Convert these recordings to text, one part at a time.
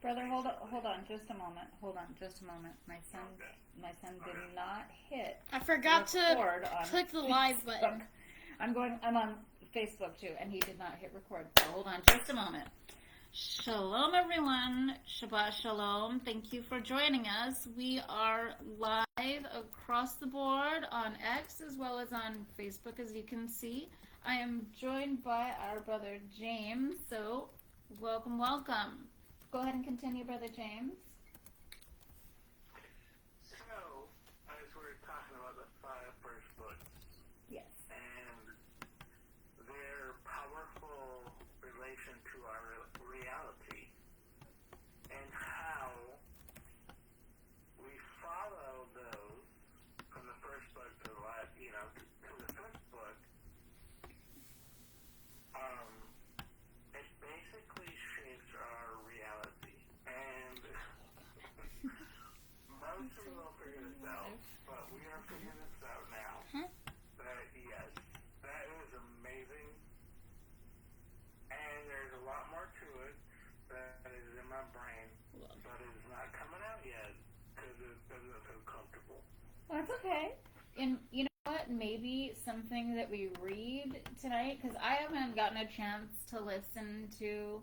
Brother, hold on, just a moment. Hold on, just a moment. My son did not hit. I forgot to click the live button. I'm on Facebook too, and he did not hit record. So hold on, just a moment. Shalom, everyone. Shabbat shalom. Thank you for joining us. We are live across the board on X as well as on Facebook, as you can see. I am joined by our brother James. So, welcome. Go ahead and continue, Brother James. So, as we're talking about the 5 first books, yes, and their powerful relation to our reality, and how we follow those from the first book to the last, to the fifth book, it basically shapes our reality. And most people don't figure this out, but we are figuring this out now. That, yes, that is amazing. And there's a lot more to it that is in my brain, but it's not coming out yet because it doesn't feel comfortable. well, that's okay. And you know what? Maybe something that we read tonight, because I haven't gotten a chance to listen to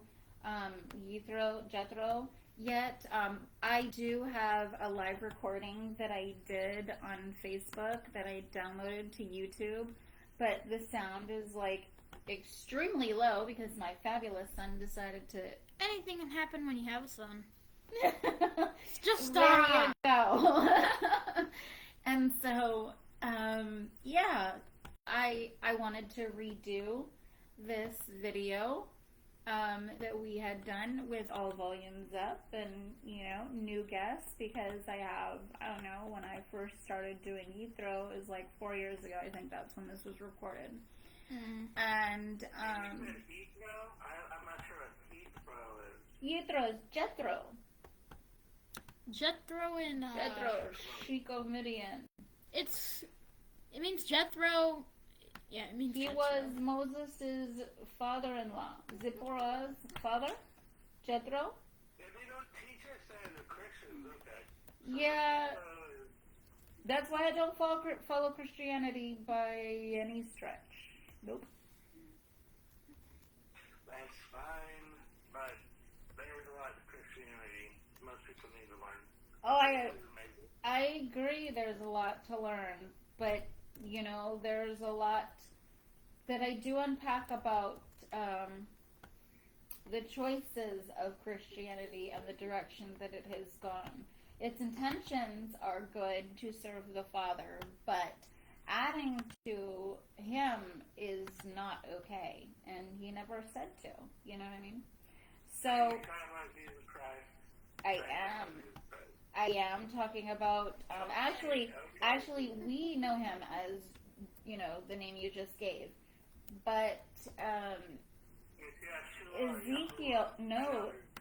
Jethro yet. I do have a live recording that I did on Facebook that I downloaded to YouTube, but the sound is like extremely low because my fabulous son decided to. Anything can happen when you have a son. Just There you stop. go. And so, yeah, I wanted to redo this video that we had done with all volumes up and, new guests, because I don't know, when I first started doing YITRO, it was like 4 years ago. I think that's when this was recorded. And, You said YITRO? I'm not sure what YITRO is Jethro. Jethro in Jethro, sheik of Midian. It means Jethro. Yeah, it means He Jethro. was Moses' father-in-law, Zipporah's father, Jethro. Yeah, they don't teach us that as Christians, okay? Yeah, that's why I don't follow Christianity by any stretch. Nope. That's fine, but there's a lot to Christianity most people need to learn. Oh, It's amazing. I agree there's a lot to learn, but, there's a lot that I do unpack about the choices of Christianity and the direction that it has gone. Its intentions are good to serve the Father, but adding to Him is not okay, and He never said to. You know what I mean? So, You're talking about Jesus Christ. I am talking about, actually, we know Him as, the name you just gave. But,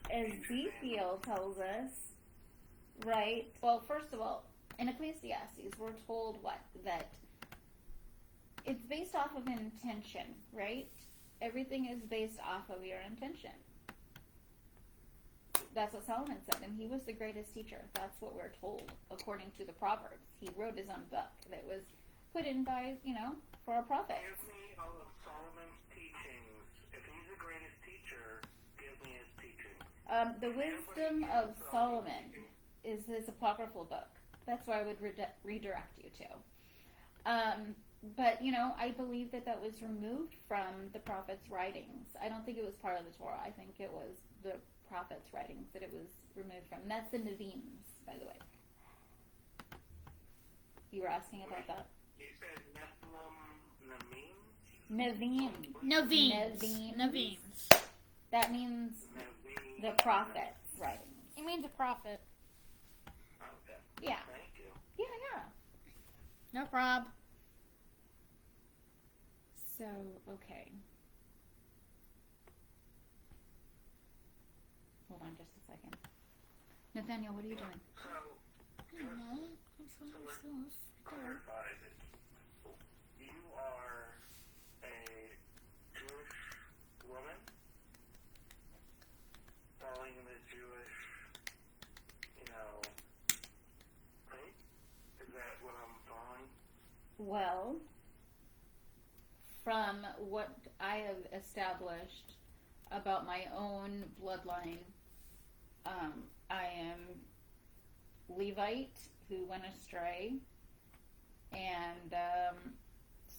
Ezekiel tells us, right? Well, first of all, in Ecclesiastes, we're told what? That it's based off of intention, right? Everything is based off of your intention. That's what Solomon said, and he was the greatest teacher. That's what we're told, according to the Proverbs. He wrote his own book that was put in by, for our prophets. Give me all of Solomon's teachings. If he's the greatest teacher, give me his teaching. The Wisdom of Solomon is his apocryphal book. That's where I would redirect you to. But, I believe that was removed from the prophet's writings. I don't think it was part of the Torah. I think it was the prophet's writings that it was removed from. And that's the Neviims, by the way. You were asking about that? You said Neviims? Neviims. That means the prophet's writings. It means a prophet. Okay. Yeah. Thank you. Yeah. No prob. So, okay. Hold on just a second. Nathaniel, what are you doing? So, I don't know. let's clarify that you are a Jewish woman following the Jewish Well, from what I have established about my own bloodline, I am Levite who went astray and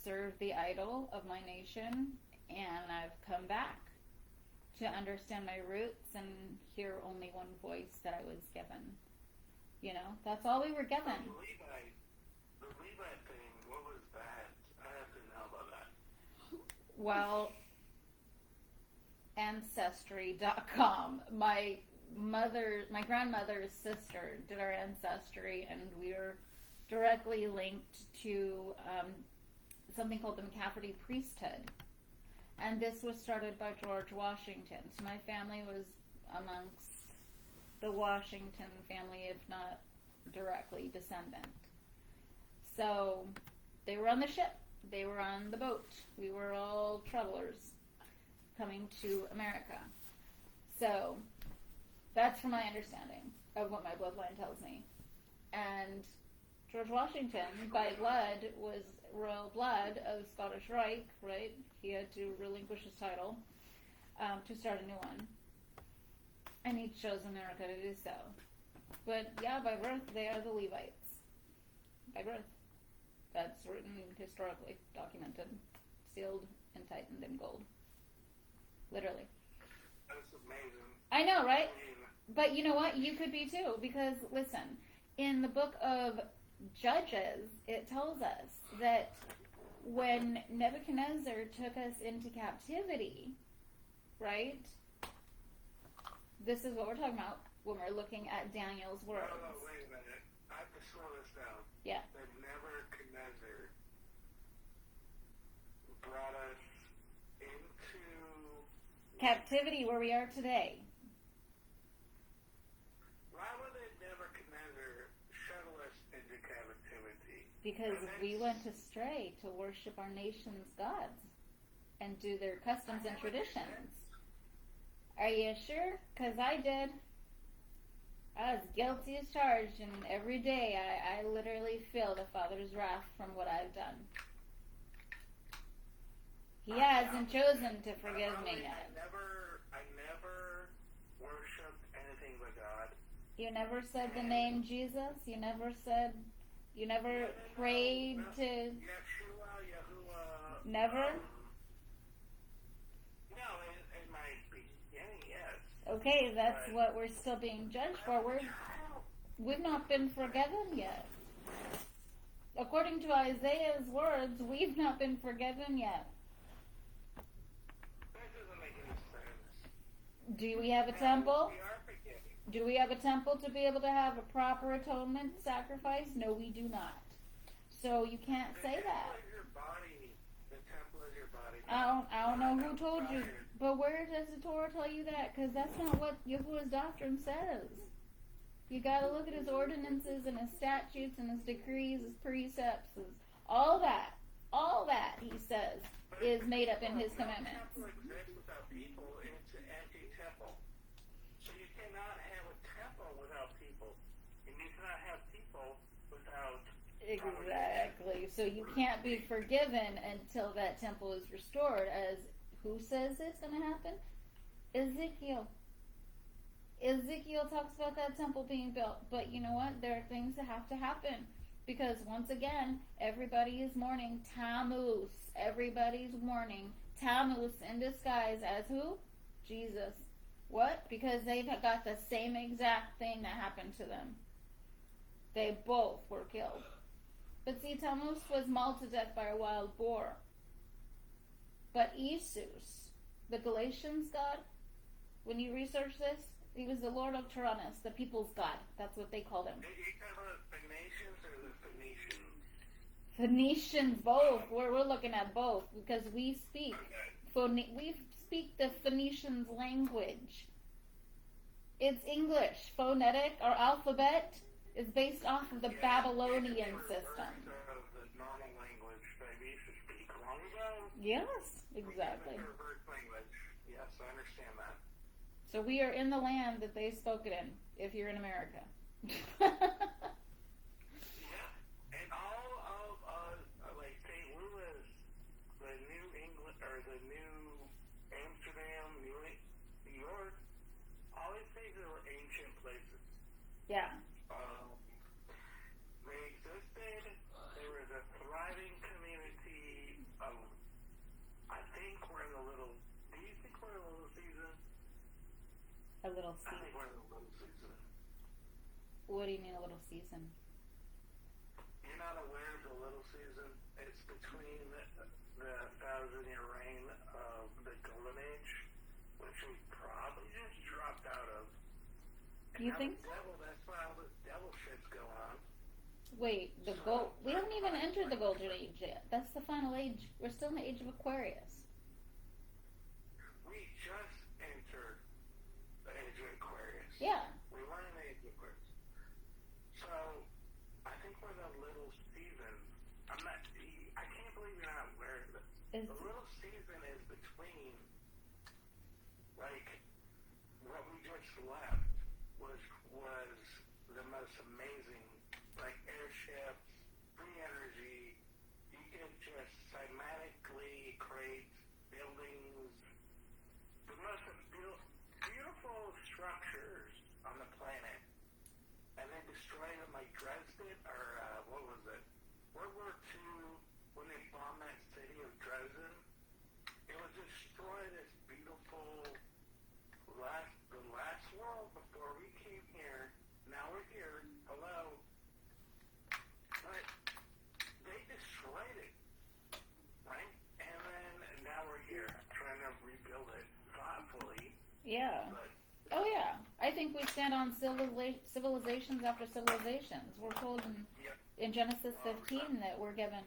served the idol of my nation, and I've come back to understand my roots and hear only one voice that I was given. You know, that's all we were given. The Levite thing, what was that? I have to know about that. Well, Ancestry.com. My grandmother's sister did our ancestry, and we are directly linked to something called the McCafferty priesthood. And this was started by George Washington. So my family was amongst the Washington family, if not directly descendant. So they were on the ship. They were on the boat. We were all travelers coming to America. So that's from my understanding of what my bloodline tells me. And George Washington, by blood, was royal blood of Scottish Reich, right? He had to relinquish his title to start a new one. And he chose America to do so. But yeah, by birth, they are the Levites. By birth. That's written historically, documented, sealed, and tightened in gold. Literally. That's amazing. I know, right? But you know what? You could be too. Because, listen, in the book of Judges, it tells us that when Nebuchadnezzar took us into captivity, right? This is what we're talking about when we're looking at Daniel's words. No, wait a minute. I have to slow this down. Yeah. That Nebuchadnezzar brought us into Captivity where we are today. Why would Nebuchadnezzar shuttle us into captivity? Because we went astray to worship our nation's gods and do their customs and traditions. Are you sure? Because I did. I was guilty as charged, and every day I literally feel the Father's wrath from what I've done. He hasn't chosen to forgive me yet. I never worshipped anything but God. You never said the name Jesus? You never prayed to... Yeshua, Yahuwah. Never? No, in my beginning, yes. Okay, that's what we're still being judged for. We've not been forgiven yet. According to Isaiah's words, we've not been forgiven yet. That doesn't make any sense. Do we have a temple? We are forgiven. Do we have a temple to be able to have a proper atonement sacrifice? No, we do not. So you can't say that. The temple is your body. I don't know who told you, but where does the Torah tell you that? Because that's not what Yahuwah's doctrine says. You got to look at his ordinances and his statutes and his decrees, his precepts, all that, he says, is made up in his commandments. The temple exists without people, and it's an empty temple. So you cannot have a temple without people, and you cannot have people without... Exactly. So you can't be forgiven until that temple is restored. As who says it's going to happen? Ezekiel. Ezekiel talks about that temple being built. But you know what? There are things that have to happen. Because once again, everybody is mourning Tammuz. Everybody's mourning Tammuz in disguise as who? Jesus. What? Because they've got the same exact thing that happened to them. They both were killed. But see, Tammuz was mauled to death by a wild boar. But Isus, the Galatians' god, when you research this, he was the Lord of Tyrannus, the people's god. That's what they called him. Are you talking about the Phoenicians or the Phoenicians? Phoenicians, both. We're looking at both because we speak the Phoenicians' language. It's English. Phonetic or alphabet is based off of the Babylonian system. The normal language that we used to speak long ago. Yes, exactly. Yes, I understand that. So we are in the land that they spoke it in, if you're in America. Yeah, and all of little I season. think we're in the little season. What do you mean a little season? You're not aware of the little season? It's between the 1,000-year reign of the Golden Age, which we probably just dropped out of. And You now think the devil, that's why all this devil shit's going on. Wait, we haven't even entered the Golden Age yet. That's the final age. We're still in the age of Aquarius. We just entered the age of Aquarius. Yeah. We weren't in the age of Aquarius. So, I think we're the little season. I can't believe you're not aware of it. The little season is between, like, what we just left was the most amazing, like, airships, free energy. You could just cymatically create buildings, the most beautiful structures on the planet, and then destroy them like Dresden, or what was it? World War II, when they bombed that city of Dresden, it was destroyed as beautiful the last world before we came here. Now we're here. Hello. But they destroyed it, right? And then now we're here trying to rebuild it thoughtfully. Yeah. But Oh yeah. I think we stand on civilizations after civilizations. We're told in Genesis 15 that we're given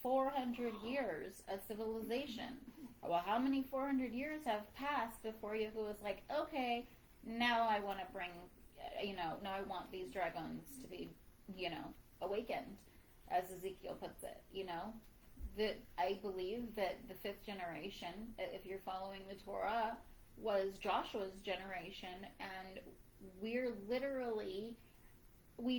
400 years of civilization. Well, how many 400 years have passed before Yahuwah was like, okay, now I want to bring, now I want these dragons to be, awakened, as Ezekiel puts it, that I believe that the fifth generation, if you're following the Torah, was Joshua's generation, and we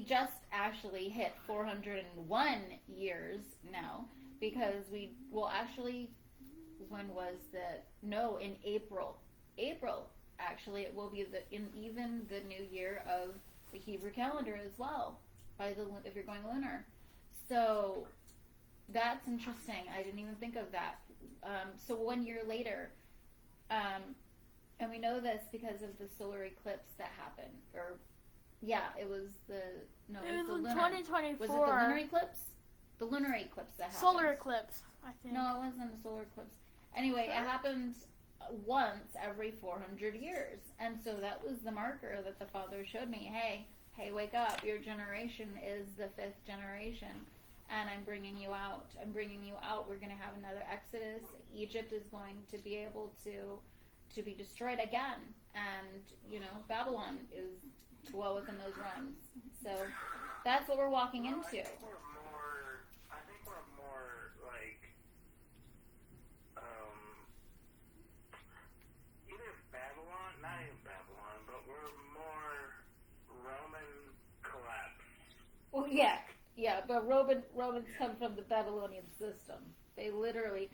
just actually hit 401 years now, because in April, actually, it will be even the new year of the Hebrew calendar as well, if you're going lunar. So that's interesting. I didn't even think of that. So 1 year later, and we know this because of the solar eclipse that happened, it was the lunar. 2024. Was it the lunar eclipse? The lunar eclipse that happened. Solar eclipse, I think. No, it wasn't a solar eclipse. Anyway, it happened once every 400 years. And so that was the marker that the Father showed me. Hey, wake up. Your generation is the fifth generation. And I'm bringing you out. We're going to have another Exodus. Egypt is going to be able to be destroyed again. And, Babylon is well within those realms. So that's what we're walking into. I think we're more like either Babylon, not even Babylon, but we're more Roman collapse. Well, yeah, but Romans come from the Babylonian system. They literally,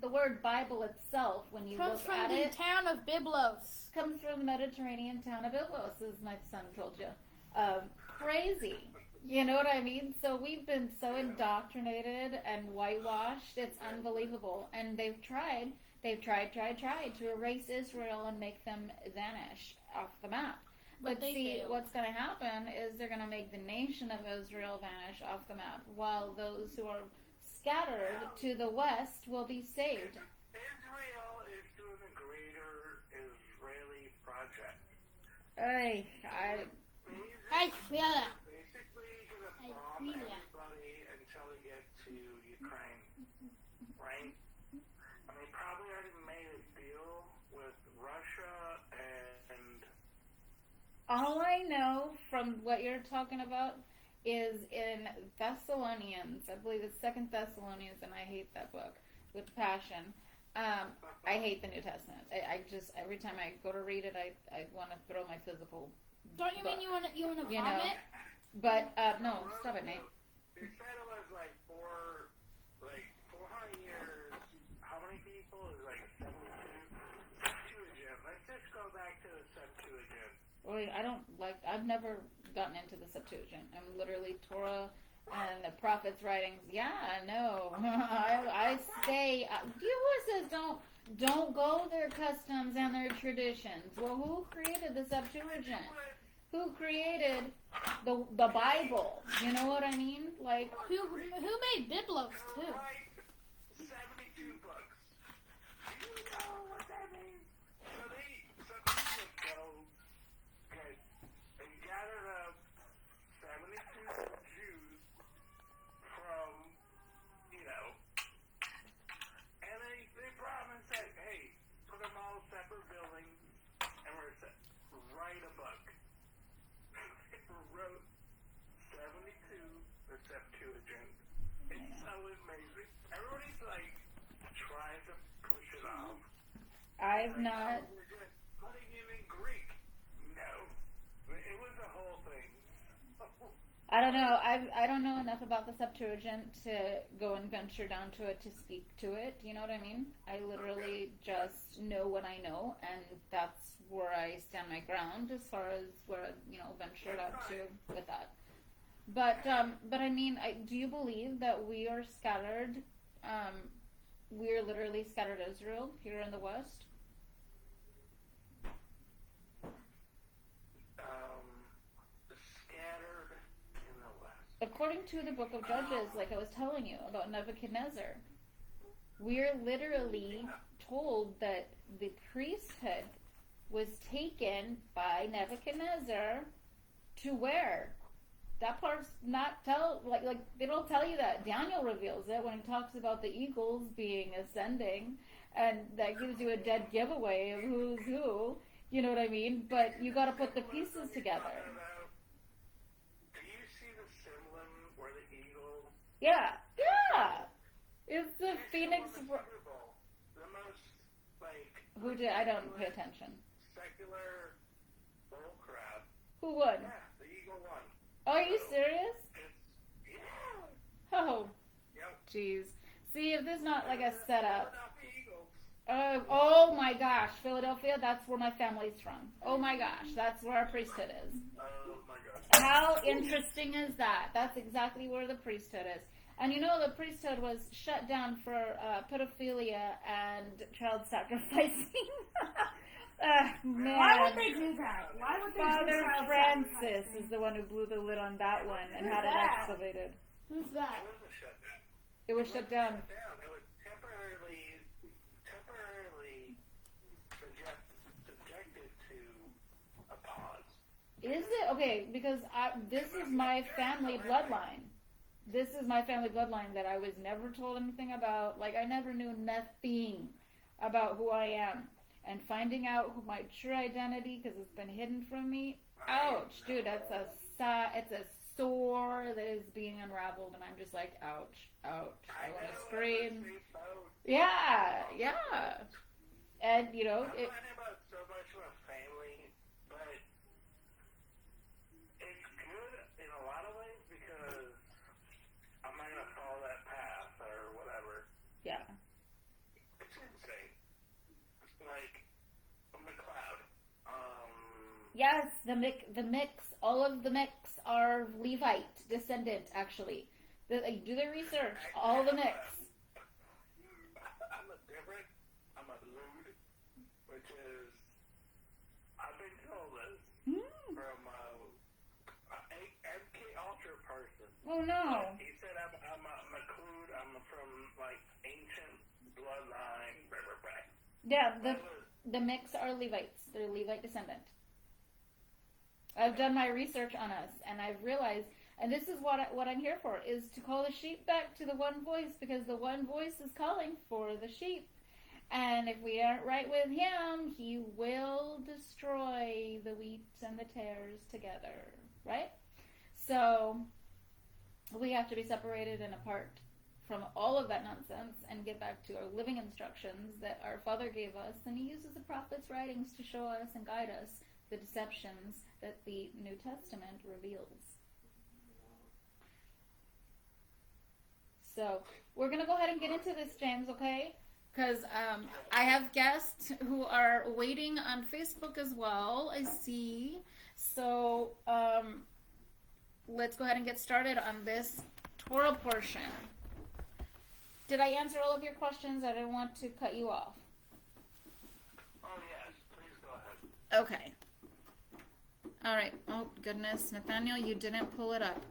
the word Bible itself, when you comes look from at the it, town of Byblos. comes from the Mediterranean town of Byblos, as my son told you. Crazy. You know what I mean? So we've been so indoctrinated and whitewashed, it's unbelievable. And they've tried to erase Israel and make them vanish off the map. But see, what's going to happen is they're going to make the nation of Israel vanish off the map, while those who are scattered to the west will be saved. Israel is doing a greater Israeli project. Basically going to bomb everybody until they get to Ukraine, right? They probably already made a deal with Russia and... All I know from what you're talking about is in Thessalonians, I believe it's 2 Thessalonians, and I hate that book with passion. I hate the New Testament. I just, every time I go to read it, I want to throw my physical. Don't you mean you want to vomit? But no, stop it, Nate. They said it was like 400 years. How many people? It was like 72. Septuagint. Let's just go back to the Septuagint. Well, I've never gotten into the Septuagint. I'm literally Torah and the prophets' writings. Yeah, no. I stay. Jehovah says Don't go their customs and their traditions. Well, who created the Septuagint? Who created the Bible? You know what I mean? Like, Who made Biblos too? Right, 72 books. Do you know what that means? So they would go, okay, and gathered up 72 Jews from, and they brought them and said, hey, put them all separate buildings, and we're going to write a book. Wrote 72 the Septuagint. It's so amazing. Everybody's like trying to push it off. I've not. We're just putting it in Greek. No, it was a whole thing. I don't know. I don't know enough about the Septuagint to go and venture down to it to speak to it. You know what I mean? I literally just know what I know, and that's where I stand my ground as far as where ventured out to with that. But I mean, do you believe that we are scattered? We are literally scattered Israel here in the West. Scattered in the West. According to the book of Judges, like I was telling you about Nebuchadnezzar, we're literally told that the priesthood was taken by Nebuchadnezzar to where? That part's not like they don't tell you that. Daniel reveals it when he talks about the eagles being ascending, and that gives you a dead giveaway of who's who. You know what I mean? But you got to put the pieces together. Do you see the symbol where the eagle? Yeah. It's the Phoenix. The most Who did? I don't pay attention. Secular bull crap. Who would? Yeah, the eagle won. Oh, are you serious? Yeah. Oh. Yep. Jeez. See, if this is not like a setup. Philadelphia Eagles. Oh my gosh, Philadelphia, that's where my family's from. Oh my gosh, that's where our priesthood is. Oh my God. How interesting is that? That's exactly where the priesthood is. And the priesthood was shut down for pedophilia and child sacrificing. Man. Why would they do that? Why would they Father do child Francis sacrificing? is the one who blew the lid on that one and had it that? excavated. Who's that? It wasn't shut down. It was shut down. It was temporarily subjected to a pause. Is it? Okay, because this is my family bloodline. This is my family bloodline that I was never told anything about. Like, I never knew nothing about who I am. And finding out my true identity, because it's been hidden from me, ouch, dude, it's a sore that is being unraveled, and I'm just like, ouch. I want to scream. Yeah. And, I'm finding about so much of a family, but it's good in a lot of ways because I'm not going to follow that path or whatever. Yeah. It's insane. It's like a McLeod. Yes, the mix, all of the mix are Levite descendant, actually. Do their research, all the mix. I'm a lewd, which is, I've been told this from MK Ultra person. Oh no. He said I'm a McLeod, I'm from like ancient bloodline, blah, blah, blah. Yeah, the mix are Levites. They're Levite descendant. I've done my research on us, and I've realized, and this is what I'm here for, is to call the sheep back to the one voice, because the one voice is calling for the sheep. And if we aren't right with him, he will destroy the wheat and the tares together, right? So we have to be separated and apart from all of that nonsense and get back to our living instructions that our Father gave us, and he uses the prophets' writings to show us and guide us the deceptions that the New Testament reveals. So we're going to go ahead and get into this, James, okay? Because I have guests who are waiting on Facebook as well, I see. So let's go ahead and get started on this Torah portion. Did I answer all of your questions? I didn't want to cut you off. Okay. All right. Oh, goodness. Nathaniel, you didn't pull it up.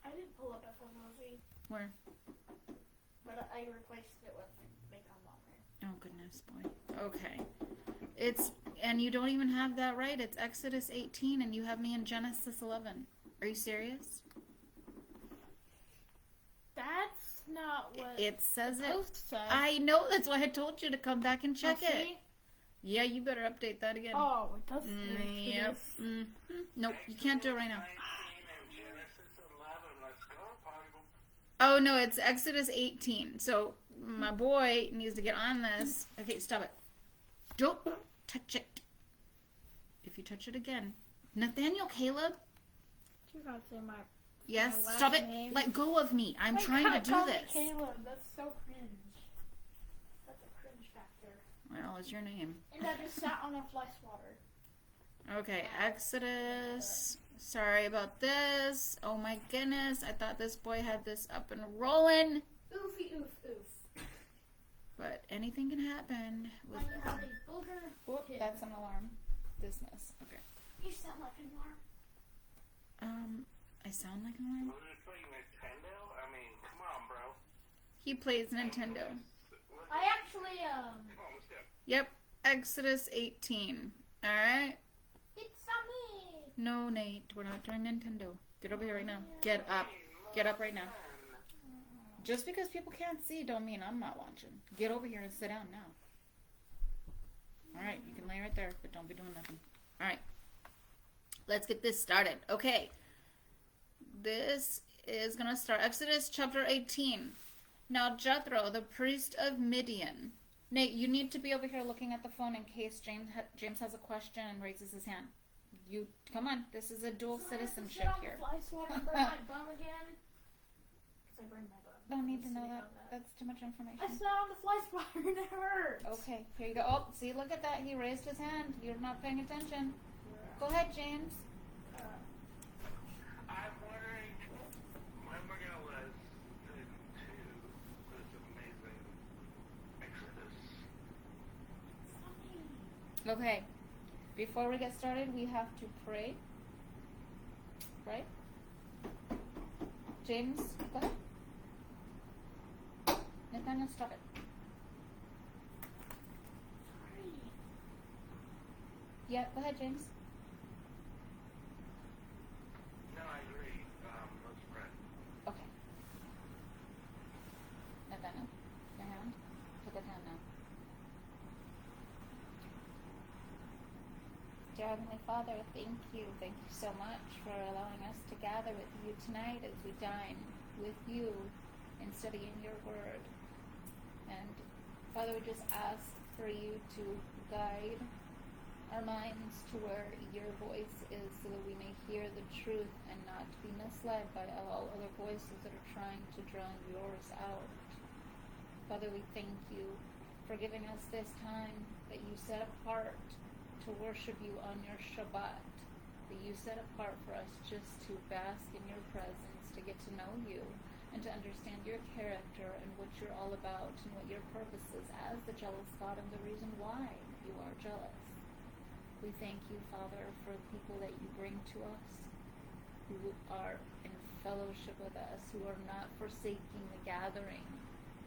I didn't pull up FMLZ, Where? but I replaced it with Become Longer. Oh, goodness, boy. Okay. And you don't even have that right. It's Exodus 18, and you have me in Genesis 11. Are you serious? That's not what It says the it. post said. I know. That's why I told you to come back and check Oh, it. see? Yeah, you better update that again. Oh, it does. Yep. Nope, you can't do it right now. 19 and Genesis 11. Let's go, Bible. Oh, no, it's Exodus 18. So my boy needs to get on this. Okay, stop it. Don't touch it. If you touch it again. Nathaniel Caleb? You gotta say my Yes, my last stop it. name. Let go of me. I'm Why trying to can't do call me this. Caleb, that's so cringe. That's a cringe factor. Well, it's your name. And I just sat on a fly swatter. Okay, Exodus. Sorry about this. Oh my goodness. I thought this boy had this up and rolling. Oofy oof oof. But anything can happen. When you have a booger. Whoop, kid. that's an alarm. Dismiss. Okay. You sound like an alarm. I sound like an alarm? What is it playing Nintendo? I mean, come on, bro. He plays Nintendo. I actually, Come on, let's go. Yep. Exodus 18. Alright? it's not me. No, Nate. We're not doing Nintendo. Get over here right now. Get up. Get up right now. Just because people can't see don't mean I'm not watching. Get over here and sit down now. Alright, you can lay right there, but don't be doing nothing. Alright. Let's get this started. Okay. This is going to start Exodus chapter 18. Now Jethro, the priest of Midian. Nate, you need to be over here looking at the phone in case James has a question and raises his hand. You come on. This is a dual citizenship here. Fly swatter and burn my bum again. 'Cause I burned my bum. Don't need to know Sitting that. on That's too much I information. sat on the fly swatter and it hurts. Okay, here you go. Oh, see, look at that. He raised his hand. You're not paying attention. Go ahead, James. I'm wondering when we're going to listen to this amazing Exodus. Okay. Before we get started, we have to pray. Right? James, go ahead. Nathaniel, stop it. Yeah, go ahead, James. No, I agree. Let's pray. Okay. Nathaniel, your hand. Take it down now. Dear Heavenly Father, thank you. Thank you so much for allowing us to gather with you tonight as we dine with you and studying your word. And Father, we just ask for you to guide our minds to where your voice is so that we may hear the truth and not be misled by all other voices that are trying to drown yours out. Father, we thank you for giving us this time that you set apart to worship you on your Shabbat, that you set apart for us just to bask in your presence, to get to know you, and to understand your character and what you're all about and what your purpose is as the jealous God and the reason why you are jealous. We thank you, Father, for the people that you bring to us who are in fellowship with us, who are not forsaking the gathering,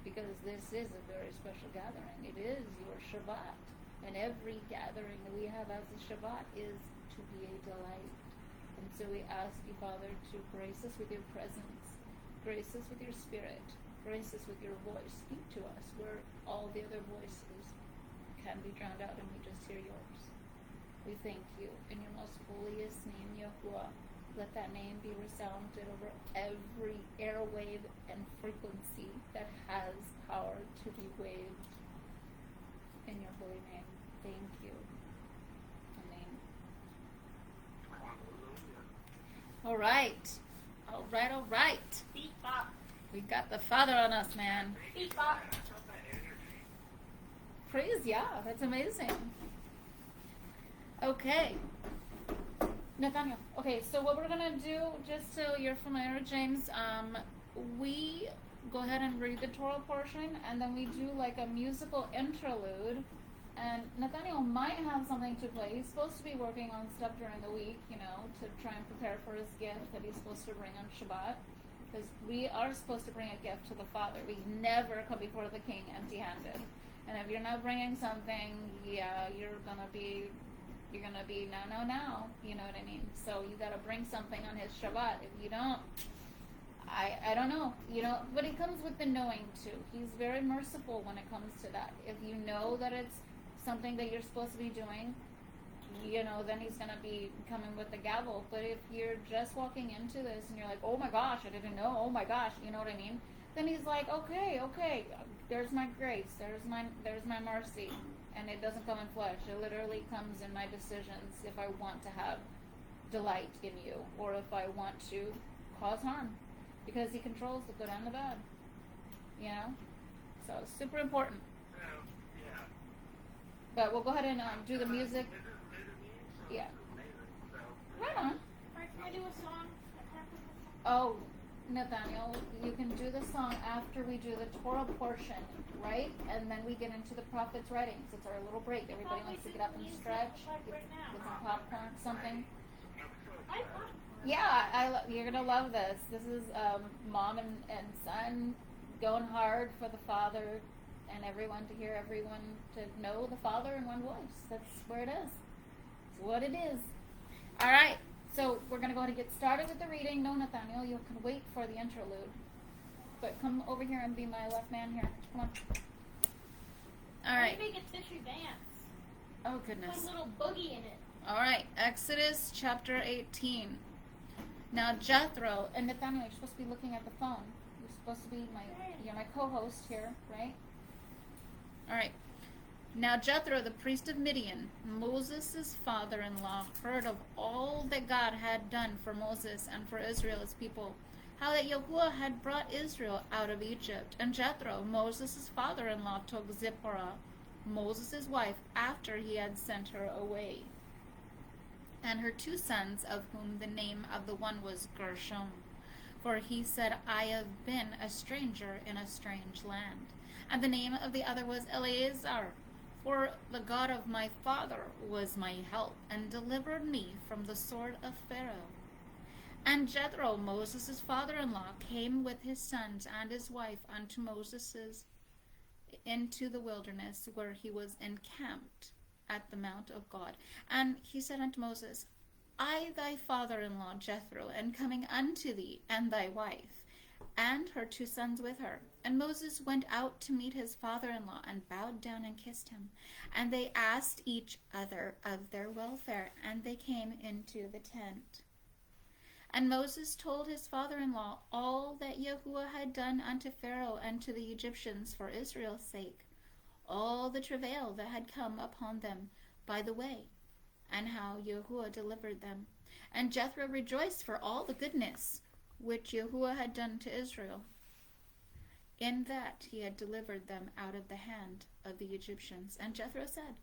because this is a very special gathering. It is your Shabbat. And every gathering that we have as a Shabbat is to be a delight. And so we ask you, Father, to grace us with your presence, grace us with your spirit, grace us with your voice. Speak to us where all the other voices can be drowned out and we just hear yours. We thank you in your most holiest name, Yahuwah. Let that name be resounded over every airwave and frequency that has power to be waved. In your holy name, thank you. Amen. All right. Beat bop. We got the Father on us, man. Beat bop. Praise Yah. That's amazing. Okay. Nathaniel. Okay, so what we're going to do, just so you're familiar, James, we go ahead and read the Torah portion, and then we do like a musical interlude, And Nathaniel might have something to play. He's supposed to be working on stuff during the week, to try and prepare for his gift that he's supposed to bring on Shabbat. Because we are supposed to bring a gift to the Father. We never come before the King empty-handed. And if you're not bringing something, you're gonna be now. You know what I mean? So you gotta bring something on his Shabbat. If you don't, I don't know. But it comes with the knowing too. He's very merciful when it comes to that. If you know that it's something that you're supposed to be doing, then he's gonna be coming with the gavel. But if you're just walking into this and you're like, oh my gosh, I didn't know, oh my gosh, you know what I mean? Then he's like, okay, there's my grace, there's my mercy, and it doesn't come in flesh. It literally comes in my decisions if I want to have delight in you, or if I want to cause harm, because he controls the good and the bad. So it's super important. Yeah. But we'll go ahead and do the music. Yeah. Right on. Alright, can I do a song? Oh, Nathaniel, you can do the song after we do the Torah portion, right? And then we get into the prophet's writings. It's our little break. Everybody wants to get up and stretch, get some popcorn, something. Yeah, you're gonna love this. This is mom and son going hard for the Father, and everyone to hear everyone to know the Father in one voice. That's where it is. It's what it is. All right. So we're going to go ahead and get started with the reading. No, Nathaniel, you can wait for the interlude. But come over here and be my left man here. Come on. All right. Make a tissue dance. Oh, goodness. Put a little boogie in it. All right. Exodus chapter 18. Now, Jethro, and Nathaniel, you're supposed to be looking at the phone. You're supposed to be my co-host here, right? All right. Now Jethro, the priest of Midian, Moses' father-in-law, heard of all that God had done for Moses and for Israel, his people, how that Yahuwah had brought Israel out of Egypt. And Jethro, Moses' father-in-law, took Zipporah, Moses' wife, after he had sent her away, and her 2 sons, of whom the name of the one was Gershom. For he said, I have been a stranger in a strange land. And the name of the other was Eleazar. For the God of my father was my help, and delivered me from the sword of Pharaoh. And Jethro, Moses' father-in-law, came with his sons and his wife unto Moses into the wilderness, where he was encamped at the mount of God. And he said unto Moses, I thy father-in-law Jethro, am coming unto thee, and thy wife, and her 2 sons with her. And Moses went out to meet his father-in-law, and bowed down and kissed him. And they asked each other of their welfare, and they came into the tent. And Moses told his father-in-law all that Yahuwah had done unto Pharaoh and to the Egyptians for Israel's sake, all the travail that had come upon them by the way, and how Yahuwah delivered them. And Jethro rejoiced for all the goodness which Yahuwah had done to Israel, in that he had delivered them out of the hand of the Egyptians. And Jethro said,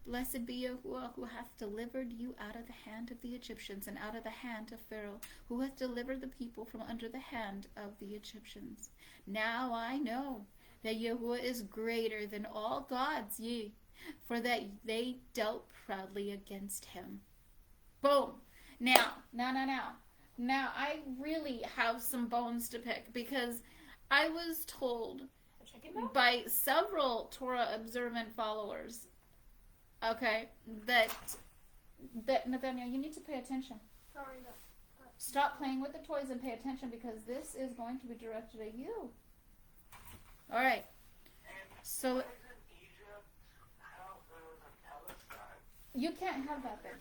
Blessed be Yahuwah, who hath delivered you out of the hand of the Egyptians, and out of the hand of Pharaoh, who hath delivered the people from under the hand of the Egyptians. Now I know that Yahuwah is greater than all gods, for that they dealt proudly against him. Boom. Now, I really have some bones to pick, because I was told by several Torah observant followers, okay, that Nathaniel, you need to pay attention. Sorry. Stop playing with the toys and pay attention, because this is going to be directed at you. All right. So you can't have that there.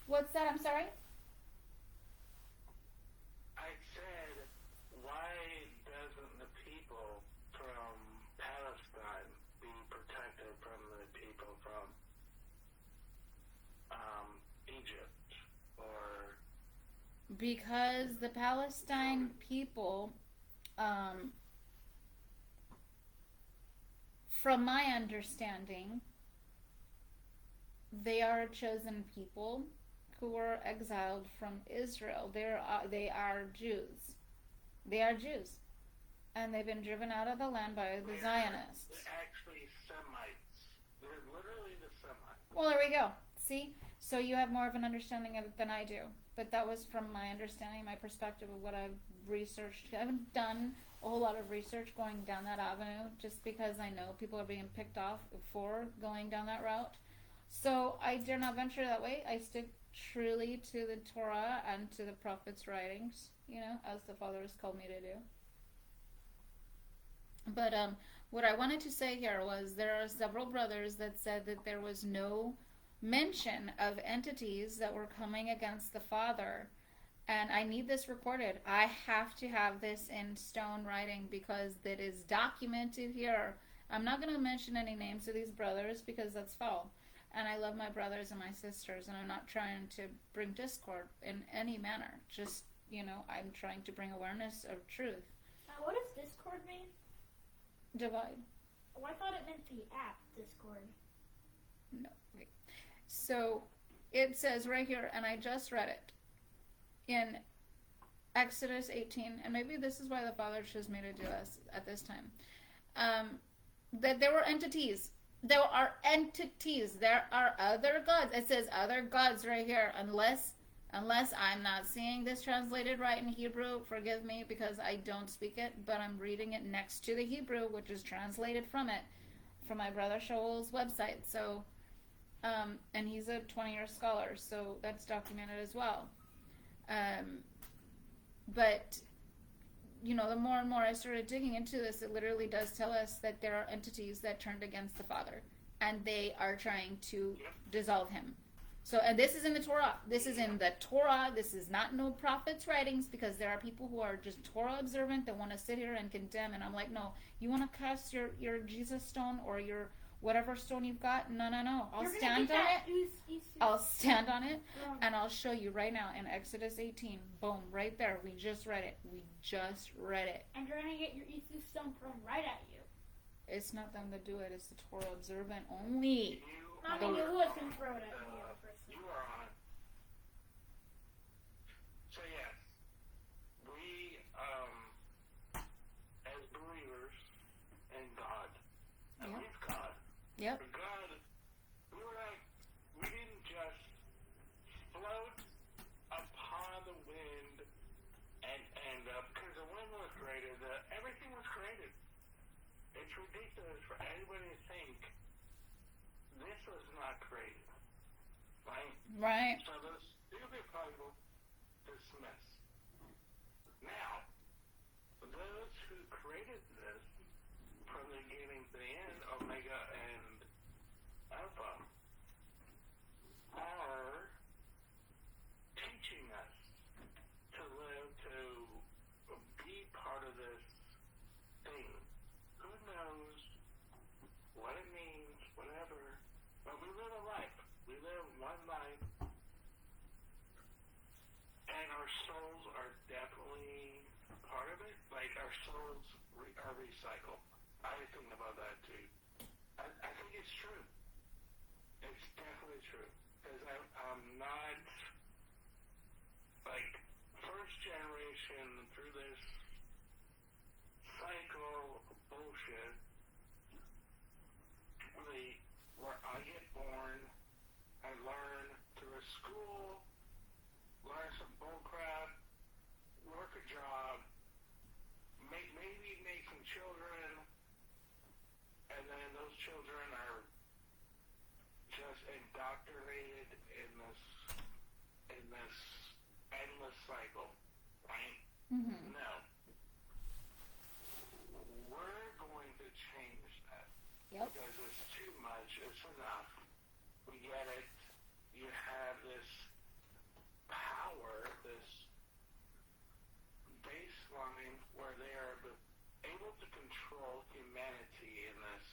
What's that? I'm sorry? I said, why doesn't the people from Palestine be protected from the people from Egypt? Or because the Palestine people, from my understanding, they are a chosen people who were exiled from Israel. They are Jews. They are Jews. And they've been driven out of the land by the Zionists. They're actually Semites. They're literally the Semites. Well, there we go. See? So you have more of an understanding of it than I do. But that was from my understanding, my perspective of what I've researched. I haven't done a whole lot of research going down that avenue just because I know people are being picked off for going down that route. So I dare not venture that way. I stick truly to the Torah and to the prophets' writings, as the Father has called me to do. But what I wanted to say here was there are several brothers that said that there was no mention of entities that were coming against the Father. And I need this recorded. I have to have this in stone writing because that is documented here. I'm not going to mention any names of these brothers because that's foul. And I love my brothers and my sisters, and I'm not trying to bring discord in any manner. Just, I'm trying to bring awareness of truth. What does Discord mean? Divide. Oh, I thought it meant the app Discord. No. Okay. So it says right here, and I just read it, in Exodus 18, and maybe this is why the Father chose me to do this at this time, that there were entities. There are entities. There are other gods. It says other gods right here. Unless I'm not seeing this translated right in Hebrew, forgive me because I don't speak it, but I'm reading it next to the Hebrew, which is translated from it, from my brother Shaul's website. So, and he's a 20-year scholar, so that's documented as well. But the more and more I started digging into this, it literally does tell us that there are entities that turned against the Father, and they are trying to dissolve him. So, and this is in the Torah. This is in the Torah. This is not no prophets' writings, because there are people who are just Torah observant that want to sit here and condemn. And I'm like, no, you want to cast your Jesus stone or your whatever stone you've got? No. I'll stand on it. I'll stand on it, and I'll show you right now in Exodus 18. Boom, right there. We just read it. And you're going to get your Isu stone thrown right at you. It's not them that do it. It's the Torah observant only. Not who is going to throw it at you. You are on it. So yes, we, as believers in God, and with God, Yep. for God, we didn't just float upon the wind and because the wind was created, everything was created. It's ridiculous for anybody to think this was not created. Right. So those stupid people dismiss. Now, those who created this from the beginning to the end, Omega and Alpha, are teaching us to live, to be part of this thing. Who knows what it means, whatever, but we live a life. We live one life, and our souls are definitely part of it. Like, our souls are recycled. I think about that, too. I think it's true. It's definitely true. Because I'm not, like, first generation through this cycle of bullshit, where I get born, I learn through a school, learn some bullcrap, work a job, maybe make some children, and then those children are just indoctrinated in this endless cycle, right? Mm-hmm. No. We're going to change that. Yep. Because it's too much, it's enough. We get it. You have this power, this baseline where they are able to control humanity in this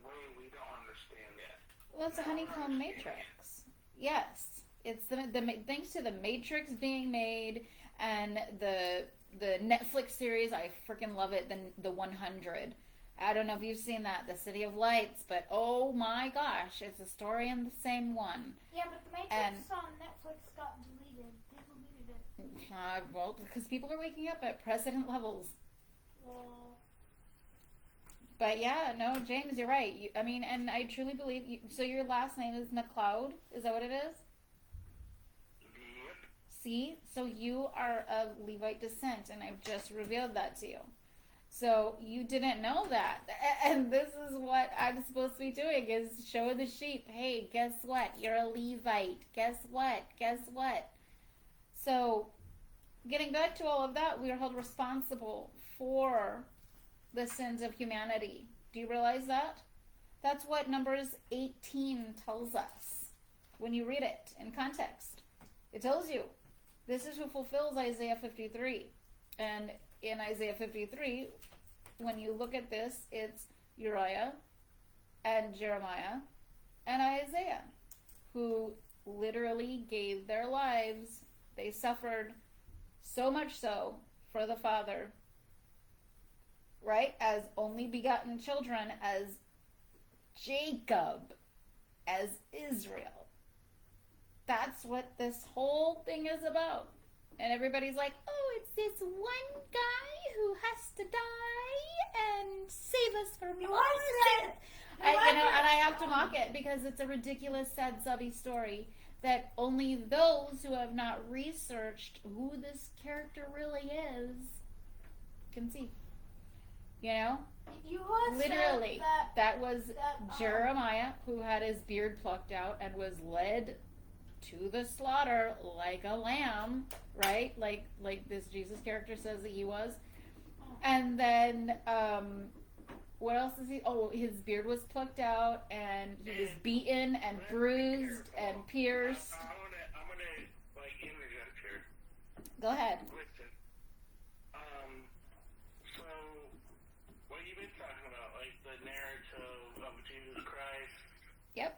way we don't understand yet. Well, it's a honeycomb matrix. Yes, it's the thanks to the Matrix being made and the Netflix series. I freaking love it. The 100. I don't know if you've seen that, the City of Lights, but oh my gosh, it's a story in the same one. Yeah, but the Matrix on Netflix got deleted. They deleted it. Well, because people are waking up at president levels. But yeah, no, James, you're right. And I truly believe you. So your last name is McLeod? Is that what it is? Yep. See? So you are of Levite descent, and I've just revealed that to you. So you didn't know that. And this is what I'm supposed to be doing, is show the sheep, hey, guess what? You're a Levite. Guess what? Guess what? So getting back to all of that, we are held responsible for the sins of humanity. Do you realize that? That's what Numbers 18 tells us when you read it in context. It tells you this is who fulfills Isaiah 53. And in Isaiah 53, when you look at this, it's Uriah and Jeremiah and Isaiah, who literally gave their lives. They suffered so much so for the Father, right? As only begotten children, as Jacob, as Israel. That's what this whole thing is about. And everybody's like, oh, it's this one guy who has to die and save us from our sin. And I have to mock it because it's a ridiculous, sad, subby story that only those who have not researched who this character really is can see. You know? You had Literally. said That was Jeremiah, who had his beard plucked out and was led to the slaughter like a lamb, right? Like this Jesus character says that he was. And then what else is he? Oh, his beard was plucked out, and he was beaten and bruised and pierced. I'm gonna interject here. Go ahead. Listen. So what you've been talking about, like the narrative of Jesus Christ. Yep.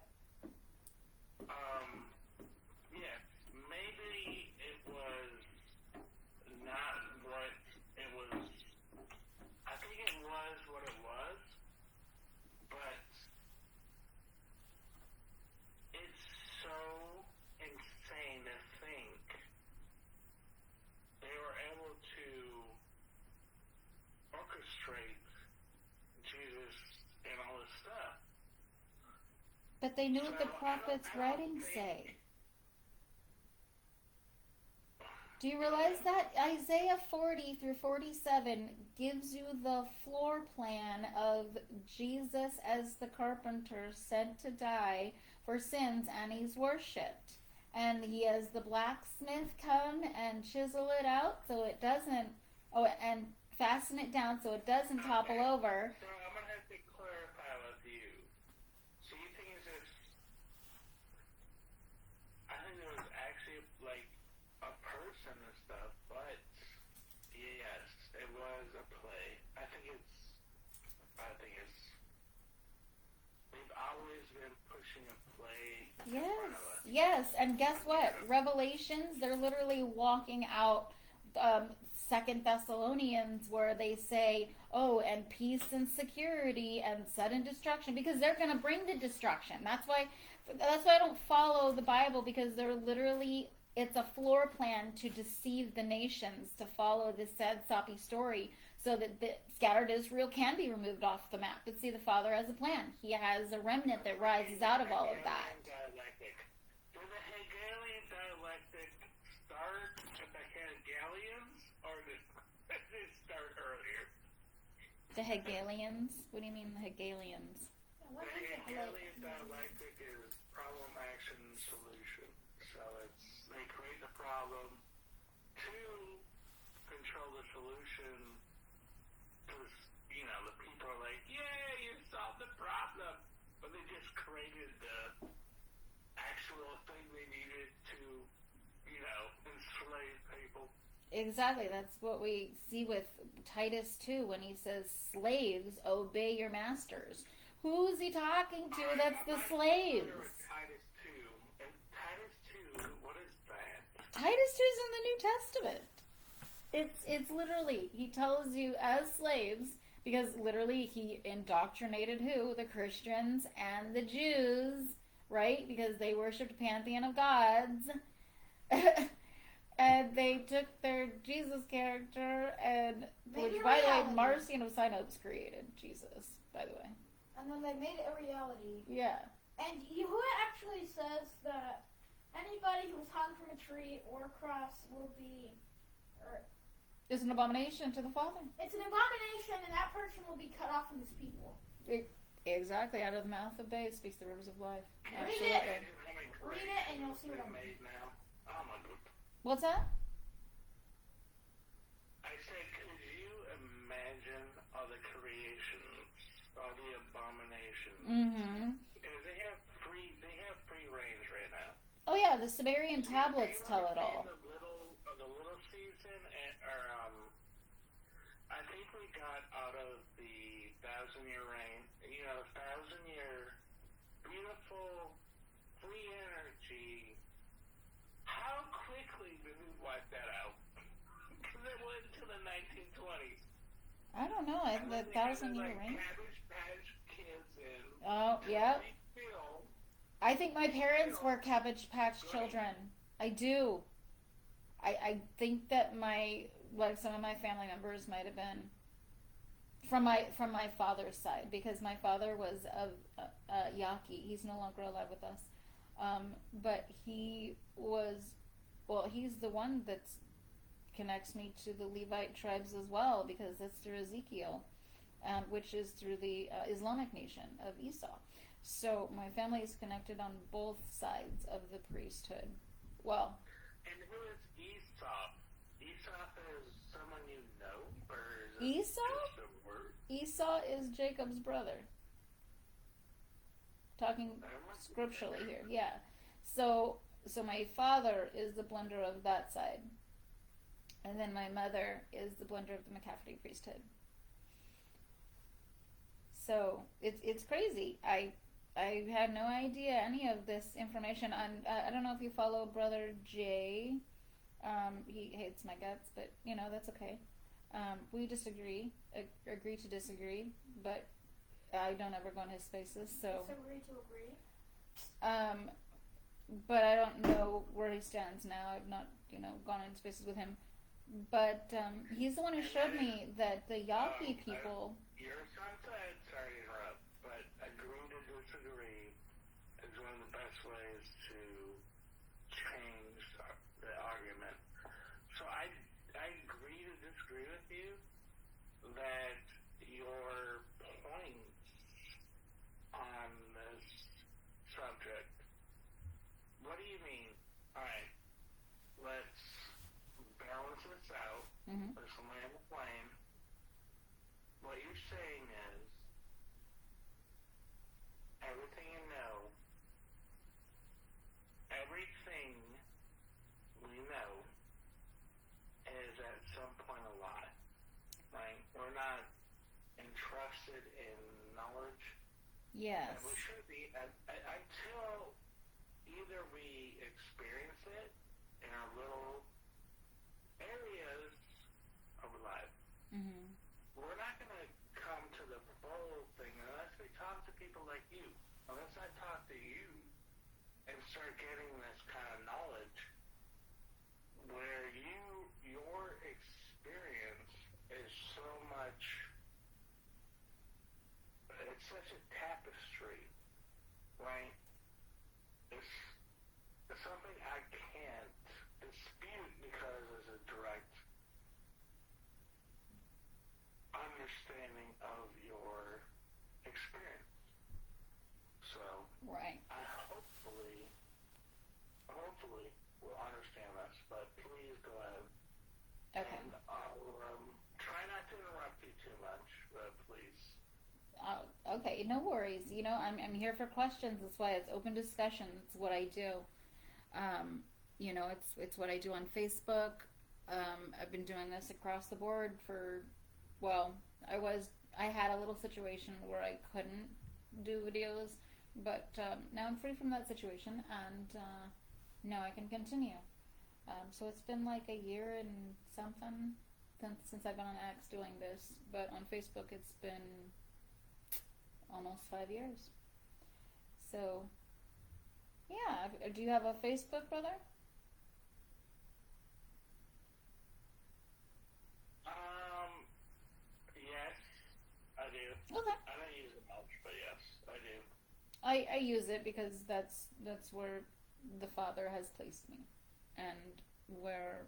Yeah, maybe it was not what it was. I think it was what it was, but it's so insane to think they were able to orchestrate Jesus and all this stuff. But they knew what the prophets' writings say. Do you realize that Isaiah 40 through 47 gives you the floor plan of Jesus as the carpenter sent to die for sins, and he's worshipped. And he has the blacksmith come and chisel it out so it doesn't, and fasten it down so it doesn't topple over. So I'm going to have to clarify with you. So you think it's just, I think it was actually like a person and stuff, but yes, it was a play. I think it's, we've always been pushing a play in front of us. Yes, and guess what? Revelations, they're literally walking out Second Thessalonians, where they say, oh, and peace and security and sudden destruction, because they're going to bring the destruction. That's why I don't follow the Bible, because they're literally, it's a floor plan to deceive the nations, to follow this sad, soppy story, so that the scattered Israel can be removed off the map. But see, the Father has a plan. He has a remnant that rises out of all of that. Did the Hegelian dialectic start with the Hegelians, or did it start earlier? The Hegelians? What do you mean, the Hegelians? The Hegelian dialectic is problem, action, solution. So it's, they create the problem to control the solution. Because, the people are like, yay, you solved the problem. But they just created the actual thing they needed to, enslave people. Exactly. That's what we see with Titus 2 when he says, slaves, obey your masters. Who's he talking to? That's the slaves. Titus 2. And Titus 2, what is that? Titus 2 is in the New Testament. It's literally, he tells you as slaves, because literally he indoctrinated who? The Christians and the Jews, right? Because they worshipped a pantheon of gods. And they took their Jesus character, and Made which, it by the way, reality. Marcion of Synopes created Jesus, by the way. And then they made it a reality. Yeah. And Yahuwah actually says that anybody who's hung from a tree or a cross will be, or It's an abomination to the Father. it's an abomination, and that person will be cut off from his people. Exactly. Out of the mouth of babes speaks the rivers of life. Read Absolutely. it. Read it, and you'll see what I mean. made now. Oh my god. What's that? I said, could you imagine all the creations, all the abominations? Mm-hmm. Because they have free range right now. Oh yeah, the Sumerian tablets tell it all. The little season, I think we got out of the 1,000-year reign. 1,000-year beautiful free energy. How quickly did we wipe that out? Because it went to the 1920s. I don't know. The 1,000-year reign. Cabbage Patch Kids in. Oh, yeah. Feel I think my parents were Cabbage Patch children. I do. I think that some of my family members might have been from my father's side, because my father was of Yaqui. He's no longer alive with us. But he was, he's the one that connects me to the Levite tribes as well, because that's through Ezekiel, which is through the Islamic nation of Esau. So my family is connected on both sides of the priesthood. Well, And who is Esau? Esau is someone you know, or is it Esau? just a word? Esau is Jacob's brother. Talking scripturally here, yeah. So my father is the blender of that side, and then my mother is the blender of the McCafferty priesthood. So it's crazy. I had no idea any of this information. I don't know if you follow Brother Jay. He hates my guts, but that's okay. We disagree, agree to disagree, but I don't ever go in his spaces. So Disagree to agree. but I don't know where he stands now. I've not gone in spaces with him. But he's the one who showed me that the Yaqui people. Your son said, sorry to interrupt, but agree to disagree is one of the best ways to change the argument. So I agree to disagree with you that your points on this subject. What do you mean? All right, let's balance this out. Mm-hmm. Let's land the plane. What you're saying is everything you know, everything we know is at some point a lie. Right? We're not entrusted in knowledge. Yes. And we should be until either we experience it in our little areas of life. Mm-hmm. We're not going to come to the full thing unless we talk to people like you. Unless I talk to you and start getting this kind of knowledge where your experience is so much, it's such a tapestry, right? It's something I can't dispute because it's a direct understanding of your experience. So, Right. I hopefully will understand this, but please go ahead. Okay. And I'll try not to interrupt you too much, but please. Okay, no worries. I'm here for questions. That's why it's open discussion. It's what I do. It's what I do on Facebook. I've been doing this across the board for, I had a little situation where I couldn't do videos, but now I'm free from that situation, and now I can continue. So it's been like a year and something since I've been on X doing this, but on Facebook it's been almost 5 years. So, yeah. Do you have a Facebook, brother? Okay. I don't use it much, but yes, I do. I use it because that's where the Father has placed me, and where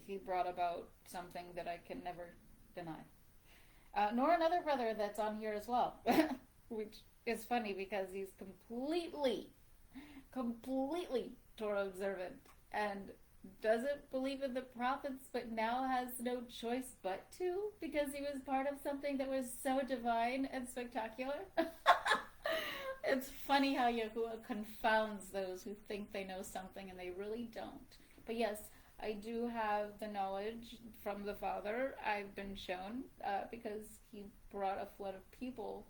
He brought about something that I can never deny. Nor another brother that's on here as well, which is funny because he's completely Torah observant and doesn't believe in the prophets, but now has no choice but to, because he was part of something that was so divine and spectacular. It's funny how Yahuwah confounds those who think they know something and they really don't. But yes, I do have the knowledge from the Father. I've been shown because he brought a flood of people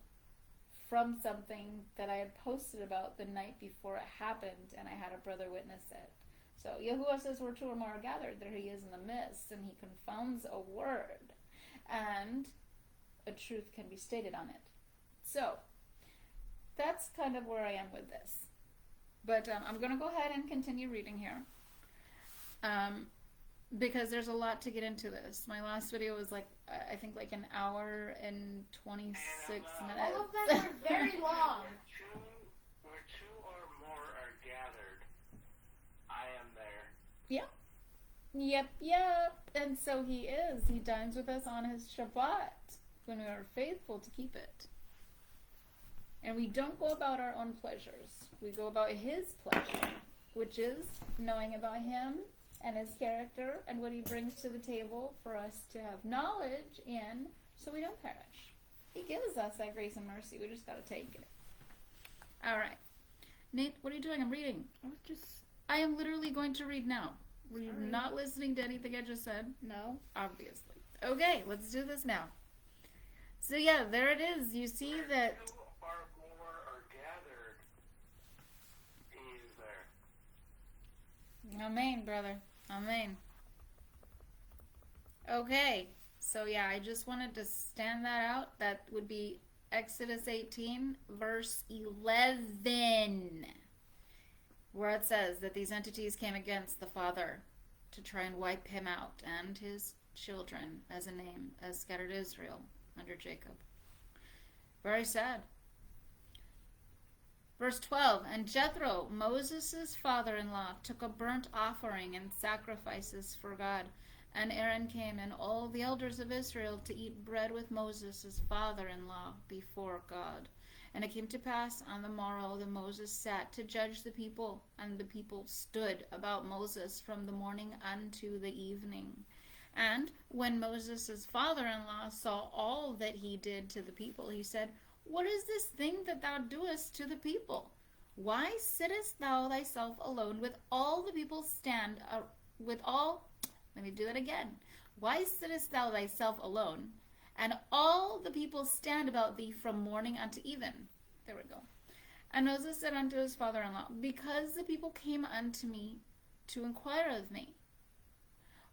from something that I had posted about the night before it happened, and I had a brother witness it. So Yahuwah says where two or more are gathered, there he is in the midst, and he confounds a word, and a truth can be stated on it. So that's kind of where I am with this. But I'm going to go ahead and continue reading here. Because there's a lot to get into this. My last video was I think an hour and 26 minutes. All of them are very long. Where two or more are gathered, I am there. Yep. And so he is. He dines with us on his Shabbat when we are faithful to keep it. And we don't go about our own pleasures. We go about his pleasure, which is knowing about him and his character and what he brings to the table for us to have knowledge in, so we don't perish. He gives us that grace and mercy. We just got to take it. All right. Nate, what are you doing? I'm reading. I am literally going to read now. Were you not listening to anything I just said? No. Obviously. Okay, let's do this now. So yeah, there it is. You see that... Two or more are gathered, he is there. Amen, brother. Amen. Okay, so yeah, I just wanted to stand that out. That would be Exodus 18, verse 11, where it says that these entities came against the Father to try and wipe him out and his children as a name, as scattered Israel under Jacob. Very sad. Verse 12, and Jethro, Moses' father-in-law, took a burnt offering and sacrifices for God. And Aaron came and all the elders of Israel to eat bread with Moses' father-in-law before God. And it came to pass on the morrow that Moses sat to judge the people, and the people stood about Moses from the morning unto the evening. And when Moses' father-in-law saw all that he did to the people, he said, what is this thing that thou doest to the people? Why sittest thou thyself alone with all the people Why sittest thou thyself alone, and all the people stand about thee from morning unto even? There we go. And Moses said unto his father-in-law, because the people came unto me to inquire of me.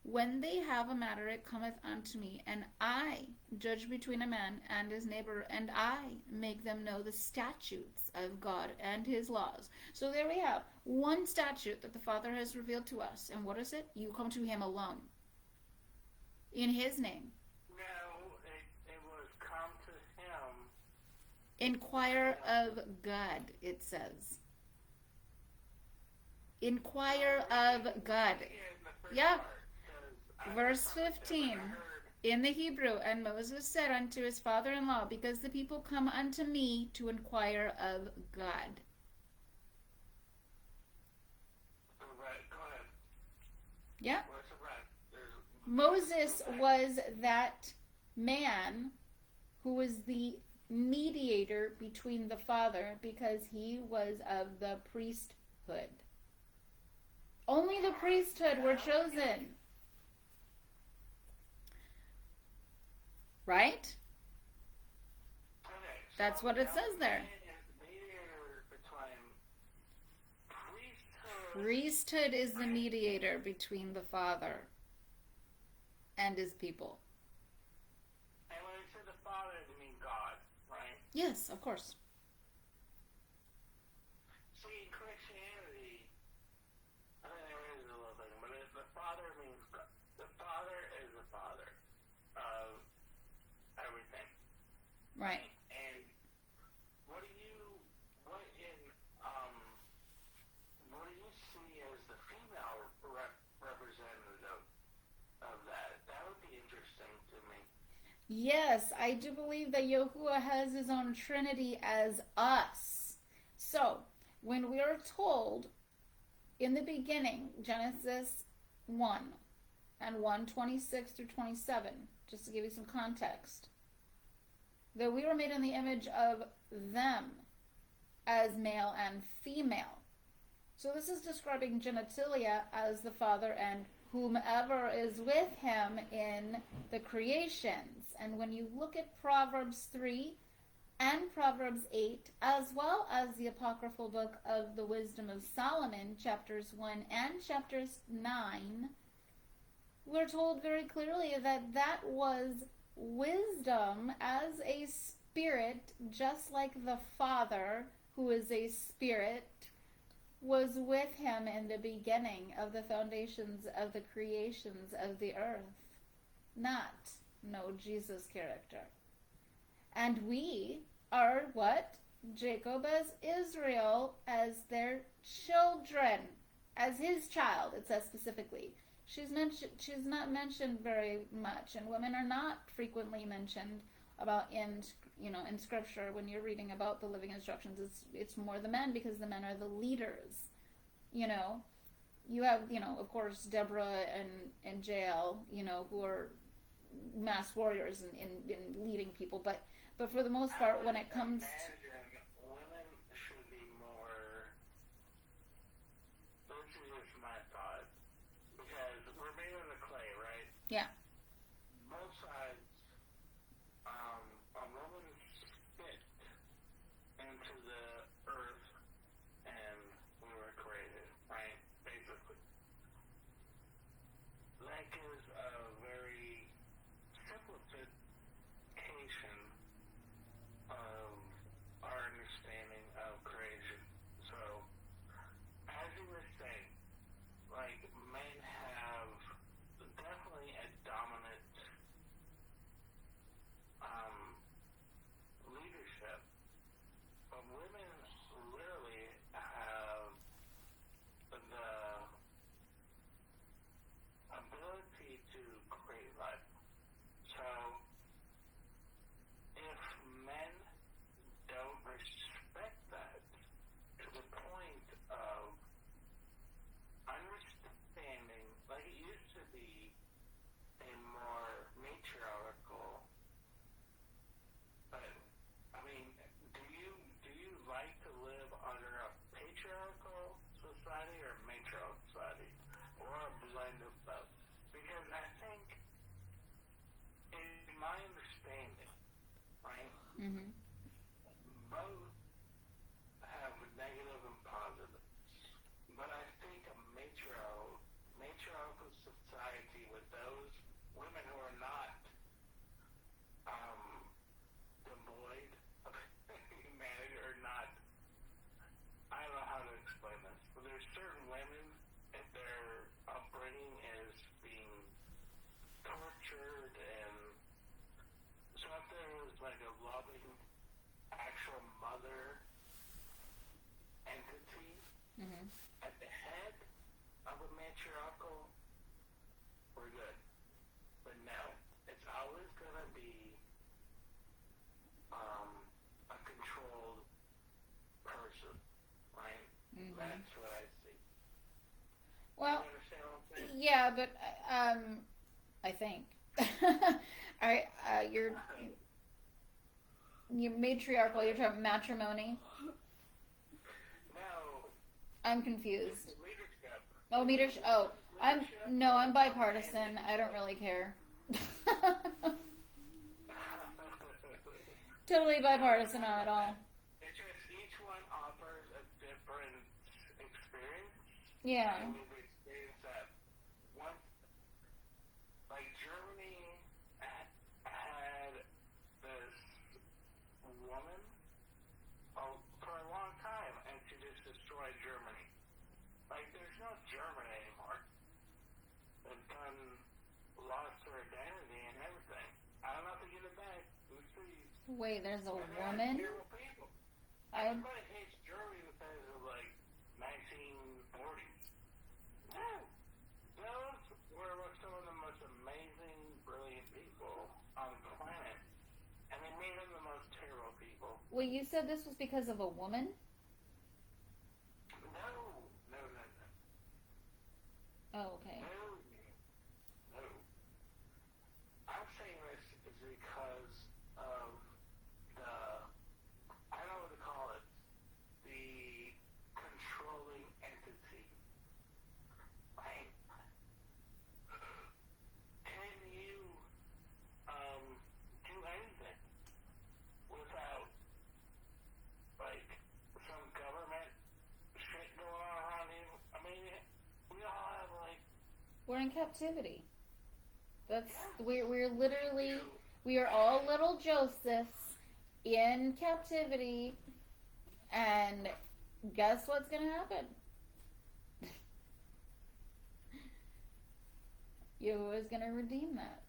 When they have a matter, it cometh unto me, and I judge between a man and his neighbor, and I make them know the statutes of God and his laws. So there we have one statute that the Father has revealed to us. And what is it? You come to him alone. In his name. No, it was come to him. Inquire of God, it says. Inquire of God. Yeah. Verse 15, in the Hebrew, and Moses said unto his father-in-law, because the people come unto me to inquire of God. Right, go ahead. Yeah. What's the right? Moses was that man who was the mediator between the Father, because he was of the priesthood. Only the priesthood were chosen. Right? That's what it says there. Priesthood is the mediator between the Father and his people. And when it said the Father, you mean God, right? Yes, of course. See, in Christianity, I think there is a little thing, but the Father means God. The Father is the Father of everything. Right. Yes, I do believe that Yahuwah has his own Trinity as us. So, when we are told in the beginning, Genesis 1 and 1:26 through 27, just to give you some context, that we were made in the image of them as male and female. So this is describing genitalia as the Father and whomever is with him in the creations. And when you look at Proverbs 3 and Proverbs 8, as well as the apocryphal book of the Wisdom of Solomon, chapters 1 and chapters 9, we're told very clearly that that was wisdom as a spirit, just like the Father, who is a spirit, was with him in the beginning of the foundations of the creations of the earth. Not no Jesus character. And we are what? Jacob as Israel, as their children, as his child, it says specifically. She's not mentioned very much, and women are not frequently mentioned about in scripture. When you're reading about the living instructions, it's more the men, because the men are the leaders. You have, of course, Deborah and Jael, who are mass warriors in leading people, but for the most part, when it comes to women should be more. This is just my thought, because we're made of the clay, right? Yeah. Both sides. A woman spit into the earth, and we were created, right? Basically, that is a very simplification of our understanding of creation. So, as you were saying, like, men have definitely a dominant leadership, but women literally have the ability to create life. So, if men don't respect that to the point of understanding, like it used to be a more matriarchal, but I mean, do you like to live under a patriarchal society or matriarchal society, or a blend of both? Because I think, in my understanding, right, Mm-hmm. both have negative and positive. But I think a matriarchal society with those women who are not devoid of humanity, or not, I don't know how to explain this, but there's certain women, if their upbringing is being tortured, and so if there was like a loving, actual mother entity Mm-hmm. at the head of a matriarchal, we're good. But no, it's always going to be a controlled person, right? Mm-hmm. That's what I see. Well, You understand what I'm saying? yeah, but I think all right, you're matriarchal. You're talking matrimony. No, I'm confused. leadership. Oh, meters. Oh, I'm bipartisan. I don't really care. Totally bipartisan on it all. It's just each one offers a different experience. Yeah. And we've experienced that. One, like Germany had this woman for a long time, and she just destroyed Germany. Like, there's no German anymore. They've lost their identity and everything. I don't know if they get it back. We'll see. Wait, there's a And they're woman? terrible people. Everybody hates Germany because of, like, 1940s. No. Those were some of the most amazing, brilliant people on the planet. Well, you said this was because of a woman? No. Oh, okay. No. I'm saying this is because of the, I don't know what to call it, the controlling entity. Like, can you do anything without, like, some government shit going on around you? I mean, we all have, like, We're in captivity. We're literally, we are all little Josephs in captivity, and guess what's gonna happen? Yahuwah is gonna redeem that.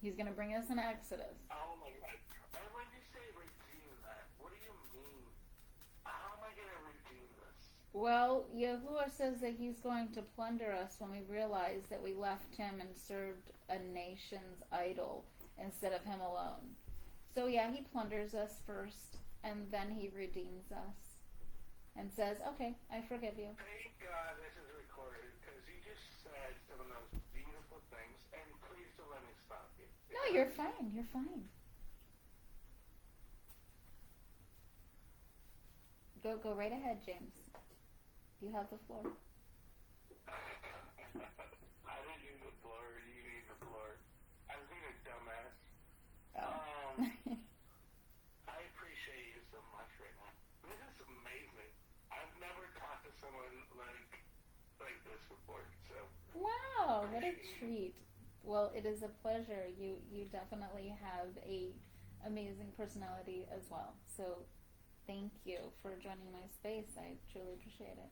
He's gonna bring us an exodus. oh my god. And when you say redeem that, what do you mean? How am I going to redeem this? Well, Yahuwah says that he's going to plunder us when we realize that we left him and served a nation's idol instead of him alone. So yeah, he plunders us first, and then he redeems us and says, okay, I forgive you. Thank God this is recorded, because you just said some of those beautiful things, and please don't let me stop you. No, you're fine. You're fine. Go right ahead, James. You have the floor. I didn't need the floor, you need the floor. I'm being a dumbass. Oh. I appreciate you so much right now. This is amazing. I've never talked to someone like this before, so. Wow, what a treat. Well, it is a pleasure. You definitely have a amazing personality as well. So thank you for joining my space. I truly appreciate it.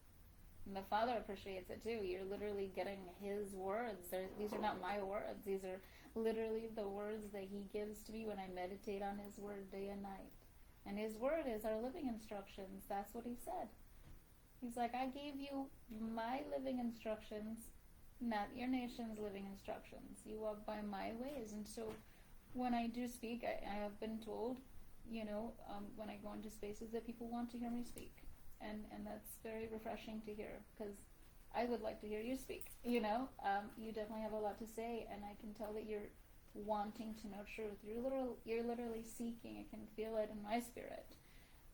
And the Father appreciates it too. You're literally getting His words. These are not my words. These are literally the words that He gives to me when I meditate on His word day and night. And His word is our living instructions. That's what He said. He's like, I gave you my living instructions, not your nation's living instructions. You walk by my ways. And so when I do speak, I have been told, when I go into spaces that people want to hear me speak. And that's very refreshing to hear, because I would like to hear you speak. You definitely have a lot to say, and I can tell that you're wanting to know truth. You're literally seeking. I can feel it in my spirit.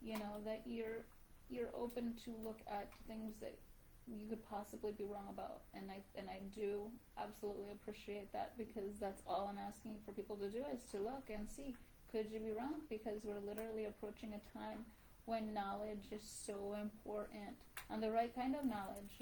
That you're open to look at things that you could possibly be wrong about, and I do absolutely appreciate that, because that's all I'm asking for people to do, is to look and see, could you be wrong? Because we're literally approaching a time when knowledge is so important, and the right kind of knowledge,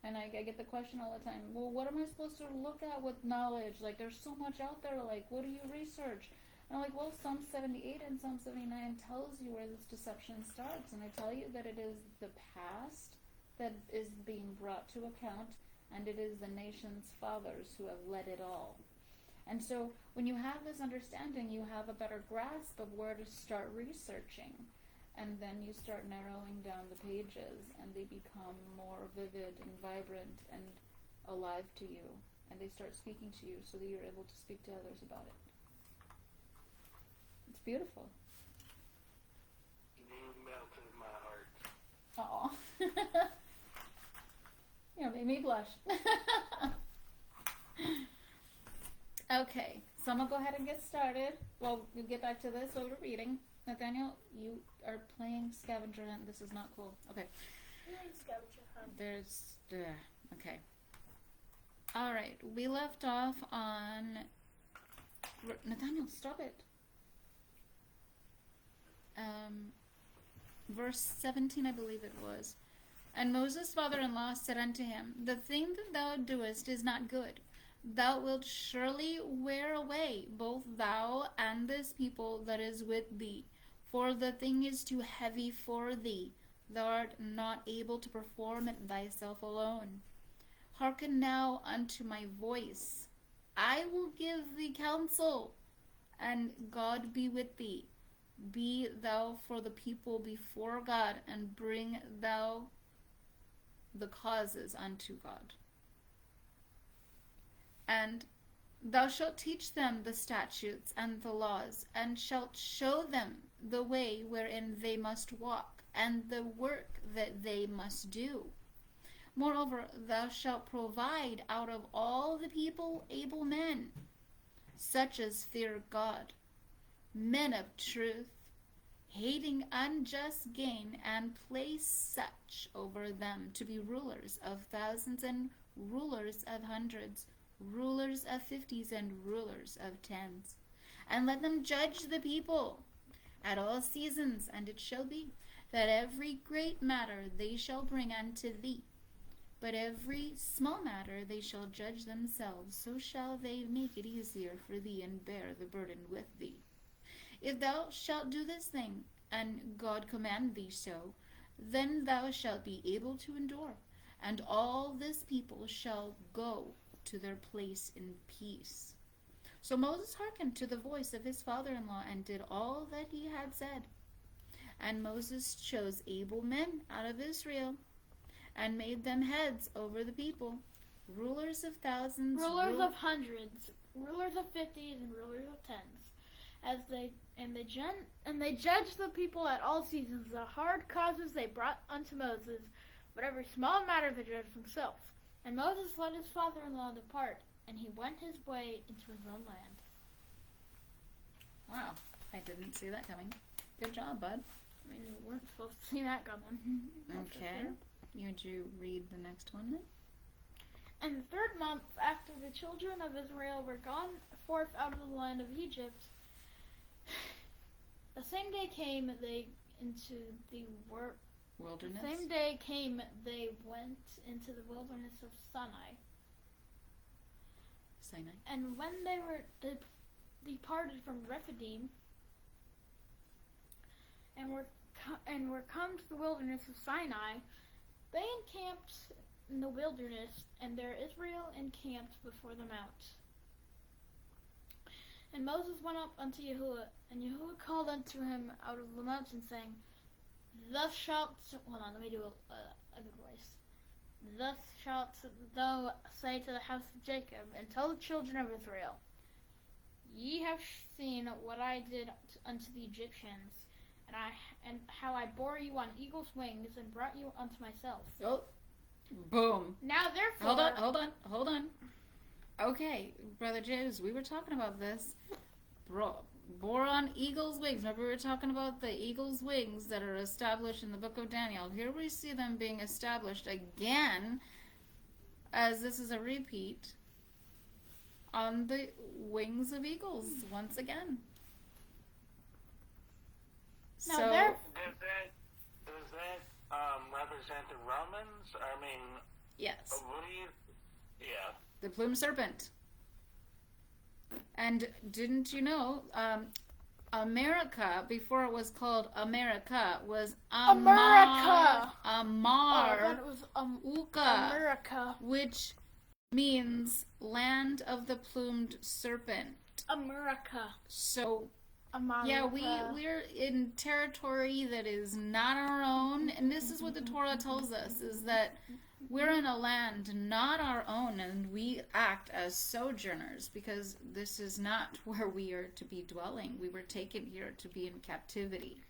And I get the question all the time, well, what am I supposed to look at with knowledge? Like, there's so much out there, like, what do you research? And I'm like, well, Psalm 78 and Psalm 79 tells you where this deception starts, and I tell you that it is the past that is being brought to account, and it is the nation's fathers who have led it all. And so when you have this understanding, you have a better grasp of where to start researching. And then you start narrowing down the pages, and they become more vivid and vibrant and alive to you. And they start speaking to you so that you're able to speak to others about it. It's beautiful. You melted my heart. Aw. Made me blush. Okay, so I'm going to go ahead and get started. Well, we'll get back to this while we're reading. Nathaniel, you are playing scavenger hunt. This is not cool. Okay. Scavenger hunt. Okay. All right. We left off on... Nathaniel, stop it. Verse 17, I believe it was. And Moses' father-in-law said unto him, The thing that thou doest is not good. Thou wilt surely wear away both thou and this people that is with thee. For the thing is too heavy for thee. Thou art not able to perform it thyself alone. Hearken now unto my voice. I will give thee counsel, and God be with thee. Be thou for the people before God, and bring thou the causes unto God. And Thou shalt teach them the statutes and the laws, and shalt show them the way wherein they must walk, and the work that they must do. Moreover, thou shalt provide out of all the people able men, such as fear God, men of truth, hating unjust gain, and place such over them to be rulers of thousands and rulers of hundreds, rulers of 50s and rulers of 10s. And let them judge the people at all seasons, and it shall be that every great matter they shall bring unto thee, but every small matter they shall judge themselves, so shall they make it easier for thee and bear the burden with thee. If thou shalt do this thing, and God command thee so, then thou shalt be able to endure, and all this people shall go to their place in peace. So Moses hearkened to the voice of his father-in-law, and did all that he had said. And Moses chose able men out of Israel, and made them heads over the people, rulers of thousands, rulers of hundreds, rulers of 50s, and rulers of 10s. They judged the people at all seasons. The hard causes they brought unto Moses, but every small matter they judged themselves. And Moses let his father-in-law depart, and he went his way into his own land. Wow, I didn't see that coming. Good job, bud. I mean, we weren't supposed to see that coming. Okay. Would you read the next one then? And the 3rd month after the children of Israel were gone forth out of the land of Egypt, the same day came they into the wilderness. The same day came they went into the wilderness of Sinai. And when they were departed from Rephidim, and were come to the wilderness of Sinai, they encamped in the wilderness, and there Israel encamped before the mount. And Moses went up unto Yahuwah, and Yahuwah called unto him out of the mountain, saying, Thus shalt... Hold on, let me do a good voice. Thus shalt thou say to the house of Jacob, and tell the children of Israel, Ye have seen what I did unto the Egyptians, and how I bore you on eagle's wings, and brought you unto myself. Oh, boom. Now therefore... Hold on. Okay, Brother James, we were talking about this. Bore on eagle's wings. Remember we were talking about the eagle's wings that are established in the book of Daniel. Here we see them being established again, as this is a repeat, on the wings of eagles once again. Now So, Does that represent the Romans? I mean, yes, what do you... Yeah. the plumed serpent. And didn't you know, America, before it was called America, was America. Amar, It was Uka, America. which means land of the plumed serpent. America. So, America. yeah, we're in territory that is not our own, and this is what the Torah tells us, is that we're in a land not our own, and we act as sojourners, because this is not where we are to be dwelling. We were taken here to be in captivity.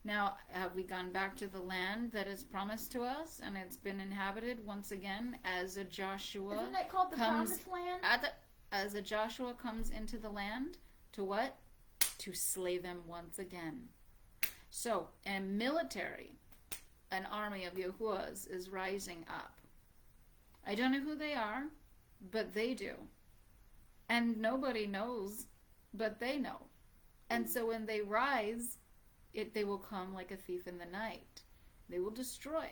Now, have we gone back to the land that is promised to us, and it's been inhabited once again as a Joshua Isn't it called the comes Promised Land? as a Joshua comes into the land to what? To slay them once again. So, and military, an army of Yahuwah's is rising up. I don't know who they are, but they do. And nobody knows, but they know. And so when they rise, they will come like a thief in the night. They will destroy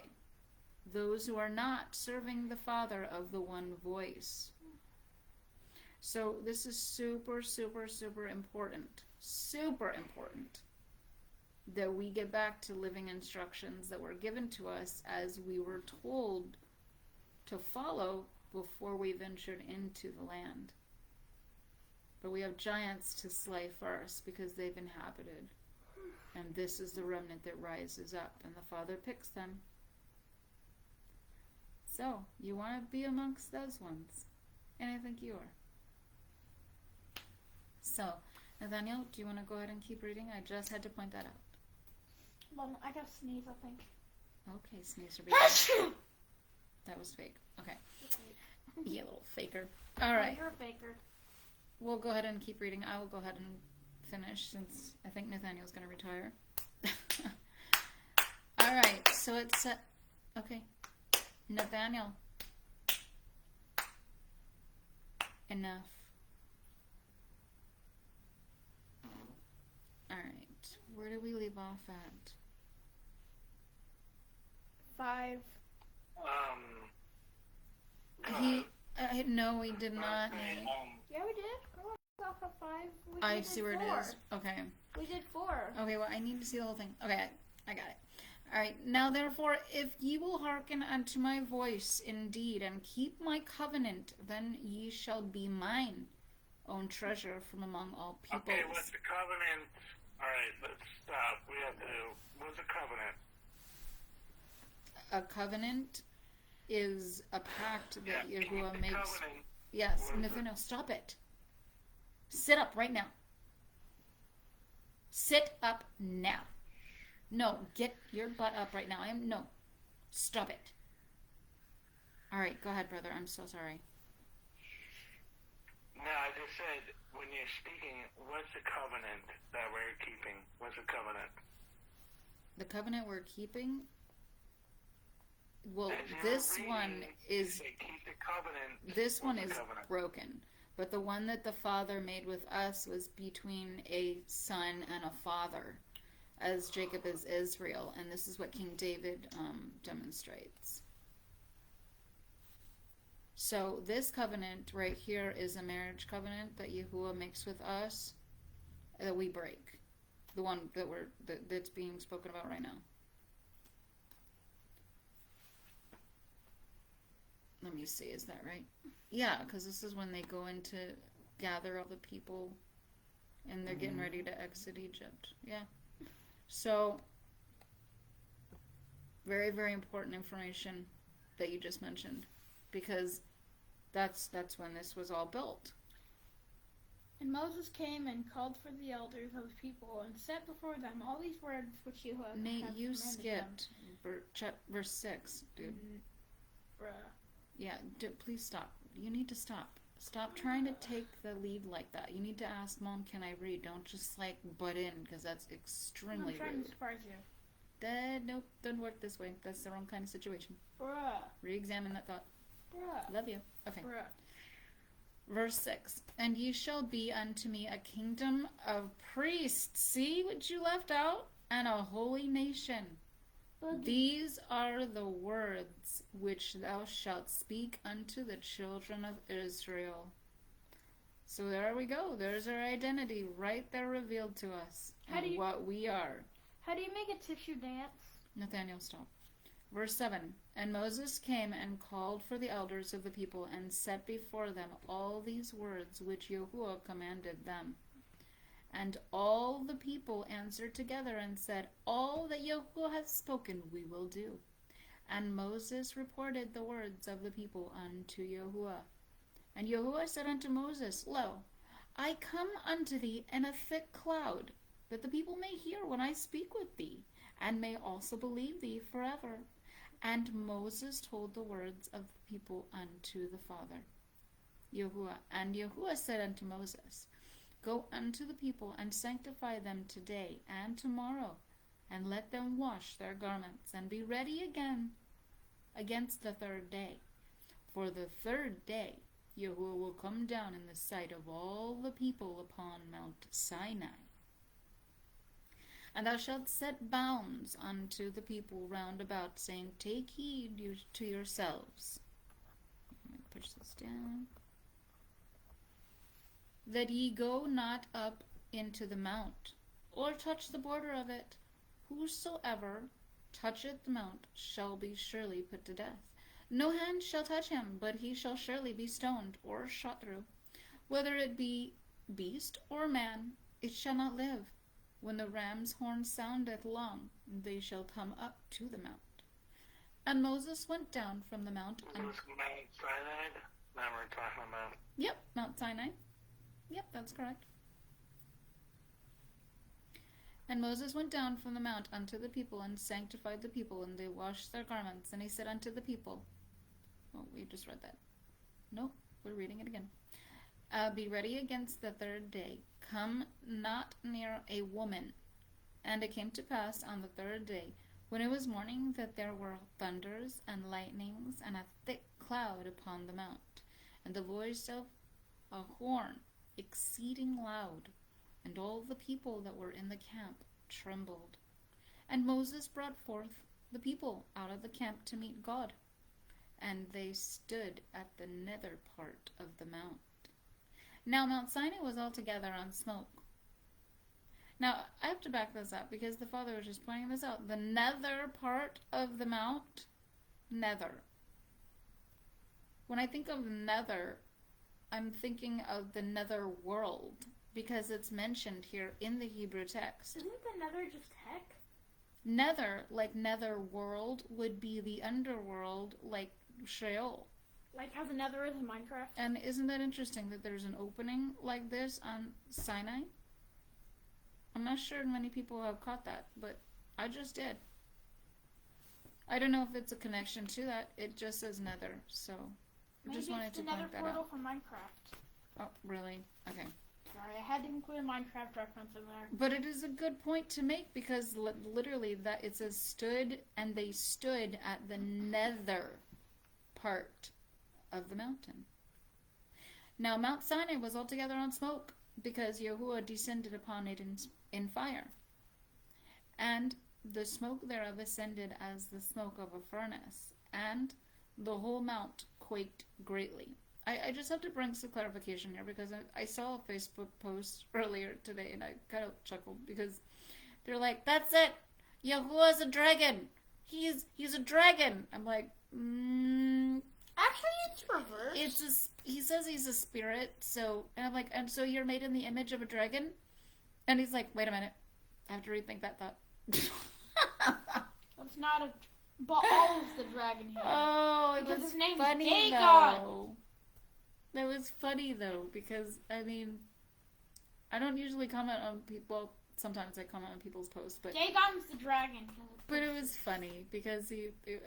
those who are not serving the Father of the one voice. So this is super, super, super important. Super important that we get back to living instructions that were given to us as we were told to follow before we ventured into the land. But we have giants to slay first because they've inhabited. And this is the remnant that rises up, and the Father picks them. So, you want to be amongst those ones. And I think you are. So, Nathaniel, do you want to go ahead and keep reading? I just had to point that out. Well, I gotta sneeze, I think. Okay, sneeze or baby. That was fake. Okay. You little faker. All right. You're a faker. We'll go ahead and keep reading. I will go ahead and finish since I think Nathaniel's going to retire. All right. So it's okay. Nathaniel. Enough. All right. Where do we leave off at? 5. No, we did not. Yeah, we did. Go off of 5. I see where it is. Okay. We did 4. Okay, well, I need to see the whole thing. Okay, I got it. All right. Now, therefore, if ye will hearken unto my voice indeed, and keep my covenant, then ye shall be mine own treasure from among all peoples. Okay, what's the covenant? All right, let's stop. We have to. What's a covenant? A covenant is a pact that Yahuwah the makes. Covenant. Yes, Nathaniel, stop it. Sit up right now. Sit up now. No, get your butt up right now. No. Stop it. All right, go ahead, brother. I'm so sorry. No, I just said, when you're speaking, what's the covenant that we're keeping? What's the covenant? The covenant we're keeping? Well, As you're this reading, one you is say keep the covenant. this one What's is the covenant? broken. But the one that the Father made with us was between a son and a father, as Jacob is Israel, and this is what King David demonstrates. So this covenant right here is a marriage covenant that Yahuwah makes with us that we break. The one that's being spoken about right now. Let me see, is that right? Yeah, because this is when they go in to gather all the people and they're getting ready to exit Egypt. Yeah. So, very, very important information that you just mentioned, because that's when this was all built. And Moses came and called for the elders of the people and set before them all these words which you have Nate, you commanded skipped verse 6, dude. them. Bruh. Yeah, please stop. You need to stop. Stop trying to take the lead like that. You need to ask Mom, can I read? Don't just like butt in, because that's extremely I'm trying rude. to surprise you. Nope, doesn't work this way. That's the wrong kind of situation. Bruh. Re-examine that thought. Bruh. Love you. Okay. Bruh. Verse 6. And ye shall be unto me a kingdom of priests. See what you left out? And a holy nation. These are the words which thou shalt speak unto the children of Israel. So there we go. There's our identity right there revealed to us. And what we are. How do you make a tissue dance? Nathaniel, stop. Verse 7. And Moses came and called for the elders of the people and set before them all these words which Yahuwah commanded them. And all the people answered together and said, all that Yahuwah hath spoken we will do. And Moses reported the words of the people unto Yahuwah. And Yahuwah said unto Moses, Lo, I come unto thee in a thick cloud, that the people may hear when I speak with thee, and may also believe thee forever. And Moses told the words of the people unto the Father, Yahuwah. And Yahuwah said unto Moses, Go unto the people, and sanctify them today and tomorrow, and let them wash their garments, and be ready again against the third day. For the third day Yahuwah will come down in the sight of all the people upon Mount Sinai. And thou shalt set bounds unto the people round about, saying, Take heed to yourselves. Let me push this down. That ye go not up into the mount, or touch the border of it. Whosoever toucheth the mount shall be surely put to death. No hand shall touch him, but he shall surely be stoned, or shot through. Whether it be beast or man, it shall not live. When the ram's horn soundeth long, they shall come up to the mount. And Moses went down from the mount. And Mount Sinai? That we're talking about. Yep, Mount Sinai. Yep, that's correct. And Moses went down from the mount unto the people, and sanctified the people, and they washed their garments. And he said unto the people, oh, we just read that. Nope, we're reading it again. Be ready against the third day. Come not near a woman. And it came to pass on the third day, when it was morning, that there were thunders and lightnings, and a thick cloud upon the mount, and the voice of a horn exceeding loud. And all the people that were in the camp trembled. And Moses brought forth the people out of the camp to meet God. And they stood at the nether part of the mount. Now Mount Sinai was altogether on smoke. Now, I have to back this up because the Father was just pointing this out. The nether part of the mount, nether. When I think of nether, I'm thinking of the nether world, because it's mentioned here in the Hebrew text. Isn't the nether just heck? Nether, like nether world, would be the underworld, like Sheol. Like how the nether is in Minecraft? And isn't that interesting that there's an opening like this on Sinai? I'm not sure many people have caught that, but I just did. I don't know if it's a connection to that. It just says nether, so I just wanted to point that out. Maybe it's the nether portal from Minecraft. Oh, really? Okay. Sorry, I had to include a Minecraft reference in there. But it is a good point to make, because literally that it says stood, and they stood at the nether part of the mountain. Now Mount Sinai was altogether on smoke, because Yahuwah descended upon it in fire. And the smoke thereof ascended as the smoke of a furnace, and the whole mount quaked greatly. I just have to bring some clarification here, because I saw a Facebook post earlier today, and I kind of chuckled, because they're like, that's it! Yahuwah's a dragon! He's a dragon! I'm like, Actually, it's reversed. He says he's a spirit, so, and I'm like, and so you're made in the image of a dragon? And he's like, wait a minute, I have to rethink that thought. That's not a... Baal is the dragon here. Oh, it Because was his name's funny Dagon. though. That was funny though, because, I mean, I don't usually comment on people, sometimes I comment on people's posts, but... Dagon's the dragon. But it was funny, because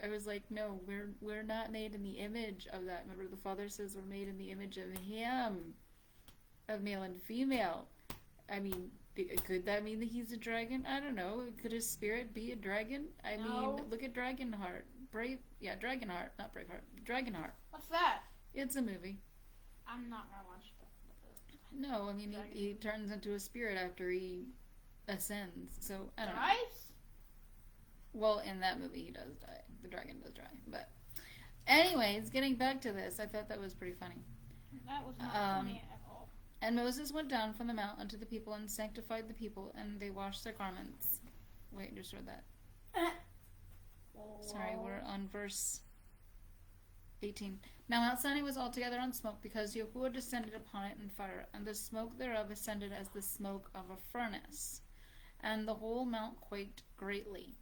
I was like, no, we're not made in the image of that. Remember, the Father says we're made in the image of Him, of male and female. I mean, could that mean that he's a dragon? I don't know. Could his spirit be a dragon? I mean, look at Dragonheart. Dragonheart, not Braveheart. Dragonheart. What's that? It's a movie. I'm not gonna watch that. No, I mean, he turns into a spirit after he ascends, so I don't know. Dies? Well, in that movie, he does die. The dragon does die. But, anyways, getting back to this, I thought that was pretty funny. That was not funny at all. And Moses went down from the mount unto the people, and sanctified the people, and they washed their garments. Wait, just read that. Sorry, we're on verse 18. Now Mount Sinai was altogether on smoke, because Yahuwah descended upon it in fire, and the smoke thereof ascended as the smoke of a furnace. And the whole mount quaked greatly.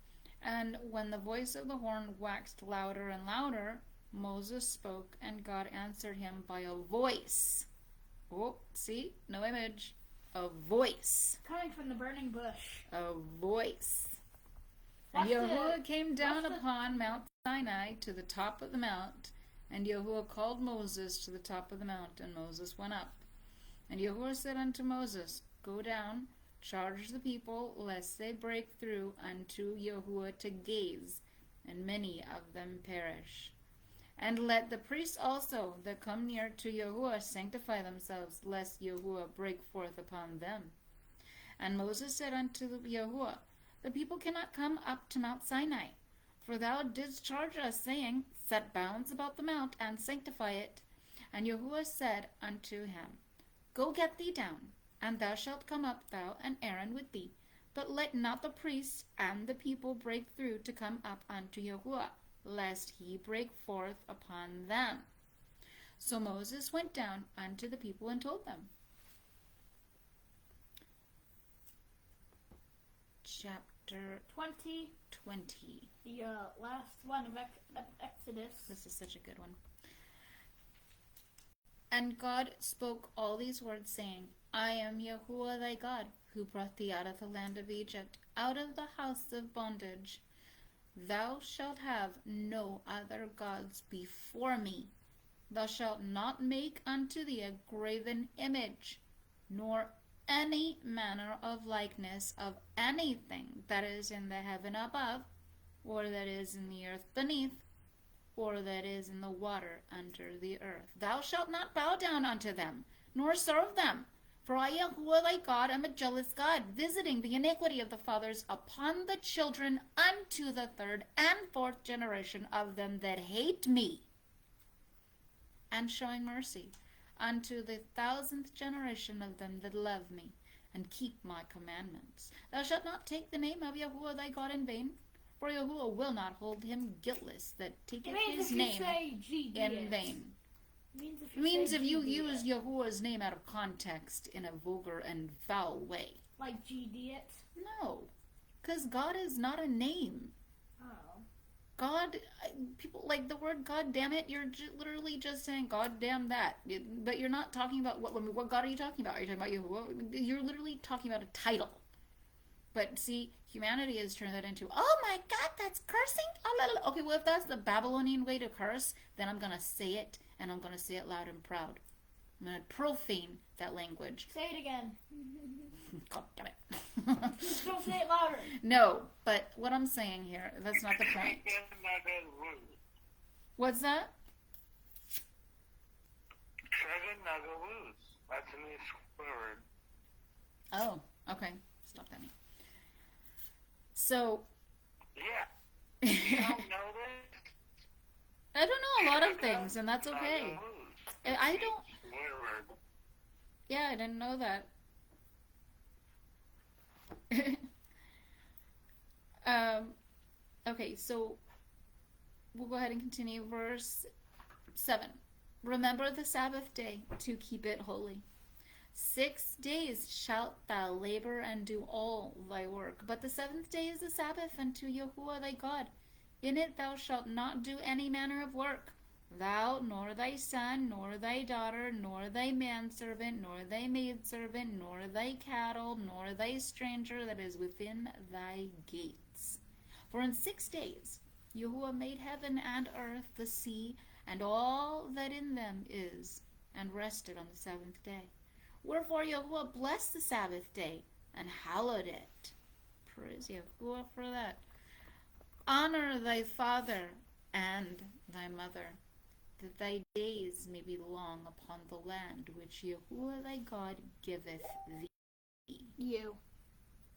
And when the voice of the horn waxed louder and louder, Moses spoke, and God answered him by a voice. Oh, see? No image. A voice. Coming from the burning bush. A voice. And Yahuwah came down upon Mount Sinai to the top of the mount, and Yahuwah called Moses to the top of the mount, and Moses went up. And Yahuwah said unto Moses, Go down, charge the people, lest they break through unto Yahuwah to gaze, and many of them perish. And let the priests also that come near to Yahuwah sanctify themselves, lest Yahuwah break forth upon them. And Moses said unto Yahuwah, The people cannot come up to Mount Sinai, for thou didst charge us, saying, Set bounds about the mount, and sanctify it. And Yahuwah said unto him, Go get thee down, and thou shalt come up, thou and Aaron with thee. But let not the priests and the people break through to come up unto Yahuwah, lest he break forth upon them. So Moses went down unto the people and told them. Chapter 20. 20. The last one of Exodus. This is such a good one. And God spoke all these words, saying, I am Yahuwah thy God, who brought thee out of the land of Egypt, out of the house of bondage. Thou shalt have no other gods before me. Thou shalt not make unto thee a graven image, nor any manner of likeness of anything that is in the heaven above, or that is in the earth beneath, or that is in the water under the earth. Thou shalt not bow down unto them, nor serve them. For I, Yahuwah thy God, am a jealous God, visiting the iniquity of the fathers upon the children unto the third and fourth generation of them that hate me, and showing mercy unto the 1,000th generation of them that love me, and keep my commandments. Thou shalt not take the name of Yahuwah thy God in vain, for Yahuwah will not hold him guiltless that taketh his name in vain. Means if you use Yahuwah's name out of context in a vulgar and foul way. Like G-D it? No, because God is not a name. Oh. God, people like the word God damn it, you're literally just saying God damn that. But you're not talking about what God are you talking about? Are you talking about Yahuwah? You're literally talking about a title. But see, humanity has turned that into, oh my God, that's cursing? Okay, well, if that's the Babylonian way to curse, then I'm going to say it, and I'm going to say it loud and proud. I'm going to profane that language. Say it again. God damn it. Just don't say it louder. No, but what I'm saying here, that's not the point. What's that? That's a new swear word. Oh, okay. Stop that. So, yeah. You don't know this? I don't know a lot of things, and that's okay. I don't. Yeah, I didn't know that. Okay, so we'll go ahead and continue. Verse 7. Remember the Sabbath day to keep it holy. 6 days shalt thou labor and do all thy work. But the 7th day is the Sabbath unto Yahuwah thy God. In it thou shalt not do any manner of work. Thou, nor thy son, nor thy daughter, nor thy manservant, nor thy maidservant, nor thy cattle, nor thy stranger that is within thy gates. For in 6 days Yahuwah made heaven and earth, the sea, and all that in them is, and rested on the 7th day. Wherefore Yahuwah blessed the Sabbath day, and hallowed it. Praise Yahuwah for that. Honor thy father and thy mother, that thy days may be long upon the land which Yahuwah thy God giveth thee. You.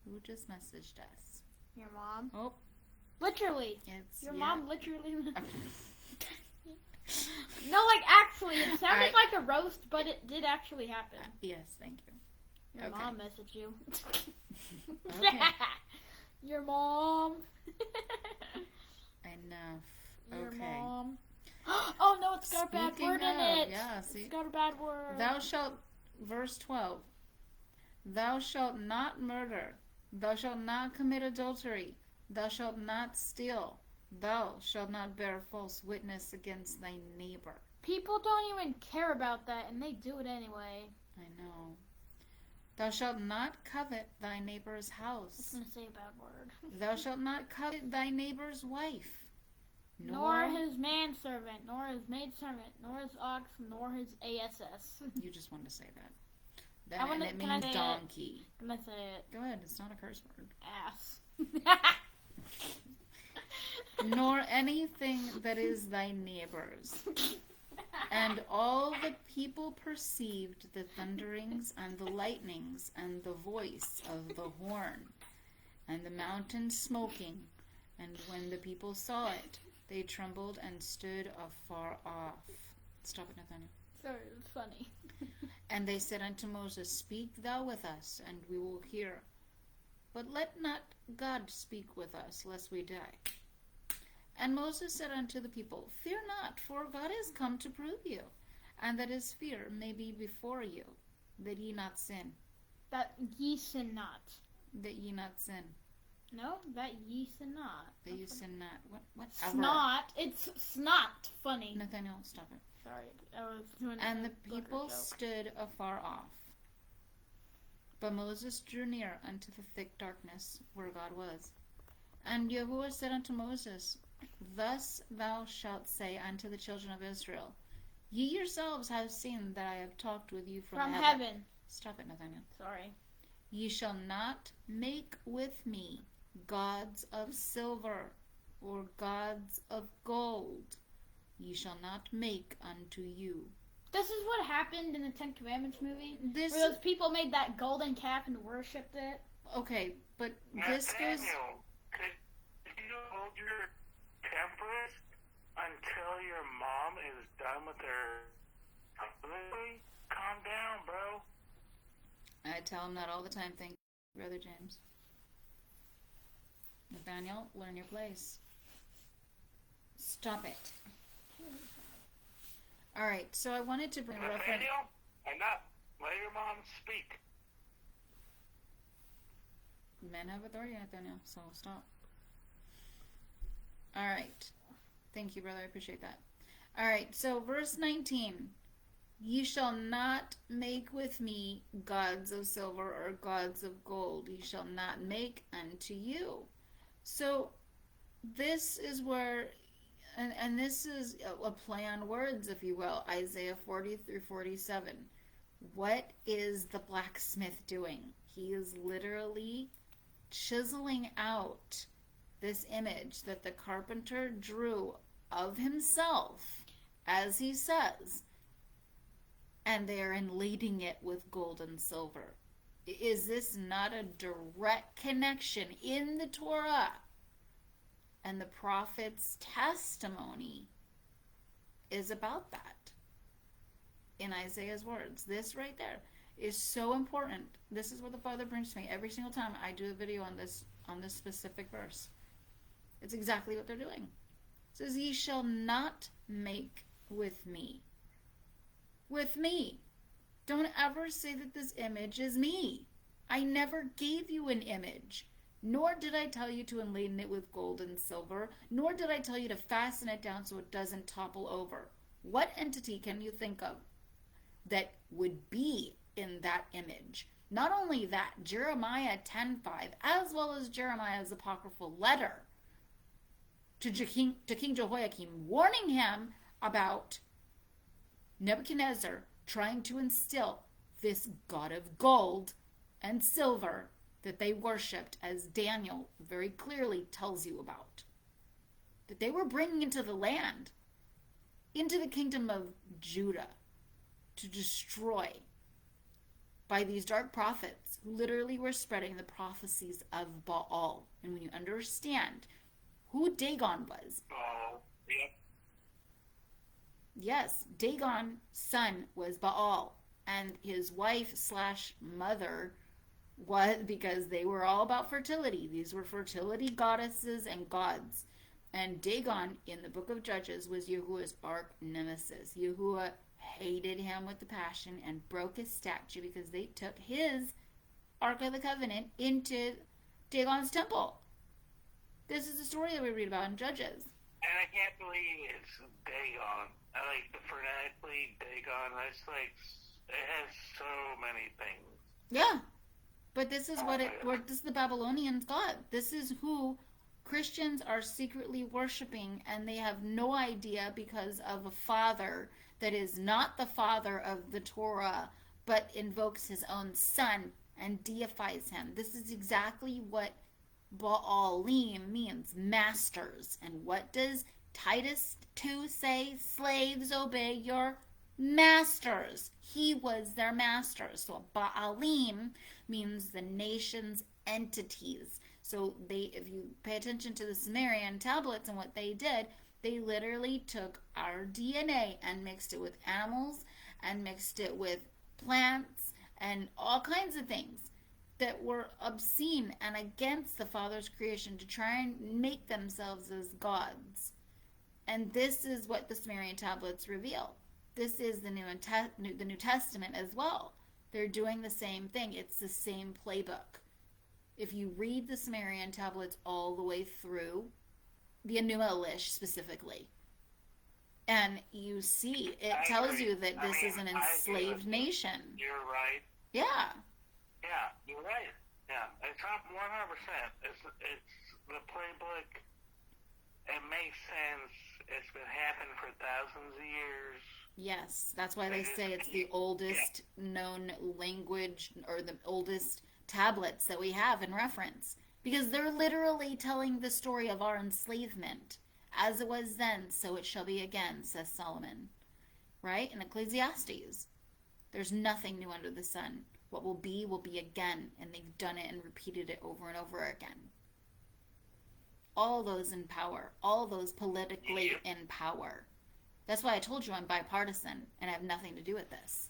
Who just messaged us? Your mom. Oh. Literally. It's Your yeah. mom literally. No, like actually, it sounded like a roast, but it did actually happen. Yes, thank you. Your Okay. mom messaged you. Okay. Your mom. Enough. Your Okay. mom. Oh no, it's got a bad Speaking word in of, it. yeah, see? It's got a bad word. Thou shalt, verse 12, thou shalt not murder, thou shalt not commit adultery, thou shalt not steal, thou shalt not bear false witness against thy neighbor. People don't even care about that, and they do it anyway. I know. Thou shalt not covet thy neighbor's I was house. gonna say a bad word. Thou shalt not covet thy neighbor's wife. Nor his manservant, nor his maidservant, nor his ox, nor his ass. You just wanted to say that. I wanna- and it can I means say it? donkey. I'm gonna say it. Go ahead, it's not a curse word. Ass. Nor anything that is thy neighbor's. And all the people perceived the thunderings and the lightnings and the voice of the horn and the mountain smoking. And when the people saw it, they trembled and stood afar off. Stop it, Nathaniel. Sorry, it's funny. And they said unto Moses, Speak thou with us, and we will hear. But let not God speak with us, lest we die. And Moses said unto the people, Fear not, for God is come to prove you, and that his fear may be before you, that ye not sin. That ye sin not. That ye not sin. No, that ye sin not. That you sin not. Whatever. Snot. It's snot. Funny. Nathaniel, stop it. Sorry, I was doing And the a people joke. stood afar off. But Moses drew near unto the thick darkness where God was. And Yahuwah said unto Moses, Thus thou shalt say unto the children of Israel, Ye yourselves have seen that I have talked with you from heaven. Stop it, Nathaniel. Sorry. Ye shall not make with me gods of silver or gods of gold. Ye shall not make unto you. This is what happened in the Ten Commandments movie. This where those people made that golden calf and worshipped it. Okay, but this goes. Nathaniel, could you hold your temper until your mom is done with her completely? Calm down, bro. I tell him that all the time. Thank you, Brother James. Nathaniel, learn your place. Stop it. Alright, so I wanted to bring a reference. Nathaniel, enough. Let your mom speak. Men have authority, Nathaniel, so stop. Alright. Thank you, brother. I appreciate that. Alright, so verse 19. Ye shall not make with me gods of silver or gods of gold. Ye shall not make unto you. So this is where, and this is a play on words, if you will, Isaiah 40 through 47. What is the blacksmith doing? He is literally chiseling out this image that the carpenter drew of himself, as he says, and they are enlading it with gold and silver. Is this not a direct connection in the Torah? And the prophet's testimony is about that in Isaiah's words. This right there is so important. This is what the Father brings to me every single time I do a video on this specific verse. It's exactly what they're doing. It says, Ye shall not make with me. With me. Don't ever say that this image is me. I never gave you an image. Nor did I tell you to enladen it with gold and silver. Nor did I tell you to fasten it down so it doesn't topple over. What entity can you think of that would be in that image? Not only that, Jeremiah 10:5, as well as Jeremiah's apocryphal letter to King Jehoiakim, warning him about Nebuchadnezzar trying to instill this god of gold and silver that they worshipped, as Daniel very clearly tells you about, that they were bringing into the land, into the kingdom of Judah, to destroy by these dark prophets who literally were spreading the prophecies of Baal. And when you understand who Dagon was, Yep. yes, Dagon's son was Baal, and his wife / mother was, because they were all about fertility. These were fertility goddesses and gods. And Dagon, in the book of Judges, was Yahuwah's arch nemesis. Yahuwah hated him with the passion and broke his statue because they took his Ark of the Covenant into Dagon's temple. This is the story that we read about in Judges. And I can't believe it's Dagon. I like the phonetically Dagon. It's like, it has so many things. Yeah. But this is this is the Babylonians' God. This is who Christians are secretly worshiping, and they have no idea because of a father that is not the father of the Torah, but invokes his own son and deifies him. This is exactly what Baalim means, masters. And what does Titus 2 say? Slaves, obey your masters. He was their master. So Baalim means the nation's entities. So if you pay attention to the Sumerian tablets and what they did, they literally took our DNA and mixed it with animals and mixed it with plants and all kinds of things that were obscene and against the Father's creation to try and make themselves as gods. And this is what the Sumerian tablets reveal. This is the New Testament as well. They're doing the same thing. It's the same playbook. If you read the Sumerian tablets all the way through, the Enuma Elish specifically, and you see, it tells you that this is an enslaved nation. You're right. Yeah. Yeah, you're right. Yeah, it's not 100%. It's the playbook. It makes sense. It's been happening for thousands of years. Yes, that's why they say it's the oldest known language or the oldest tablets that we have in reference. Because they're literally telling the story of our enslavement. As it was then, so it shall be again, says Solomon. Right? In Ecclesiastes. There's nothing new under the sun. What will be again. And they've done it and repeated it over and over again. All those in power. All those politically in power. That's why I told you I'm bipartisan and I have nothing to do with this.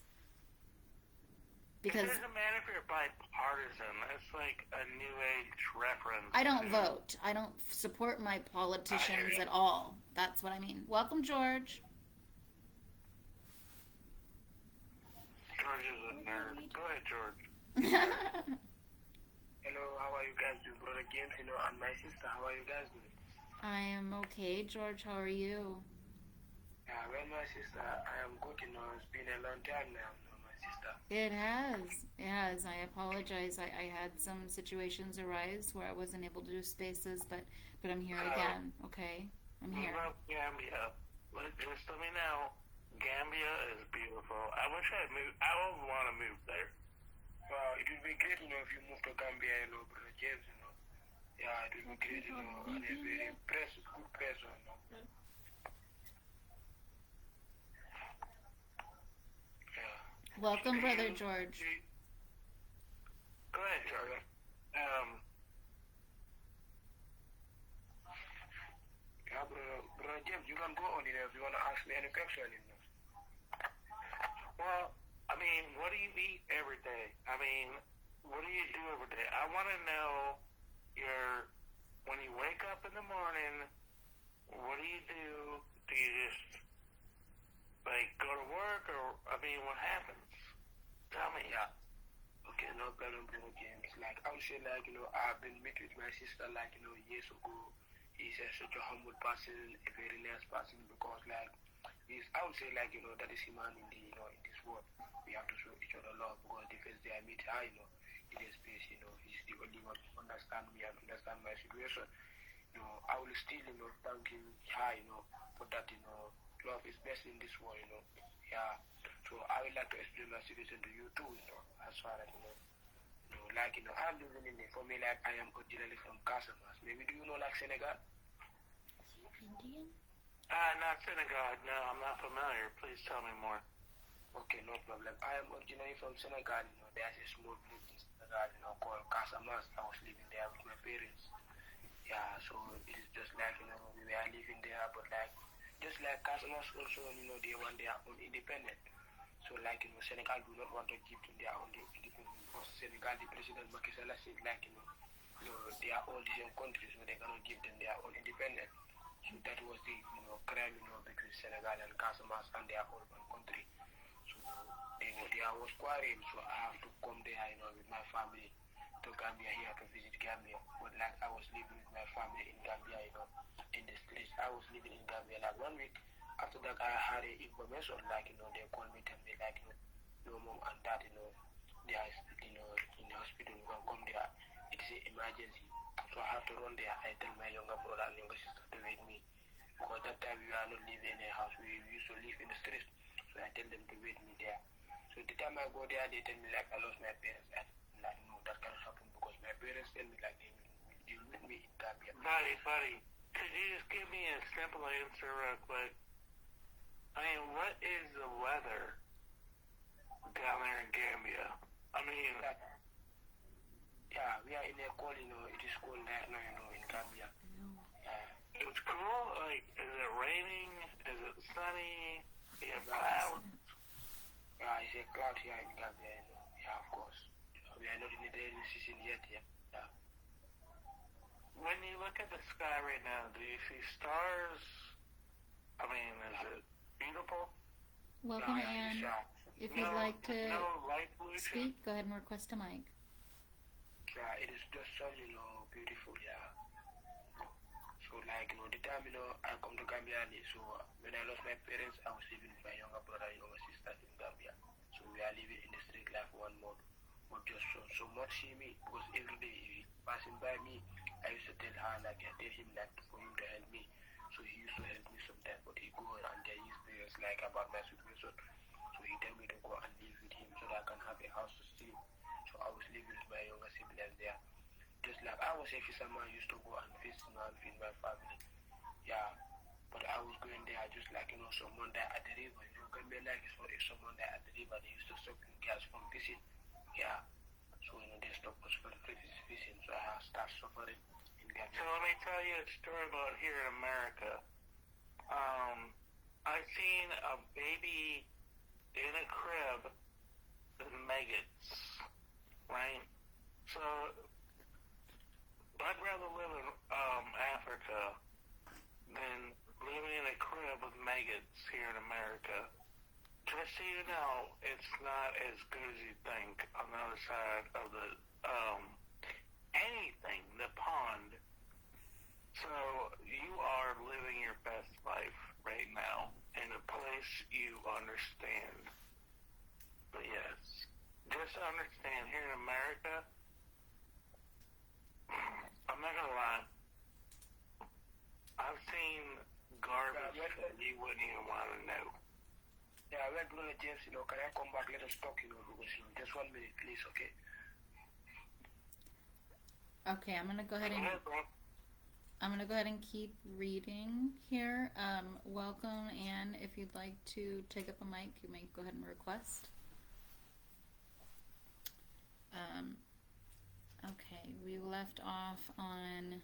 Because it doesn't matter if you're bipartisan. It's like a new age reference. I don't vote. I don't support my politicians at all. That's what I mean. Welcome, George. George is a nerd. Go ahead, George. Hello, how are you guys doing, brother James? And my sister, how are you guys doing? I am okay, George. How are you? Yeah, well, my sister, I am good. It's been a long time now, my sister. It has. It has. I apologize. I had some situations arise where I wasn't able to do spaces, but I'm here again. Okay, I'm here. Love Gambia. Just let me know. Gambia is beautiful. I wish I moved. I would want to move there. Well, it would be great, if you move to Gambia, brother James, Yeah, it would be great, and a very good person, Welcome, Brother George. Go ahead, George. Yeah, brother James, you can go on if you want to ask me any question. Well, I mean, what do you eat every day? I mean, what do you do every day? I want to know when you wake up in the morning, what do you do? Do you just, go to work, or, what happens? Tell me. Yeah. Okay, no problem, brother James. I would say, I've been met with my sister, years ago. He's such a humble person, a very nice person, because, I would say, that is human in this world. We have to show each other love, because the first day I meet her, in this space, he's the only one who understands me and understand my situation. I will still, thank him, for that, love is best in this world, Yeah. So I would like to explain my situation to you too, as far as, I'm living in it. For me, I am originally from Casamance. Maybe do you know, Senegal? Indian? Not Senegal. No, I'm not familiar. Please tell me more. Okay, no problem. I am originally from Senegal. There's a small village in Senegal, called Casamance. I was living there with my parents. Yeah, so it is just we were living there, but just like Casamance also, they want their own independence. So Senegal do not want to give them their own independence, because Senegal, the president Macky Sall said they are all the same countries, so they cannot give them their own independence. So that was the crime between Senegal and Casamance, and they are all one country. So there was quarrel, so I have to come there, with my family to Gambia here to visit Gambia. But I was living with my family in Gambia, in the streets. I was living in Gambia 1 week. After that, I had a information they called me, tell me your mom and dad, they are in the hospital. You can come there. It is an emergency. So I have to run there. I tell my younger brother and younger sister to wait me, because that time we are not living in a house. We used to live in the streets. So I tell them to wait me there. So the time I go there, they tell me I lost my parents. And no, that cannot happen, because my parents tell me they will deal with me in Gambia. Buddy, could you just give me a simple answer real quick? What is the weather down there in Gambia? Yeah, we are in a cold, it is cold right now, in Gambia. Yeah. It's cool? Is it raining? Is it sunny? Do you have clouds? Yeah, it's a cloud here in Gambia, Yeah, of course. We are not in the rainy season yet, yeah. When you look at the sky right now, do you see stars? Is it beautiful? Welcome, Anne. If you'd like to light pollution? speak, go ahead and request a mic. Yeah, it is just so, beautiful, yeah. So, the time, I come to Gambia, so when I lost my parents, I was living with my younger brother and younger sister in Gambia. So we are living in the street life 1 month. but just so much see me because every day he passing by me, I used to tell her like I tell him like for him to help me. So he used to help me sometimes, but he go and tell his parents like about my situation. So he tell me to go and live with him so that I can have a house to stay. So I was living with my younger siblings there. Just like I was a fisherman, I used to go and fish and feed my family. Yeah. But I was going there just like, someone that at the river, Gambia like so if someone that at the river they used to stop gas from fishing. Yeah. So they stopped us for the fishing, so I started suffering in Gambia. So let me tell you a story about here in America. I seen a baby in a crib with maggots, right? So I'd rather live in Africa than living in a crib with maggots here in America. Just so you know, it's not as good as you think on the other side of the anything, the pond. So you are living your best life right now in a place you understand. But yes, just understand here in America, I'm not gonna lie, I've seen garbage that you wouldn't even want to know. Yeah, we're doing it, James, can I come back? Let us talk, because just 1 minute, please, okay? Okay, I'm gonna go ahead and keep reading here. Welcome, Anne. If you'd like to take up a mic, you may go ahead and request. Okay, we left off on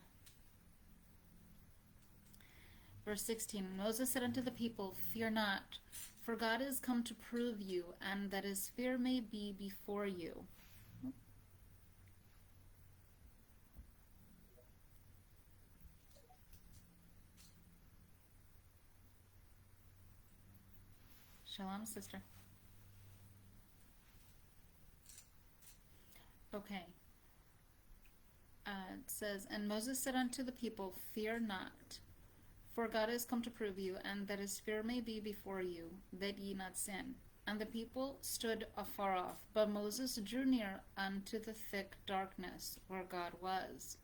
verse 16. Moses said unto the people, Fear not, for God is come to prove you, and that his fear may be before you. Shalom, sister. Okay. It says, And Moses said unto the people, Fear not, for God is come to prove you, and that his fear may be before you, that ye not sin. And the people stood afar off, but Moses drew near unto the thick darkness where God was.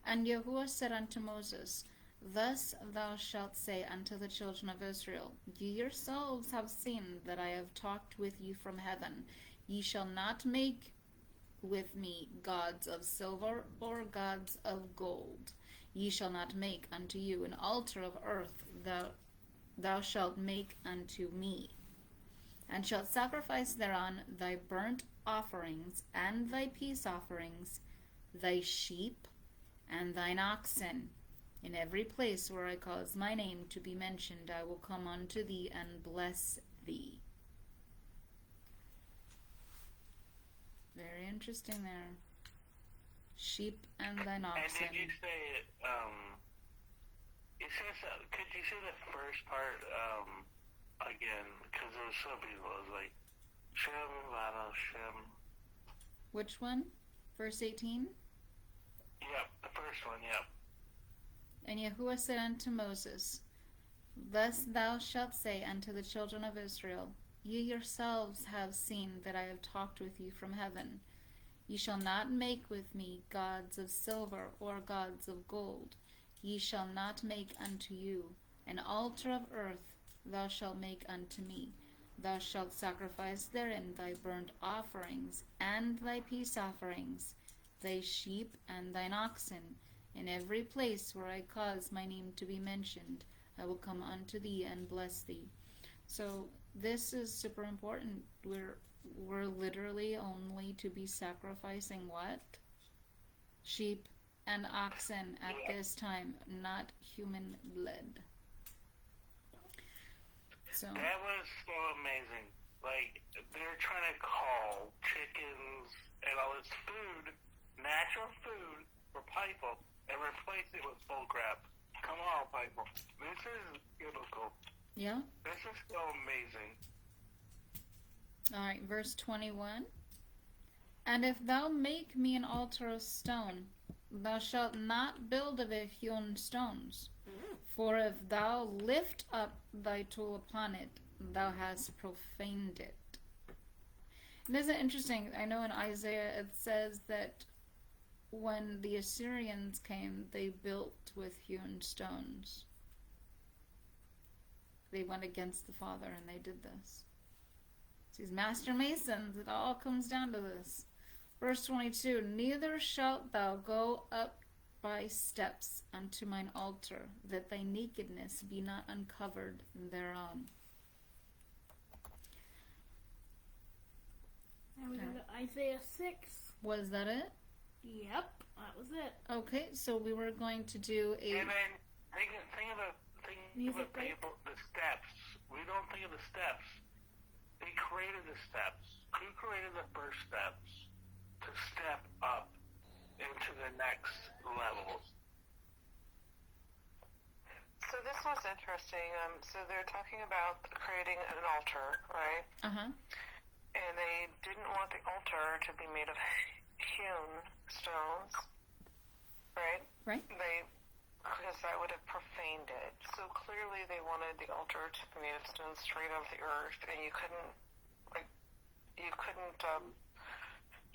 And Yahuwah said unto Moses, Thus thou shalt say unto the children of Israel, Ye yourselves have seen that I have talked with you from heaven. Ye shall not make with me gods of silver or gods of gold. Ye shall not make unto you an altar of earth, thou shalt make unto me, and shalt sacrifice thereon thy burnt offerings and thy peace offerings, thy sheep and thine oxen. In every place where I cause my name to be mentioned, I will come unto thee and bless thee. Very interesting there. Sheep and thine oxen. And did you say it says, could you say the first part again? Because there was some people, it was like, Shem, Vado, Shem. Which one? Verse 18? Yep, the first one, yep. And Yahuwah said unto Moses, Thus thou shalt say unto the children of Israel, Ye yourselves have seen that I have talked with you from heaven. Ye shall not make with me gods of silver or gods of gold. Ye shall not make unto you an altar of earth, thou shalt make unto me. Thou shalt sacrifice therein thy burnt offerings and thy peace offerings, thy sheep and thine oxen. In every place where I cause my name to be mentioned, I will come unto thee and bless thee. So this is super important. We're literally only to be sacrificing what? Sheep and oxen at this time, not human blood. So that was so amazing. Like, they're trying to call chickens and all this food, natural food, for people, and replace it with bullcrap. Come on, people. This is biblical. yeah. This is so amazing. All right, verse 21. And if thou make me an altar of stone, thou shalt not build of it hewn stones. For if thou lift up thy tool upon it, thou hast profaned it. Isn't it interesting? I know in Isaiah it says that when the Assyrians came, they built with hewn stones. They went against the Father and they did this. These master masons, it all comes down to this. Verse 22, neither shalt thou go up by steps unto mine altar, that thy nakedness be not uncovered thereon. And we go to Isaiah 6. Was that it? Yep, that was it. Okay, so we were going to do a... And then think of the Music break. people, the steps. We don't think of the steps. He created the steps. Who created the first steps to step up into the next level? So this was interesting. So they're talking about creating an altar, right? Uh-huh. And they didn't want the altar to be made of hewn stones, right? Right. Because that would have profaned it. So clearly they wanted the altar to be made of stones straight out of the earth, and you couldn't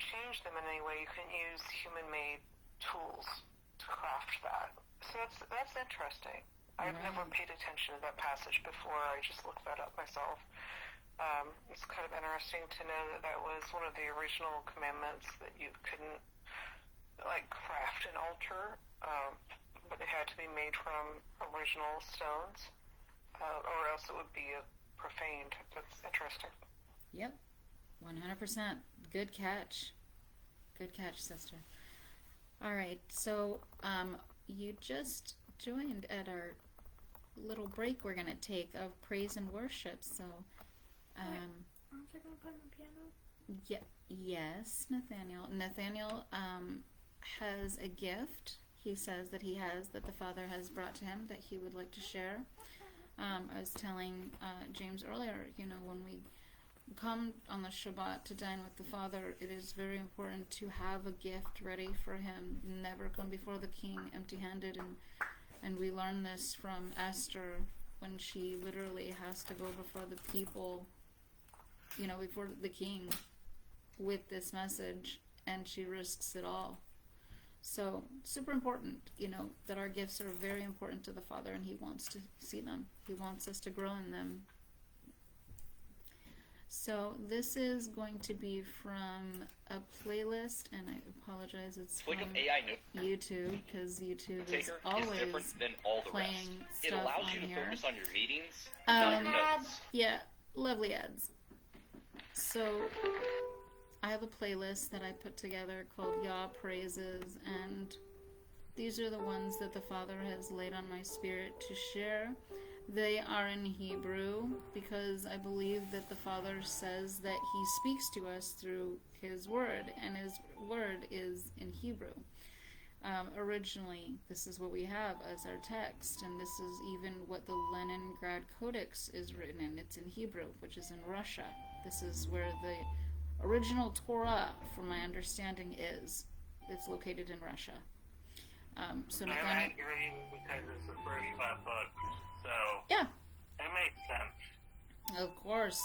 change them in any way. You couldn't use human-made tools to craft that. So that's interesting. I've never paid attention to that passage before. I just looked that up myself. It's kind of interesting to know that was one of the original commandments, that you couldn't craft an altar, but it had to be made from original stones, or else it would be profaned. That's interesting. Yep, 100%. Good catch. Good catch, sister. All right, so you just joined at our little break we're going to take of praise and worship. So, Aren't I going to play the piano? yes, Nathaniel. Nathaniel has a gift. He says that he has, that the Father has brought to him, that he would like to share. I was telling James earlier, when we come on the Shabbat to dine with the Father, it is very important to have a gift ready for him. Never come before the King empty-handed. And we learn this from Esther, when she literally has to go before the people, before the king with this message, and she risks it all. So, super important, that our gifts are very important to the Father, and he wants to see them. He wants us to grow in them. So, this is going to be from a playlist, and I apologize, it's from YouTube, because YouTube is always than all the playing rest. stuff It allows on you to here. focus on your meetings, not your notes. Yeah, lovely ads. So, I have a playlist that I put together called Yah Praises, and these are the ones that the Father has laid on my spirit to share. They are in Hebrew, because I believe that the Father says that he speaks to us through his word, and his word is in Hebrew. Originally, this is what we have as our text, and this is even what the Leningrad Codex is written in. It's in Hebrew, which is in Russia. This is where the original Torah, from my understanding, is. It's located in Russia. So And I Nathaniel, agree, because it's the first 5 books, so yeah, it makes sense. of course.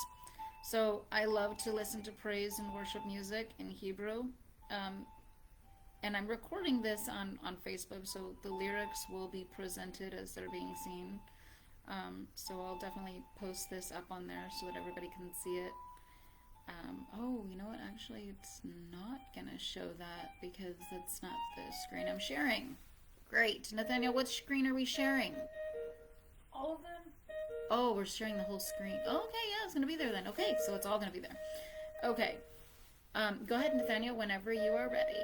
So I love to listen to praise and worship music in Hebrew. And I'm recording this on Facebook, so the lyrics will be presented as they're being seen. So I'll definitely post this up on there so that everybody can see it. You know what? Actually, it's not going to show that, because that's not the screen I'm sharing. Great. Nathaniel, what screen are we sharing? All of them? Oh, we're sharing the whole screen. Oh, okay, yeah, it's going to be there then. Okay, so it's all going to be there. Okay. Go ahead, Nathaniel, whenever you are ready.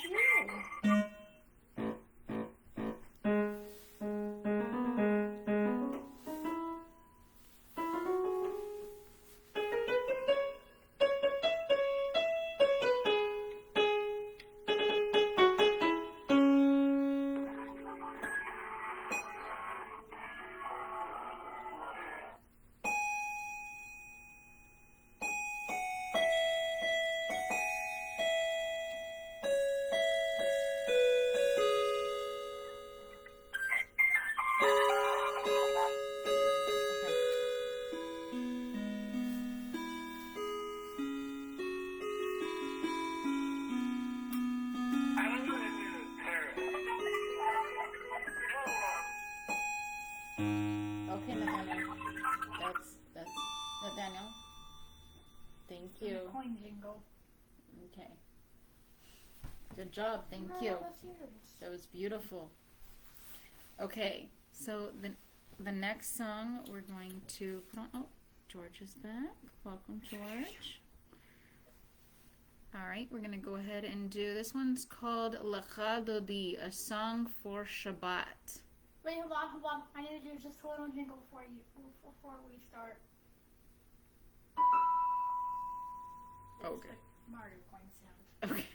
you. I was going to do Torah. Okay, Nathaniel. That's Nathaniel. Thank you. Coin jingle. Okay. Good job. Thank No, you. that's yours. That was beautiful. Okay, so the next song we're going to put on. Oh, George is back. Welcome, George. All right, we're going to go ahead and do this one's called Lecha Dodi, a song for Shabbat. Wait, hold on. I need to do just a little jingle before we start. Okay. Mario coin sound. Okay.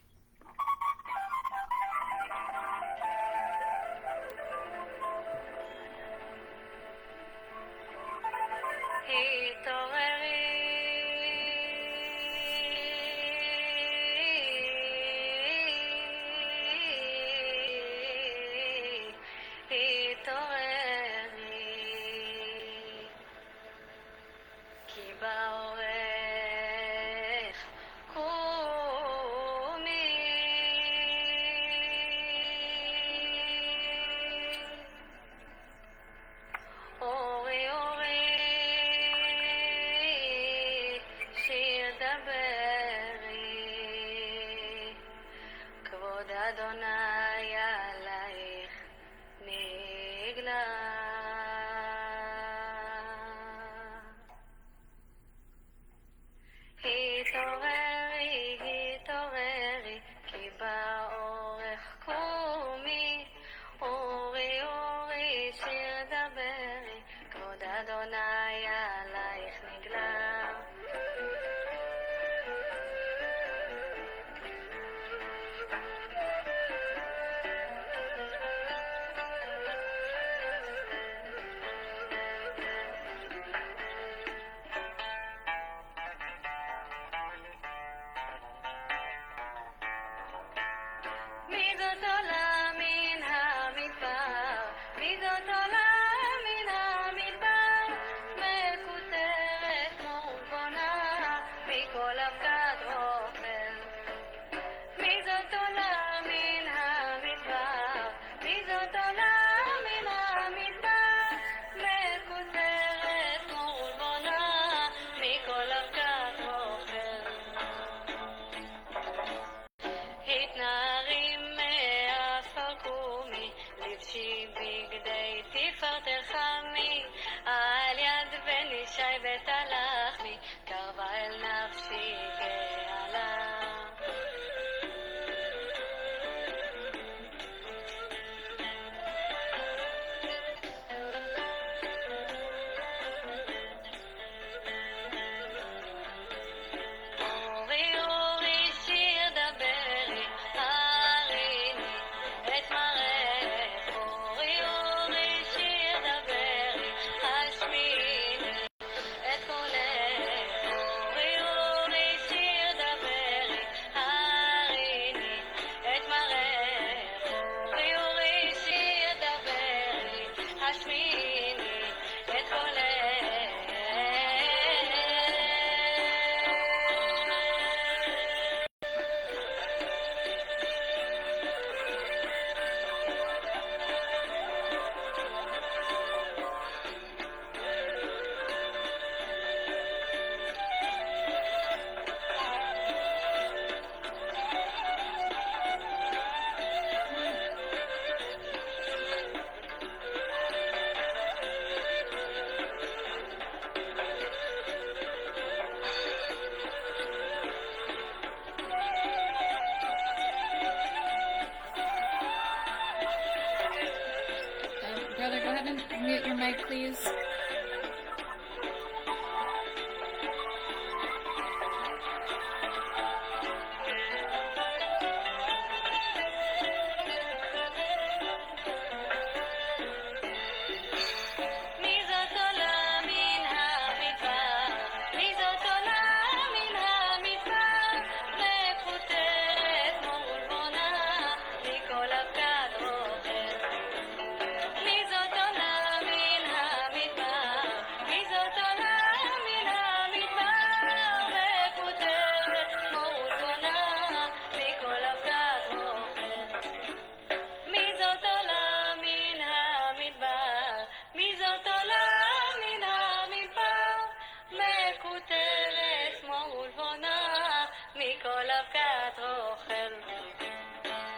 מכל אבקת רוכל.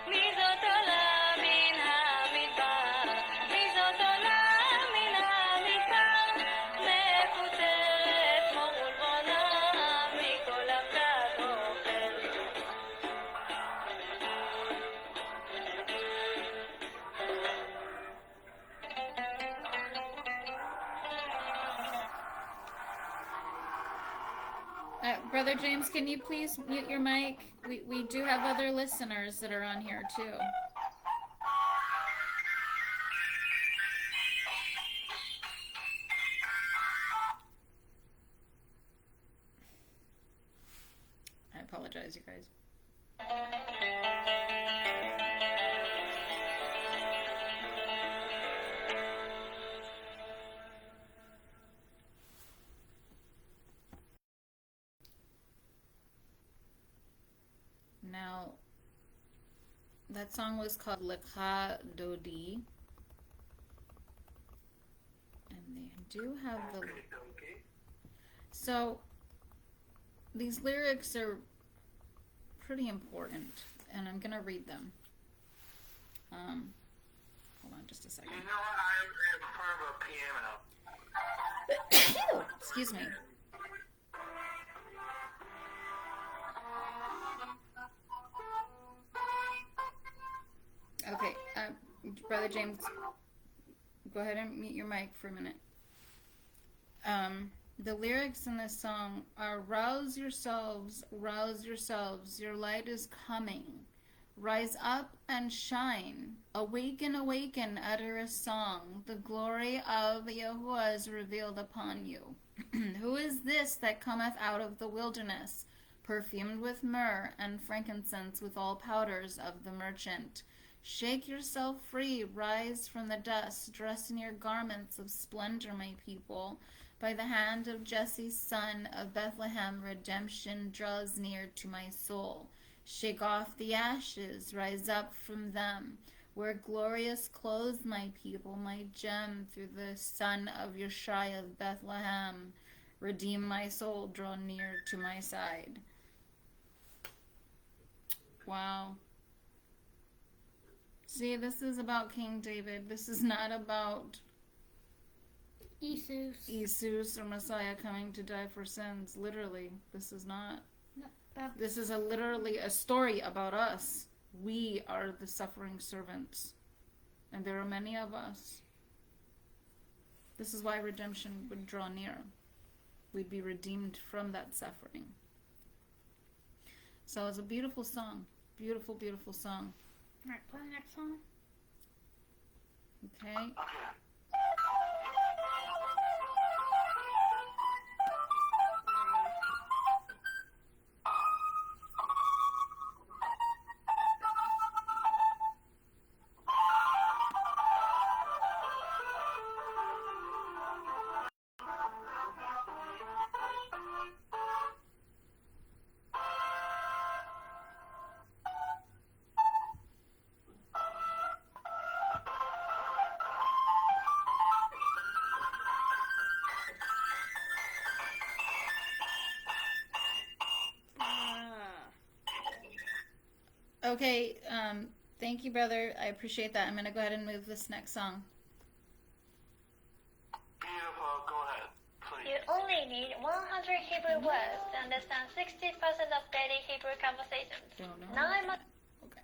מי זאת עולה מן המדבר? מי זאת עולה מן המדבר? מפוטרת כמו גולבונה מכל אבקת רוכל. Brother James, can you please mute your mic? We do have other listeners that are on here too. I apologize, you guys. Now, that song was called Lecha Dodi. And they do have the... So, these lyrics are pretty important, and I'm going to read them. Hold on just a second. You know what? I prefer a piano. Excuse me. Okay, Brother James, go ahead and mute your mic for a minute. The lyrics in this song are, rouse yourselves, your light is coming. Rise up and shine. Awaken, awaken, utter a song. The glory of Yahuwah is revealed upon you. Who is this that cometh out of the wilderness, perfumed with myrrh and frankincense with all powders of the merchant? Shake yourself free, rise from the dust, dress in your garments of splendor, my people. By the hand of Jesse's son of Bethlehem, redemption draws near to my soul. Shake off the ashes, rise up from them. Wear glorious clothes, my people, my gem, through the son of Yeshai of Bethlehem. Redeem my soul, draw near to my side. Wow. See, this is about King David. This is not about Jesus or Messiah coming to die for sins. Literally, this is not. This is literally a story about us. We are the suffering servants. And there are many of us. This is why redemption would draw near. We'd be redeemed from that suffering. So it's a beautiful song. Beautiful, beautiful song. Alright, play the next song. Okay. Okay, thank you, brother. I appreciate that. I'm going to go ahead and move this next song. Beautiful. Go ahead, please. You only need 100 Hebrew words to understand 60% of daily Hebrew conversations. Don't know. 9 months. Okay.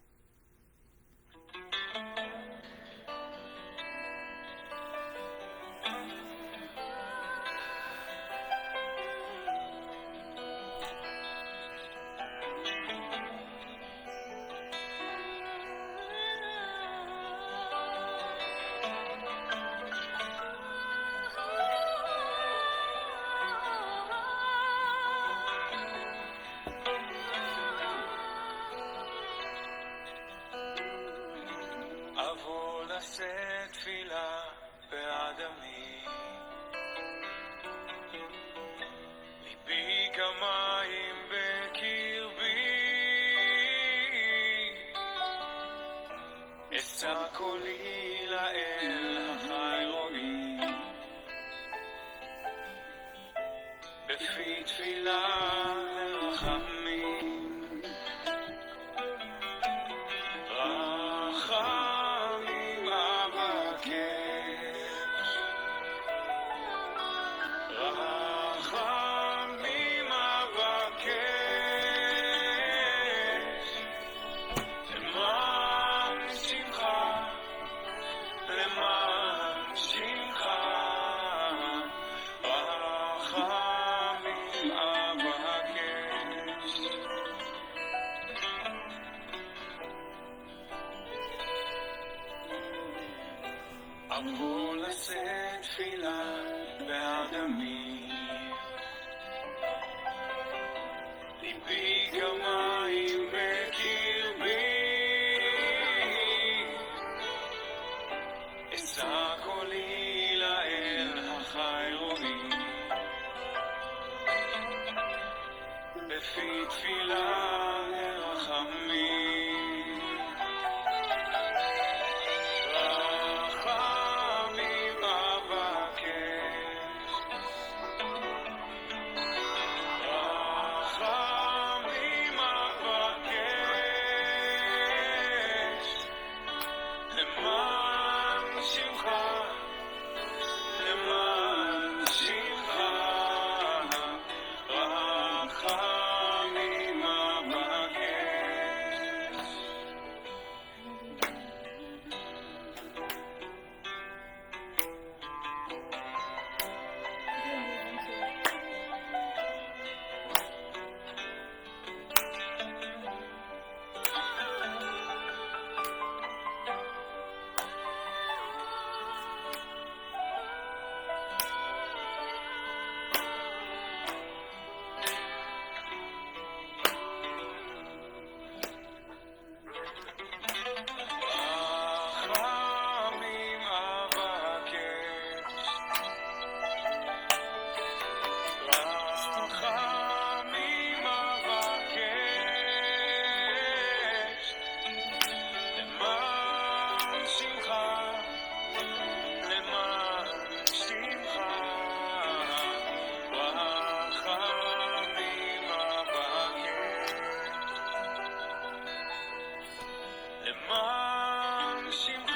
אבוא לשאת תפילה בעד עמי, ליבי כמים בקרבי, אשא קולי לאל החי רואי, בפי תפילה ורחמים. הכל לשאת תפילה בעד עמי. ליבי כמים בקרבי, אשא קולי לאל החי רואי, בפי תפילה לרחמים. רחמים אבקש, רחמים אבקש, למען שמך, למען שמך, רחמים אבקש. רחמים אבקש, רחמים אבקש, למען שמך, למען שמך, רחמים אבקש, למען שמך,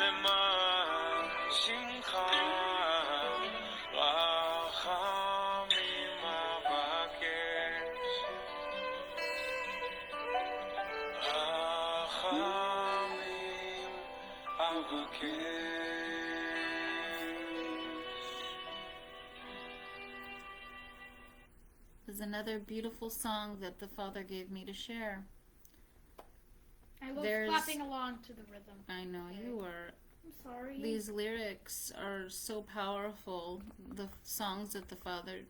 למען שמך, רחמים אבקש, רחמים אבקש. Is another beautiful song that the Father gave me to share. I love There's- clapping along to the rhythm. I know you were. I'm sorry. These lyrics are so powerful. The songs that the Father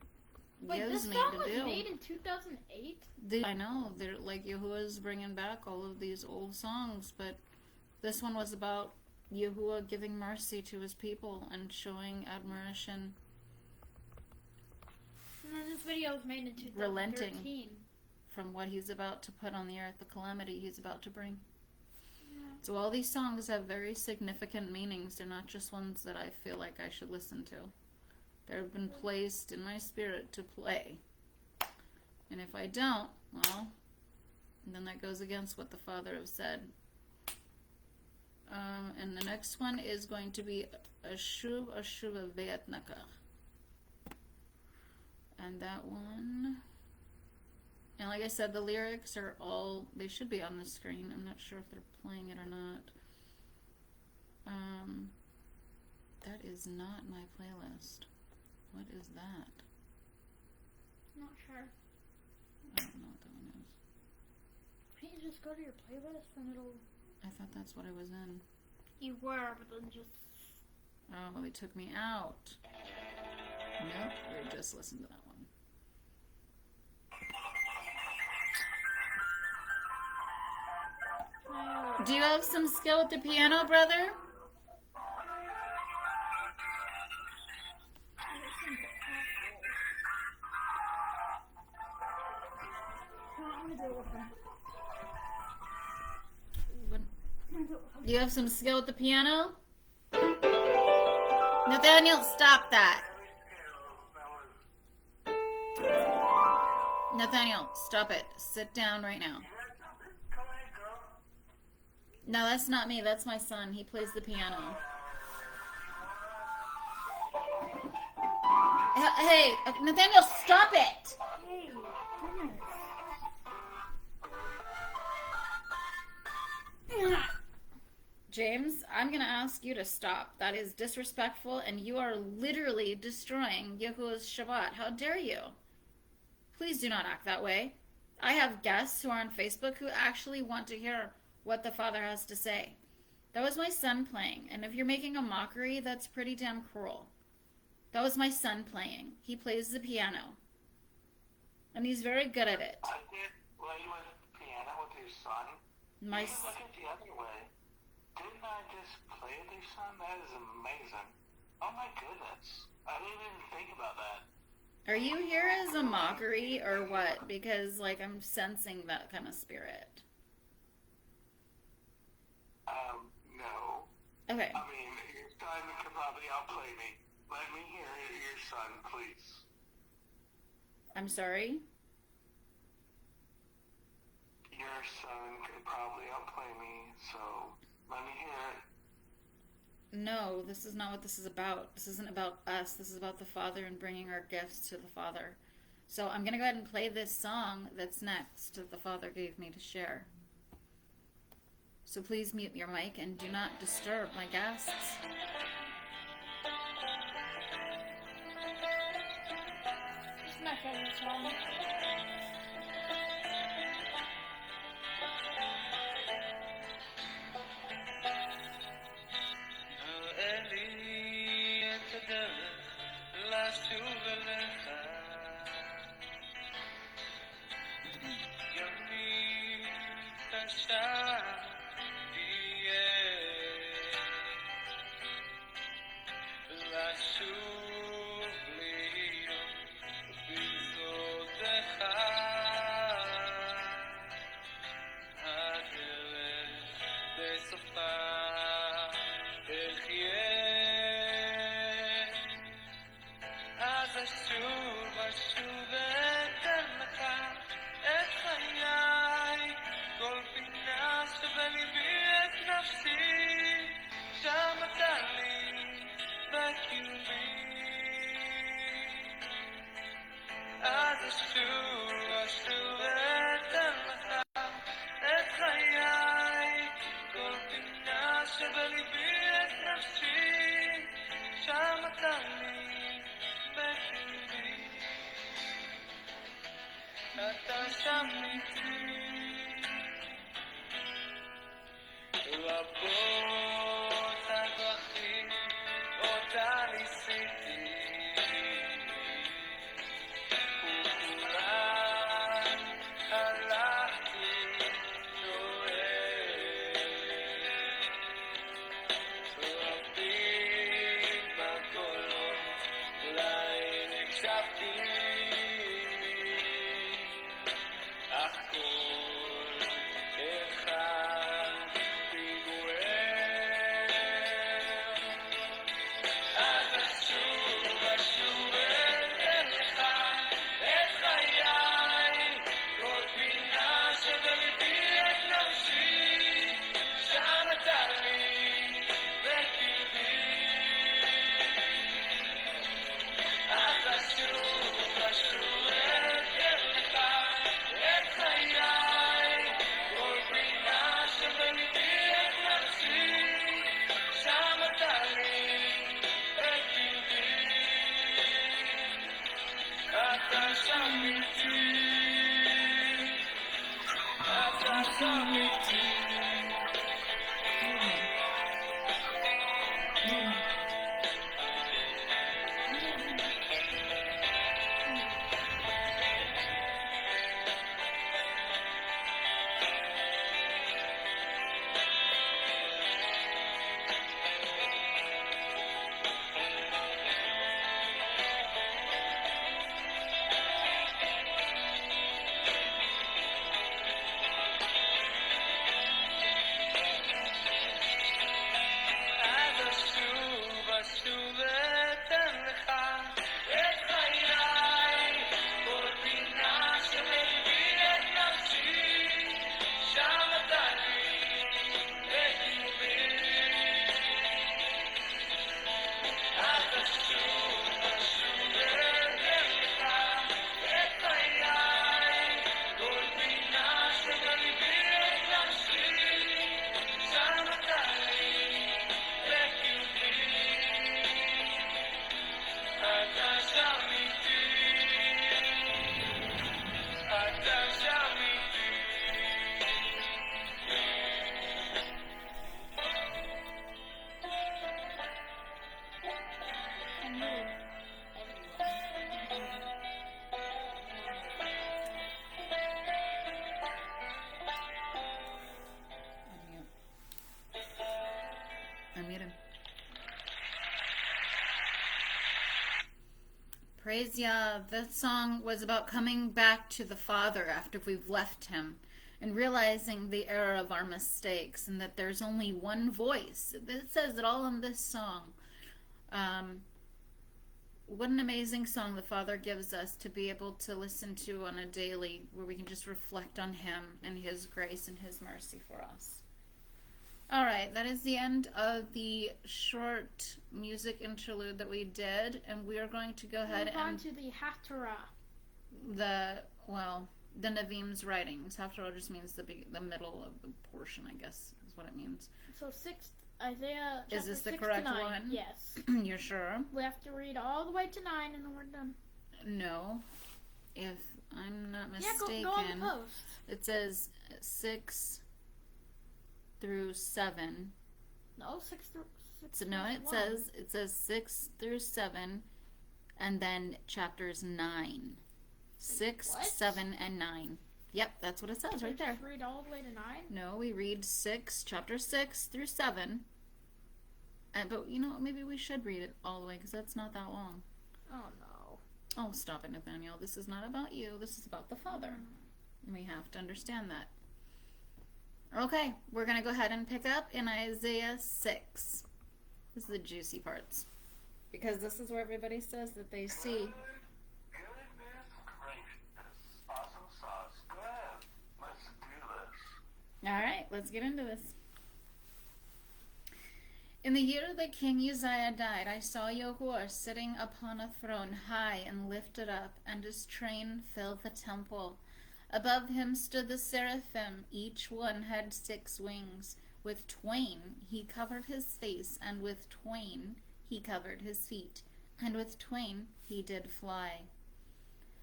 Wait, gives this me song to was do. made in 2008? I know, they're like Yahuwah's bringing back all of these old songs, but this one was about Yahuwah giving mercy to his people and showing admiration. And then this video was made in 2013. Relenting. From what he's about to put on the earth, the calamity he's about to bring. Yeah. So all these songs have very significant meanings. They're not just ones that I feel like I should listen to. They've been placed in my spirit to play. And if I don't, well, then that goes against what the Father has said. And the next one is going to be Ashuv Ve'atnakach. And that one... And like I said, the lyrics are all, they should be on the screen. I'm not sure if they're playing it or not. That is not my playlist. What is that? Not sure. I don't know what that one is. Can't you just go to your playlist and it'll... I thought that's what I was in. You were, but then just... Oh, well, they took me out. Nope, we just listened to that one. Do you have some skill with the piano, brother? Do you have some skill with the piano? Nathaniel, stop that. Nathaniel, stop it. Sit down right now. No, that's not me. That's my son. He plays the piano. Hey, Nathaniel, stop it! Hey, goodness. James, I'm going to ask you to stop. That is disrespectful, and you are literally destroying Yahuwah's Shabbat. How dare you? Please do not act that way. I have guests who are on Facebook who actually want to hear what the Father has to say. That was my son playing. And if you're making a mockery, that's pretty damn cruel. That was my son playing. He plays the piano. And he's very good at it. I did play with the piano with your son. My You can look at the other way. Didn't I just play with your son? That is amazing. Oh my goodness. I didn't even think about that. Are you here as a mockery or what? Because, like, I'm sensing that kind of spirit. No. Okay. I mean, your son could probably outplay me. Let me hear your son, please. I'm sorry? Your son could probably outplay me, so let me hear it. No, this is not what this is about. This isn't about us. This is about the Father and bringing our gifts to the Father. So I'm going to go ahead and play this song that's next that the Father gave me to share. So please mute your mic and do not disturb my guests. It's my favorite song. הראה לי את הדרך לשוב אליך. יומי קשה תהיה לשוב להיות בזרועותיך. הדרך בסופה אז אשוב ואתן לך את חיי, כל פינה שבליבי את נפשי, שם אתה לי בקרבי. אז אשוב ואתן לך את חיי, כל פינה שבליבי את נפשי, שם אתה לי בקרבי. אתה שם איתי רבות הדרכים אותה ניסיתי וכולן הלכתי טועה רבים בקולות להם הקשבתי אך כל אחד פיגוער. אז אשוב אתן לך את חיי, כל פינה שבליבי את נפשי, שם אתה לי בקרבי. אז אשוב אתן לך את חיי, כל פינה שבליבי את נפשי, שם אתה לי בקרבי. אתה שם איתי, אתה שם איתי. Praise Yah. That song was about coming back to the Father after we've left Him and realizing the error of our mistakes and that there's only one voice. It says it all in this song. What an amazing song the Father gives us to be able to listen to on a daily, where we can just reflect on Him and His grace and His mercy for us. All right, that is the end of the short music interlude that we did, and we are going to go ahead Move on and to the Torah. the Neviims writings. Torah just means the middle of the portion, I guess, is what it means. So Isaiah chapter Is this the 6 correct to 9. one? Yes. You're sure? We have to read all the way to 9 and then we're done. No. If I'm not Yeah, mistaken, go on the post. it says 6 through 7. No, 6 through 6. So no, it 1. says 6 through 7, and then chapters 9. 6, What? 7, and 9. Yep, that's what it says right there. Just read all the way to 9? No, we read chapter 6 through 7. But maybe we should read it all the way because that's not that long. Oh no. Oh, stop it, Nathaniel. This is not about you. This is about the Father. And we have to understand that. Okay, we're going to go ahead and pick up in Isaiah 6. This is the juicy parts. Because this is where everybody says that they see. Goodness gracious. Awesome sauce. Go ahead. Let's do this. All right, let's get into this. In the year that King Uzziah died, I saw Yahuwah sitting upon a throne high and lifted up, and his train filled the temple. Above him stood the seraphim. Each one had 6 wings. With twain he covered his face, and with twain he covered his feet, and with twain he did fly.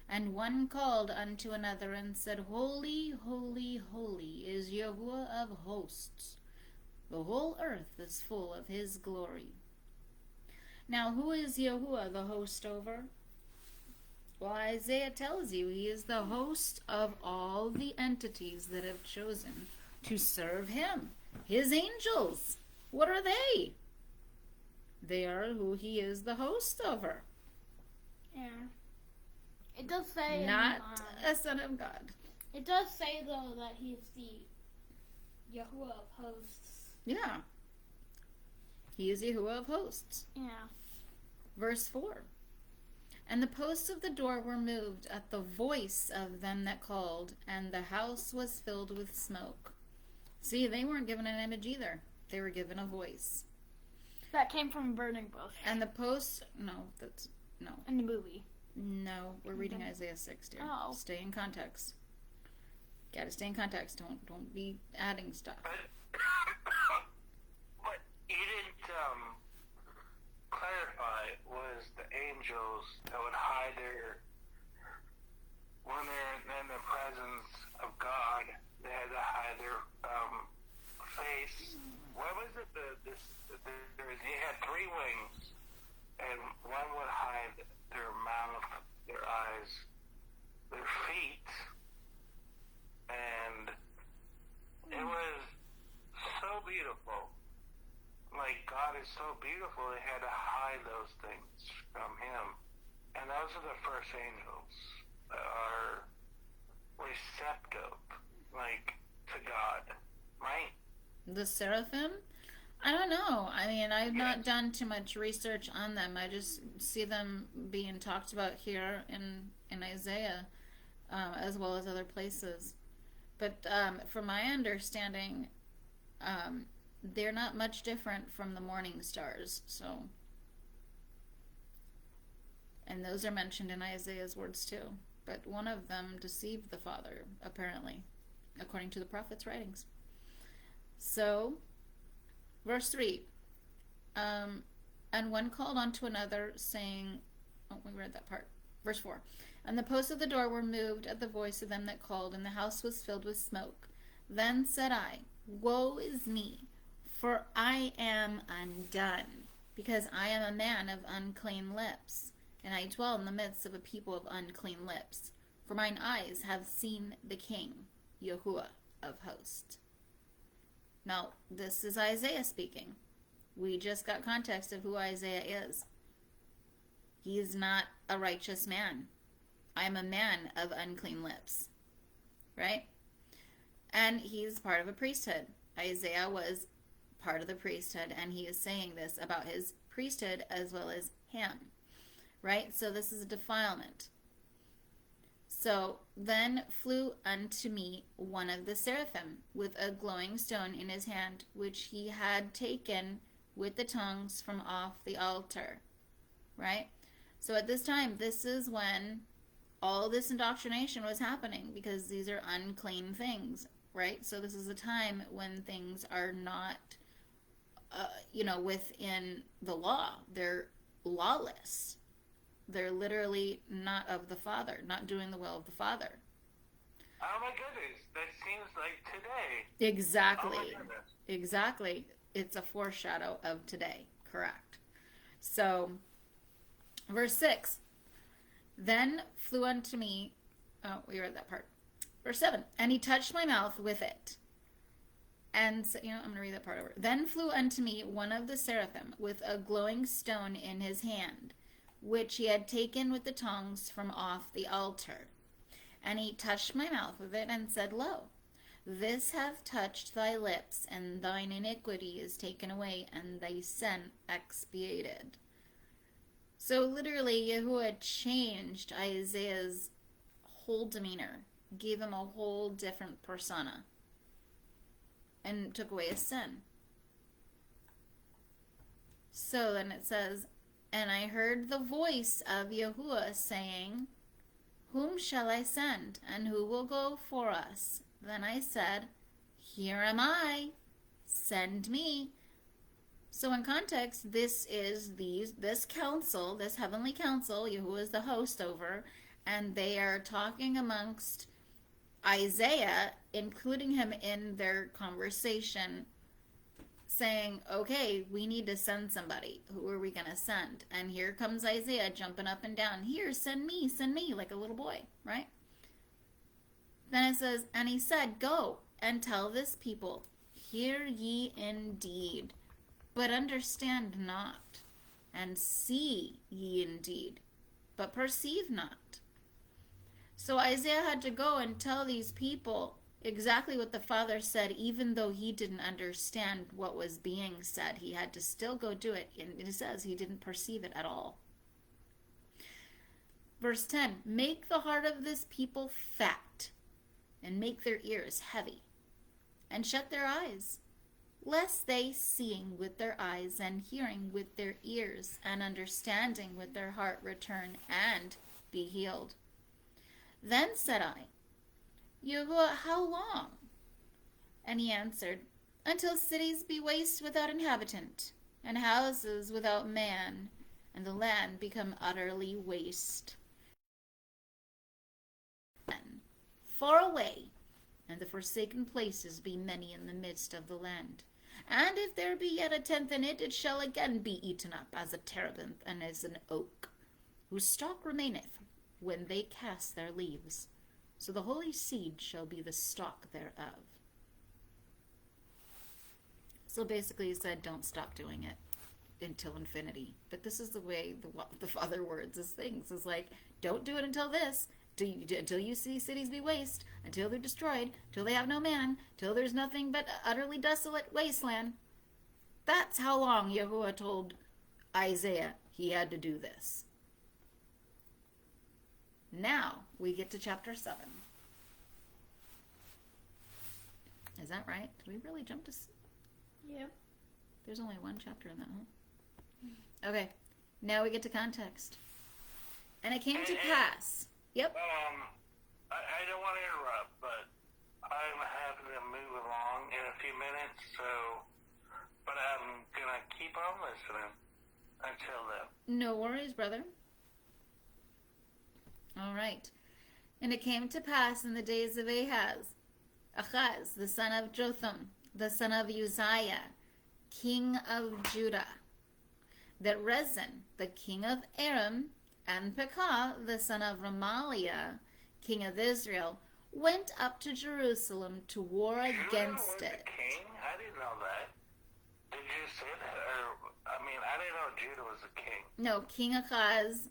And one called unto another and said, Holy, holy, holy is Yahuwah of hosts. The whole earth is full of his glory. Now who is Yahuwah the host over? Well, Isaiah tells you he is the host of all the entities that have chosen to serve him. His angels. What are they? They are who he is the host over. Yeah. It does say Not a son of God. It does say though that he's the Yahuwah of hosts. Yeah. He is Yahuwah of hosts. Yeah. Verse 4. And the posts of the door were moved at the voice of them that called, and the house was filled with smoke. See, they weren't given an image either. They were given a voice. That came from a burning bush. And the posts, no. In the movie. No, we're reading Isaiah 6, dear. Oh. Stay in context. Gotta stay in context. Don't be adding stuff. What you didn't clarify was the angels that would hide when they're in the presence of God, they had to hide their face. What was it? They had 3 wings, and one would hide their mouth, their eyes, their feet, and it was so beautiful. Like, God is so beautiful, they had to hide those things from him. And those are the first angels that are receptive, like, to God, right? The seraphim? I don't know. I mean, I've not done too much research on them. I just see them being talked about here in Isaiah, as well as other places. But from my understanding, they're not much different from the morning stars. So, and those are mentioned in Isaiah's words too. But one of them deceived the Father, apparently, according to the prophet's writings. So, verse 3, and one called unto another, saying, we read that part. Verse 4, and the posts of the door were moved at the voice of them that called, and the house was filled with smoke. Then said I, Woe is me, for I am undone, because I am a man of unclean lips, and I dwell in the midst of a people of unclean lips. For mine eyes have seen the King, Yahuwah of hosts. Now, this is Isaiah speaking. We just got context of who Isaiah is. He's not a righteous man. I'm a man of unclean lips. Right? And he's part of a priesthood. Isaiah was part of the priesthood, and he is saying this about his priesthood as well as him. Right? So this is a defilement. So then flew unto me one of the seraphim with a glowing stone in his hand, which he had taken with the tongues from off the altar. Right? So at this time, this is when all this indoctrination was happening, because these are unclean things. Right? So this is a time when things are not, within the law. They're lawless. They're literally not of the Father, not doing the will of the Father. Oh my goodness, that seems like today. Exactly. Oh my goodness. Exactly. It's a foreshadow of today. Correct. So, verse 6. Then flew unto me, we read that part. Verse 7. And he touched my mouth with it. And, I'm going to read that part over. Then flew unto me one of the seraphim with a glowing stone in his hand, which he had taken with the tongs from off the altar. And he touched my mouth with it, and said, Lo, this hath touched thy lips, and thine iniquity is taken away, and thy sin expiated. So literally, Yahuwah changed Isaiah's whole demeanor, gave him a whole different persona, and took away his sin. So then it says, And I heard the voice of Yahuwah saying, Whom shall I send, and who will go for us? Then I said, Here am I, send me. So in context, this is this council, this heavenly council, Yahuwah is the host over, and they are talking amongst Isaiah, including him in their conversation, saying, okay, we need to send somebody. Who are we going to send? And here comes Isaiah jumping up and down. Here, send me, like a little boy, right? Then it says, and he said, Go and tell this people, hear ye indeed, but understand not, and see ye indeed, but perceive not. So Isaiah had to go and tell these people exactly what the Father said, even though he didn't understand what was being said. He had to still go do it, and it says he didn't perceive it at all. Verse 10, Make the heart of this people fat, and make their ears heavy, and shut their eyes, lest they, seeing with their eyes, and hearing with their ears, and understanding with their heart, return and be healed. Then said I, Yahuwah, how long? And he answered, Until cities be waste without inhabitant, and houses without man, and the land become utterly waste. Far away, and the forsaken places be many in the midst of the land. And if there be yet a tenth in it, it shall again be eaten up as a terebinth and as an oak, whose stalk remaineth when they cast their leaves. So the holy seed shall be the stalk thereof. So basically he said, don't stop doing it until infinity. But this is the way the Father words his things. Is like, don't do it until this. Until you see cities be waste, until they're destroyed, till they have no man, till there's nothing but utterly desolate wasteland. That's how long Yahuwah told Isaiah he had to do this. Now we get to chapter 7. Is that right? Did we really jump to? Yep. There's only one chapter in that, huh? Okay. Now we get to context. And it came to pass. Yep. I don't want to interrupt, but I'm having to move along in a few minutes, but I'm gonna keep on listening until then. No worries, brother. All right. And it came to pass in the days of Ahaz, the son of Jotham, the son of Uzziah, king of Judah, that Rezin, the king of Aram, and Pekah, the son of Remaliah, king of Israel, went up to Jerusalem to war against Judah was it. a king? I didn't know that. Did you say that? I didn't know Judah was a king. No, King Ahaz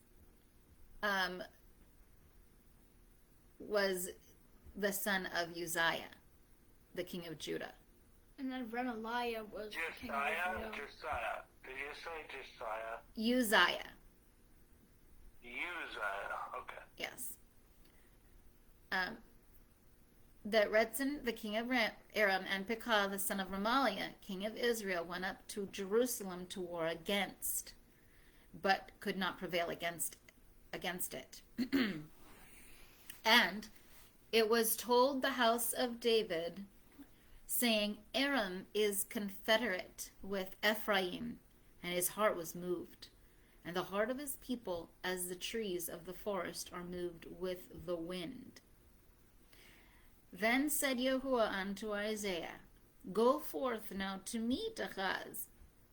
was the son of Uzziah, the king of Judah. And then Remaliah was the king of Israel. Josiah. Did you say Josiah? Uzziah. Uzziah. Okay. Yes. That Rezin, the king of Aram, and Pekah, the son of Remaliah, king of Israel, went up to Jerusalem to war against, but could not prevail against it. And it was told the house of David, saying, Aram is confederate with Ephraim, and his heart was moved. And the heart of his people, as the trees of the forest, are moved with the wind. Then said Yahuwah unto Isaiah, Go forth now to meet Ahaz,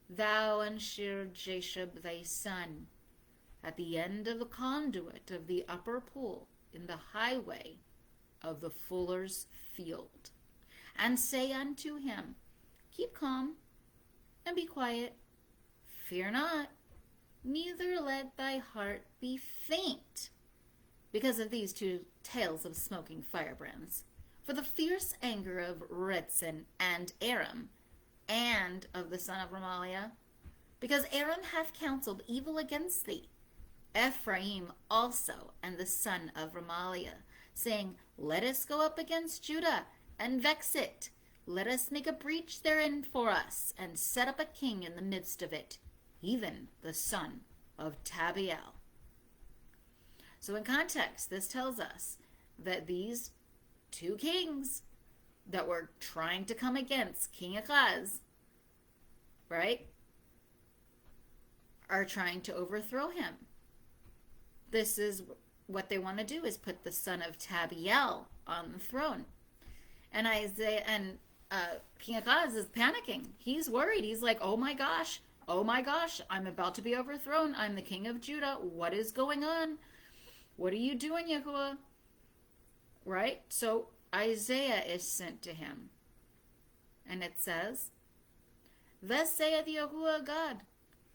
thou and Shear-Jashub thy son, at the end of the conduit of the upper pool, in the highway of the fuller's field. And say unto him, Keep calm, and be quiet. Fear not, neither let thy heart be faint, because of these two tales of smoking firebrands. For the fierce anger of Rezin and Aram, and of the son of Remaliah, because Aram hath counseled evil against thee, Ephraim also, and the son of Remaliah, saying, Let us go up against Judah, and vex it. Let us make a breach therein for us, and set up a king in the midst of it, even the son of Tabiel. So in context, this tells us that these two kings that were trying to come against King Ahaz, right, are trying to overthrow him. This is what they want to do, is put the son of Tabiel on the throne. And Isaiah and King Ahaz is panicking. He's worried. He's like, oh my gosh, I'm about to be overthrown. I'm the king of Judah. What is going on? What are you doing, Yahuwah? Right? So Isaiah is sent to him. And it says, Thus saith Yahuwah God,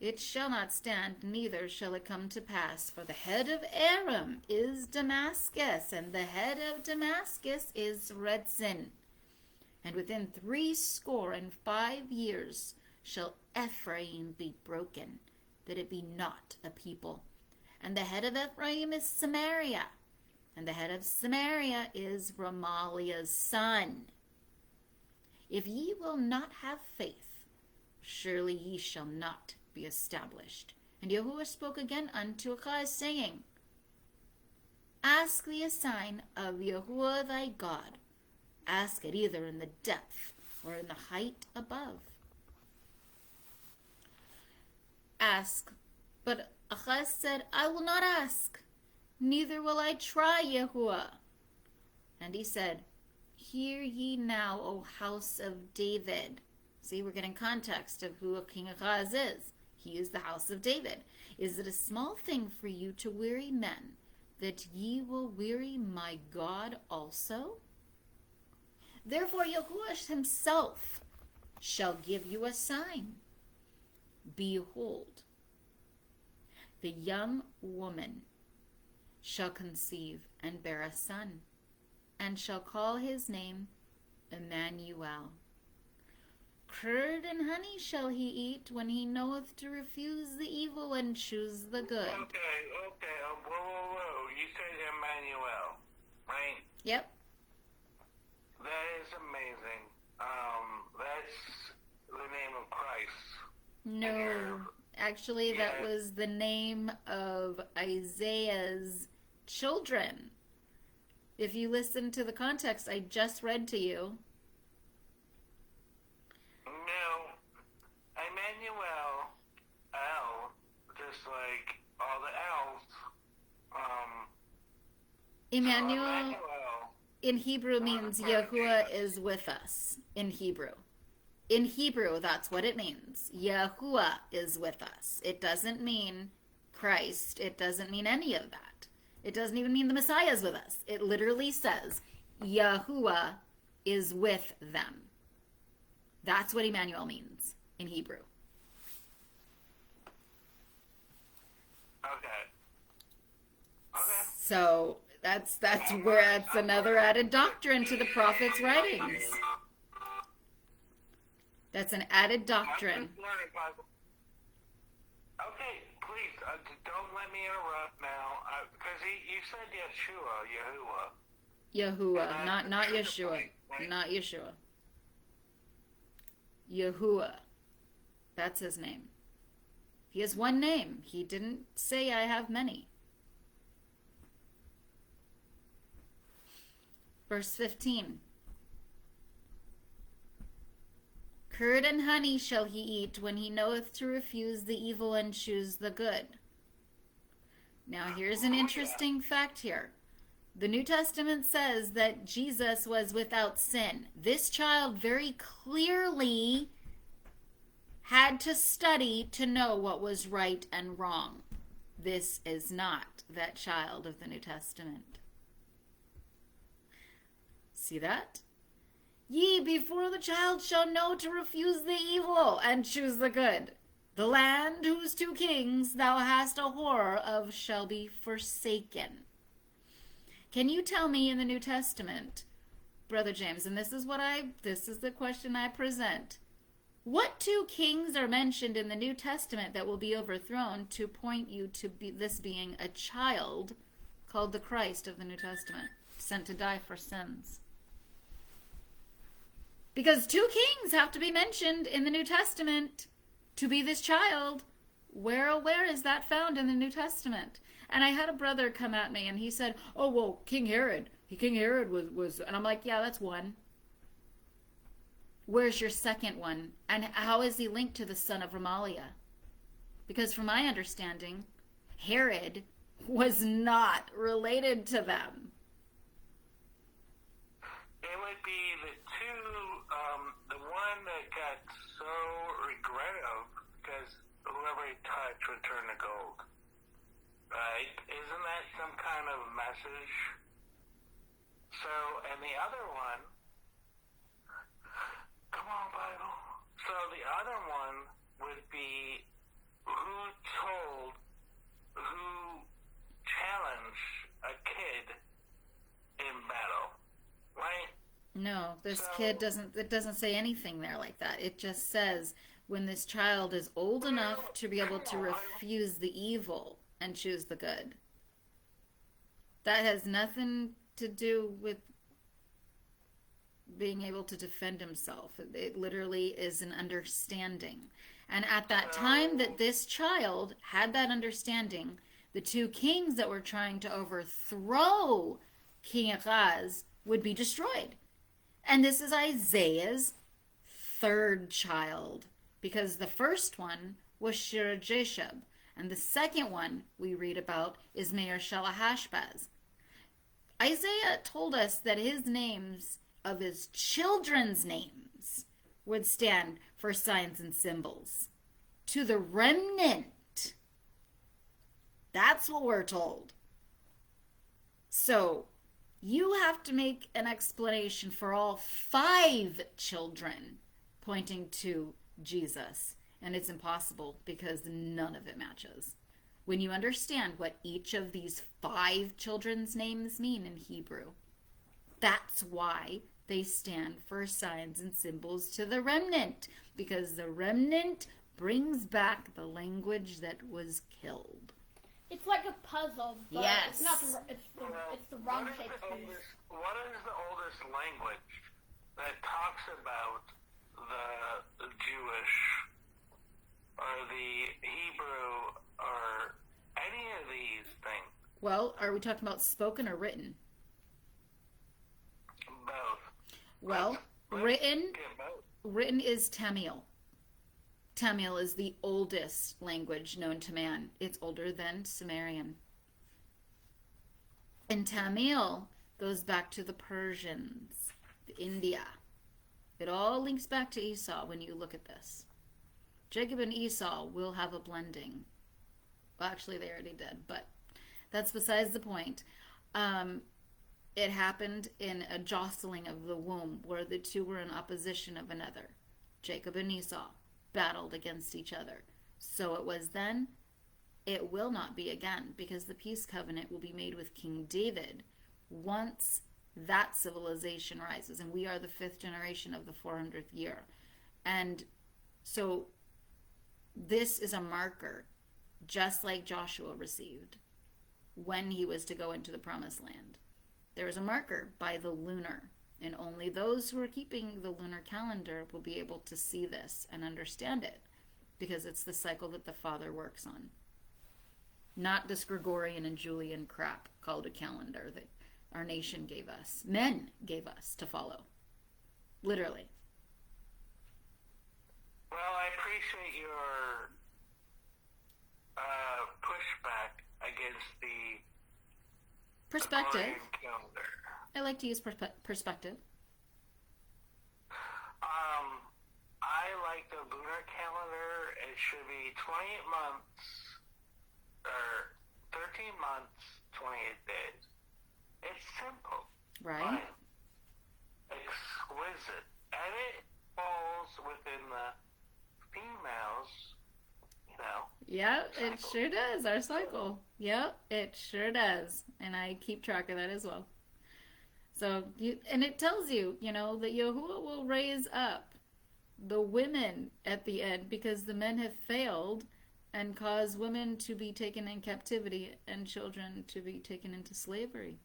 It shall not stand, neither shall it come to pass. For the head of Aram is Damascus, and the head of Damascus is Rezin. And within 65 years shall Ephraim be broken, that it be not a people. And the head of Ephraim is Samaria, and the head of Samaria is Remaliah's son. If ye will not have faith, surely ye shall not be established. And Yahuwah spoke again unto Ahaz, saying, Ask thee a sign of Yahuwah thy God. Ask it either in the depth or in the height above. Ask. But Ahaz said, I will not ask, neither will I try Yahuwah. And he said, Hear ye now, O house of David. See, we're getting context of who King Ahaz is. He is the house of David. Is it a small thing for you to weary men, that ye will weary my God also? Therefore Yahuwah himself shall give you a sign. Behold, the young woman shall conceive and bear a son, and shall call his name Emmanuel. Curd and honey shall he eat, when he knoweth to refuse the evil and choose the good. Okay, whoa. You said Emmanuel, right? Yep. That is amazing. That's the name of Christ. No, actually that was the name of Isaiah's children. If you listen to the context I just read to you. No, Emmanuel, L, just like all the L's. Emmanuel in Hebrew means Yahuwah is with us. In Hebrew, that's what it means. Yahuwah is with us. It doesn't mean Christ. It doesn't mean any of that. It doesn't even mean the Messiah is with us. It literally says Yahuwah is with them. That's what Emmanuel means in Hebrew. Okay. So that's another added doctrine to the prophet's writings. That's an added doctrine. Okay, please, don't let me interrupt now, because you said Yeshua, Yahuwah, not Yeshua, not Yeshua. Yahuwah, that's his name. He has one name. He didn't say I have many. Verse 15. Curd and honey shall he eat when he knoweth to refuse the evil and choose the good. Now here's an interesting fact here. The New Testament says that Jesus was without sin. This child very clearly had to study to know what was right and wrong. This is not that child of the New Testament. See that? Ye, before the child shall know to refuse the evil and choose the good. The land whose two kings thou hast a horror of shall be forsaken. Can you tell me in the New Testament, Brother James, and this is the question I present. What two kings are mentioned in the New Testament that will be overthrown to point you to this being a child called the Christ of the New Testament, sent to die for sins? Because two kings have to be mentioned in the New Testament to be this child. Where is that found in the New Testament? And I had a brother come at me and he said, oh, well, King Herod was, and I'm like, yeah, that's one. Where's your second one? And how is he linked to the son of Ramaliah? Because from my understanding, Herod was not related to them. It would be the one that got so regretted because whoever he touched would turn to gold. Right? Isn't that some kind of message? So, and the other one, come on, Bible. So the other one would be who challenged a kid in battle, right? No, this kid doesn't say anything there like that. It just says when this child is old enough to be able to refuse the evil and choose the good. That has nothing to do with being able to defend himself. It literally is an understanding. And at that time that this child had that understanding, the two kings that were trying to overthrow King Ahaz would be destroyed. And this is Isaiah's third child, because the first one was Shir-Jashub, and the second one we read about is Meher-Shalal-Hashbaz. Isaiah told us that his names of his children's names would stand for signs and symbols. To the remnant. That's what we're told. So, you have to make an explanation for all 5 children pointing to Jesus. And it's impossible because none of it matches. When you understand what each of these 5 children's names mean in Hebrew, that's why they stand for signs and symbols to the remnant. Because the remnant brings back the language that was killed. It's like a puzzle, but yes. It's not it's the wrong shape piece. What is the oldest language that talks about the Jewish or the Hebrew or any of these things? Well, are we talking about spoken or written? Both. Well, written is Tamil. Tamil is the oldest language known to man. It's older than Sumerian. And Tamil goes back to the Persians, India. It all links back to Esau when you look at this. Jacob and Esau will have a blending. Well, actually, they already did, but that's besides the point. It happened in a jostling of the womb where the two were in opposition of another. Jacob and Esau battled against each other. So it was then, it will not be again, because the peace covenant will be made with King David once that civilization rises, and we are the 5th generation of the 400th year. And so this is a marker, just like Joshua received when he was to go into the promised land. There is a marker by the lunar, and only those who are keeping the lunar calendar will be able to see this and understand it, because it's the cycle that the Father works on. Not this Gregorian and Julian crap called a calendar that our nation gave us, men gave us to follow. Literally. Well, I appreciate your pushback against the Perspective. Gregorian calendar. I like to use perspective. I like the lunar calendar. It should be 28 months, or 13 months, 28 days. It's simple. Right. But exquisite. And it falls within the females, you know. Yeah, it cycle. sure does. Our cycle. Yep, it sure does. And I keep track of that as well. So, and it tells you, that Yahuwah will raise up the women at the end, because the men have failed, and cause women to be taken in captivity and children to be taken into slavery.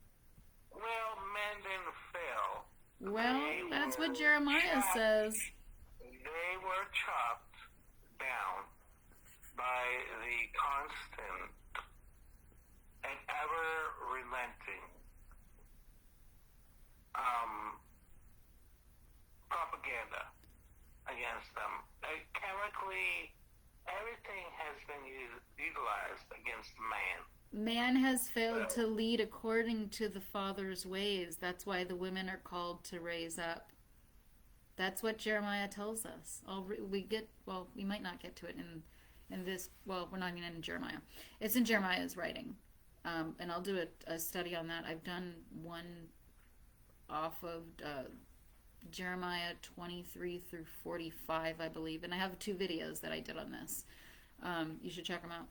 Well, men didn't fail. Well, They that's were what Jeremiah chopped. says. They were chopped down by the constant and ever-relenting propaganda against them. Chemically, everything has been utilized against man. Man has failed to lead according to the Father's ways. That's why the women are called to raise up. That's what Jeremiah tells us. We might not get to it in this. Well, we're not even in Jeremiah. It's in Jeremiah's writing, and I'll do a study on that. I've done one off of Jeremiah 23 through 45, I believe, and I have 2 videos that I did on this. You should check them out.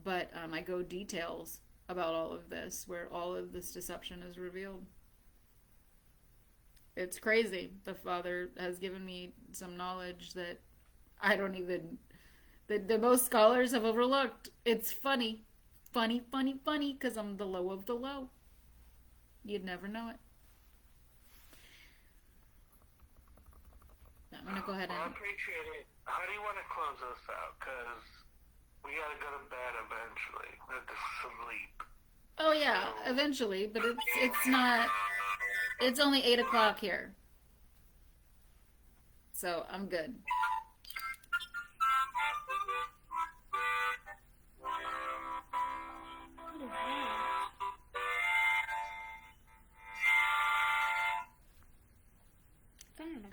But I go details about all of this, where all of this deception is revealed. It's crazy. The Father has given me some knowledge that I don't even, that most scholars have overlooked. It's funny, because I'm the low of the low. You'd never know it. I'm going to go ahead Well, I and... appreciate it. How do you want to close this out? Because we got to go to bed eventually. We have to sleep. Oh yeah, eventually, but it's not. It's only 8 o'clock here, so I'm good.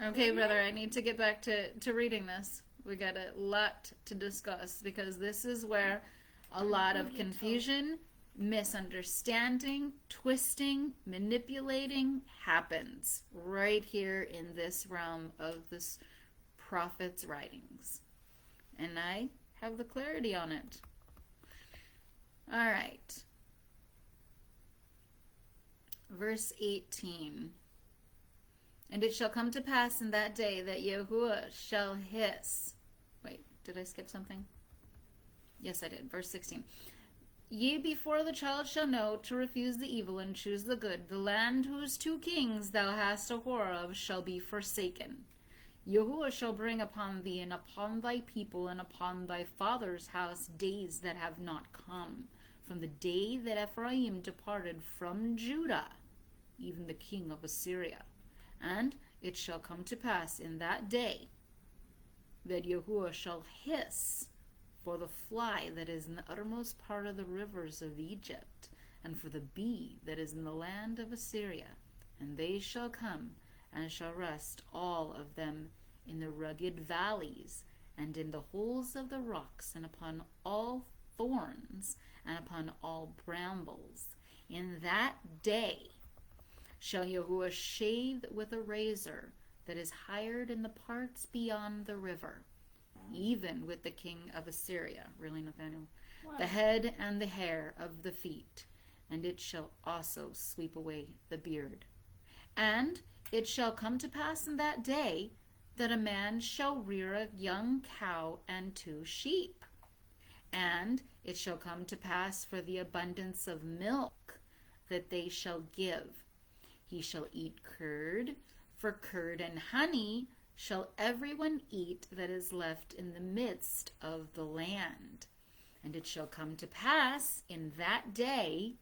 Okay, brother, I need to get back to reading this. We got a lot to discuss, because this is where a lot of confusion, misunderstanding, twisting, manipulating happens right here in this realm of this prophet's writings. And I have the clarity on it. All right. Verse 18. And it shall come to pass in that day that Yahuwah shall hiss. Wait, did I skip something? Yes, I did. Verse 16. Ye before the child shall know to refuse the evil and choose the good, the land whose 2 kings thou hast a horror of shall be forsaken. Yahuwah shall bring upon thee and upon thy people and upon thy father's house days that have not come, from the day that Ephraim departed from Judah, even the king of Assyria. And it shall come to pass in that day that Yahuwah shall hiss for the fly that is in the uttermost part of the rivers of Egypt, and for the bee that is in the land of Assyria. And they shall come, and shall rest all of them in the rugged valleys, and in the holes of the rocks, and upon all thorns, and upon all brambles. In that day shall Yahuwah shave with a razor that is hired in the parts beyond the river, even with the king of Assyria. Really, Nathaniel? the head and the hair of the feet, and it shall also sweep away the beard. And it shall come to pass in that day that a man shall rear a young cow and 2 sheep. And it shall come to pass for the abundance of milk that they shall give. He shall eat curd, for curd and honey shall everyone eat that is left in the midst of the land. And it shall come to pass in that day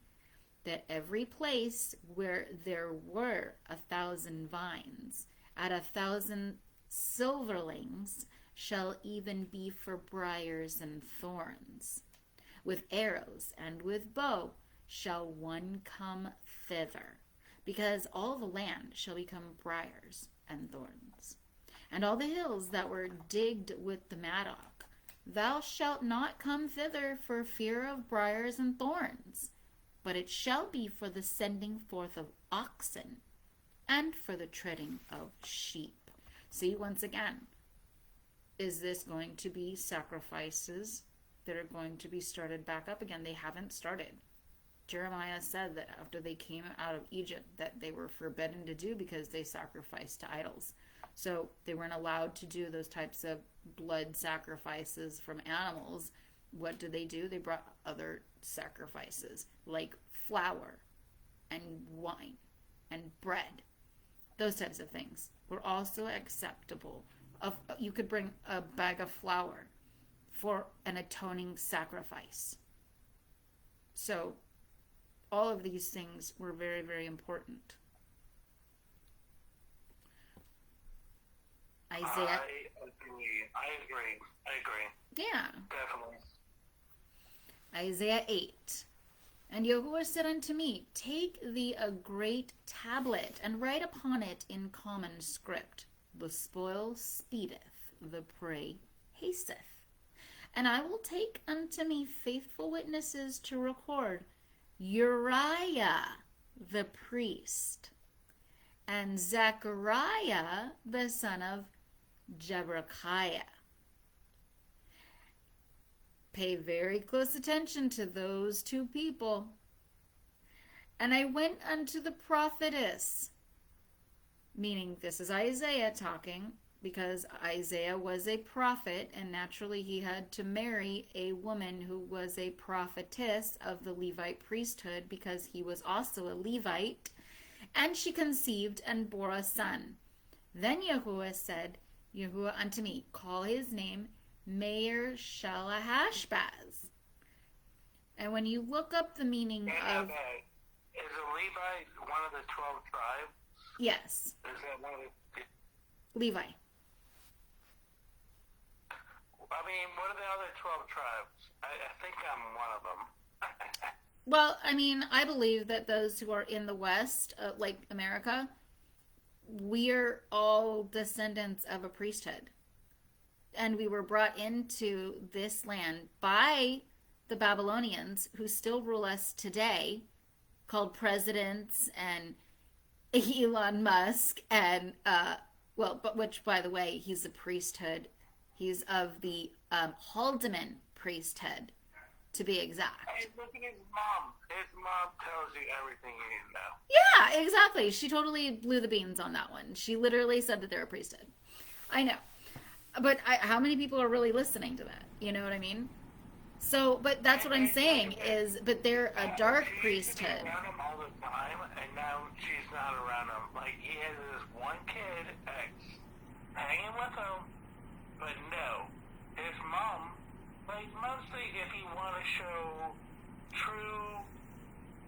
that every place where there were 1,000 vines, at 1,000 silverlings, shall even be for briars and thorns. With arrows and with bow shall one come thither, because all the land shall become briars and thorns. And all the hills that were digged with the mattock, thou shalt not come thither for fear of briars and thorns, but it shall be for the sending forth of oxen and for the treading of sheep. See, once again, is this going to be sacrifices that are going to be started back up again? They haven't started. Jeremiah said that after they came out of Egypt that they were forbidden to do because they sacrificed to idols. So they weren't allowed to do those types of blood sacrifices from animals. What did they do? They brought other sacrifices like flour and wine and bread. Those types of things were also acceptable. You could bring a bag of flour for an atoning sacrifice. So all of these things were very, very important. Isaiah. I agree. Yeah. Definitely. Isaiah 8. And Yahuwah said unto me, take thee a great tablet, and write upon it in common script, the spoil speedeth, the prey hasteth. And I will take unto me faithful witnesses to record Uriah the priest, and Zechariah the son of Jeberechiah. Pay very close attention to those 2 people. And I went unto the prophetess, meaning this is Isaiah talking, because Isaiah was a prophet, and naturally he had to marry a woman who was a prophetess of the Levite priesthood, because he was also a Levite. And she conceived and bore a son. Then Yahuwah said, Yahuwah unto me, call his name Meir Shalahashbaz. And when you look up the meaning of... Is a Levite one of the 12 tribes? Yes. Is that one of the... Levi. I mean, what are the other 12 tribes? I think I'm one of them. Well, I mean, I believe that those who are in the West, like America, we're all descendants of a priesthood. And we were brought into this land by the Babylonians, who still rule us today, called presidents and Elon Musk, and, but which, by the way, he's a priesthood. He's of the Haldeman priesthood, to be exact. Hey, look at his mom. His mom tells you everything you need to know. Yeah, exactly. She totally blew the beans on that one. She literally said that they're a priesthood. I know. But how many people are really listeing to that? You know what I mean? So, but that's what I'm saying is, but they're a dark priesthood. She used to be around him all the time, and now she's not around him. Like, he has this one kid that's hanging with him, but no. His mom, like, mostly if you want to show true,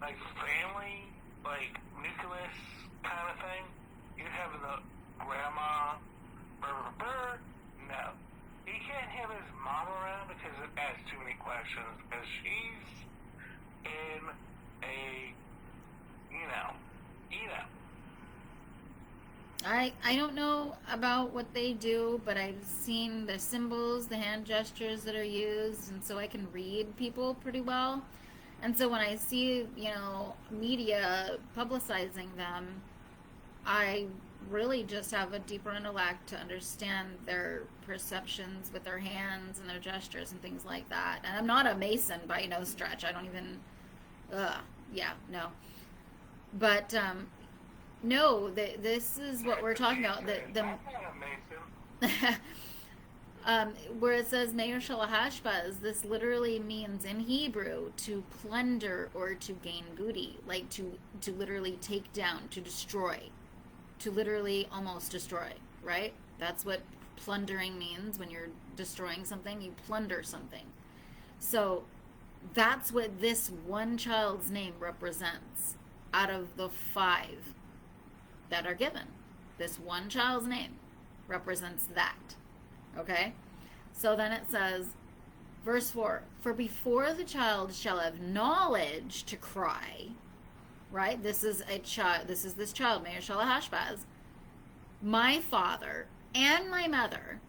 like, family, like, nucleus kind of thing, you have the grandma, no. He can't have his mom around because it asks too many questions, because she's in a, you know. I don't know about what they do, but I've seen the symbols, the hand gestures that are used, and so I can read people pretty well. And so when I see, media publicizing them, I really just have a deeper intellect to understand their perceptions with their hands and their gestures and things like that. And I'm not a Mason by no stretch. I don't even, no. But, no, this is what we're talking about. Where it says Meir Shalahashbaz, this literally means in Hebrew to plunder or to gain booty, like to literally take down, to destroy, to literally almost destroy, right? That's what plundering means. When you're destroying something, you plunder something. So that's what this one child's name represents out of the 5 that are given. This one child's name represents that. Okay? So then it says, verse 4, for before the child shall have knowledge to cry, right? This is this child, Meir Shalahashbaz, my father and my mother,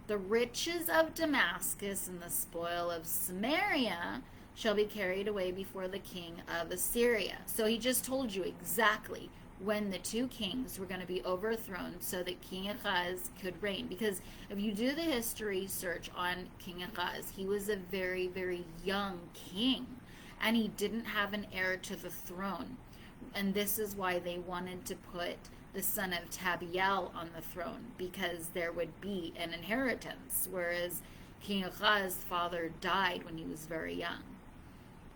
the riches of Damascus and the spoil of Samaria shall be carried away before the king of Assyria. So he just told you exactly when the 2 kings were going to be overthrown so that King Ahaz could reign. Because if you do the history search on King Ahaz, he was a very, very young king, and he didn't have an heir to the throne. And this is why they wanted to put the son of Tabiel on the throne, because there would be an inheritance, whereas King Ahaz's father died when he was very young.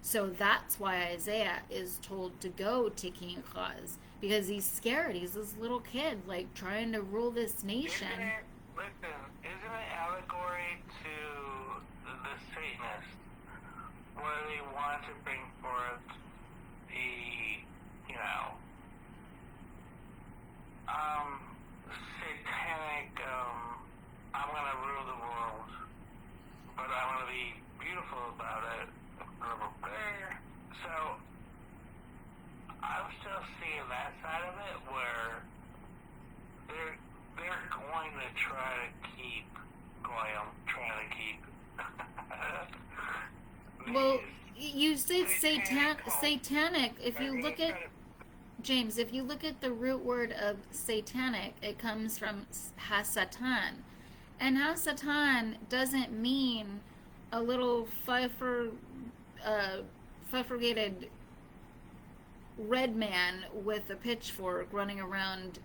So that's why Isaiah is told to go to King Ahaz, because he's scared. He's this little kid, like, trying to rule this nation. Isn't it allegory to the Satanists, where they want to bring forth the, satanic, I'm going to rule the world, but I'm going to be beautiful about it. So, I'm still seeing that side of it, where they're going to try to keep Well, you say satanic. If you look at James, if you look at the root word of satanic, it comes from Hasatan, and Hasatan doesn't mean a little fuffrogated red man with a pitchfork running around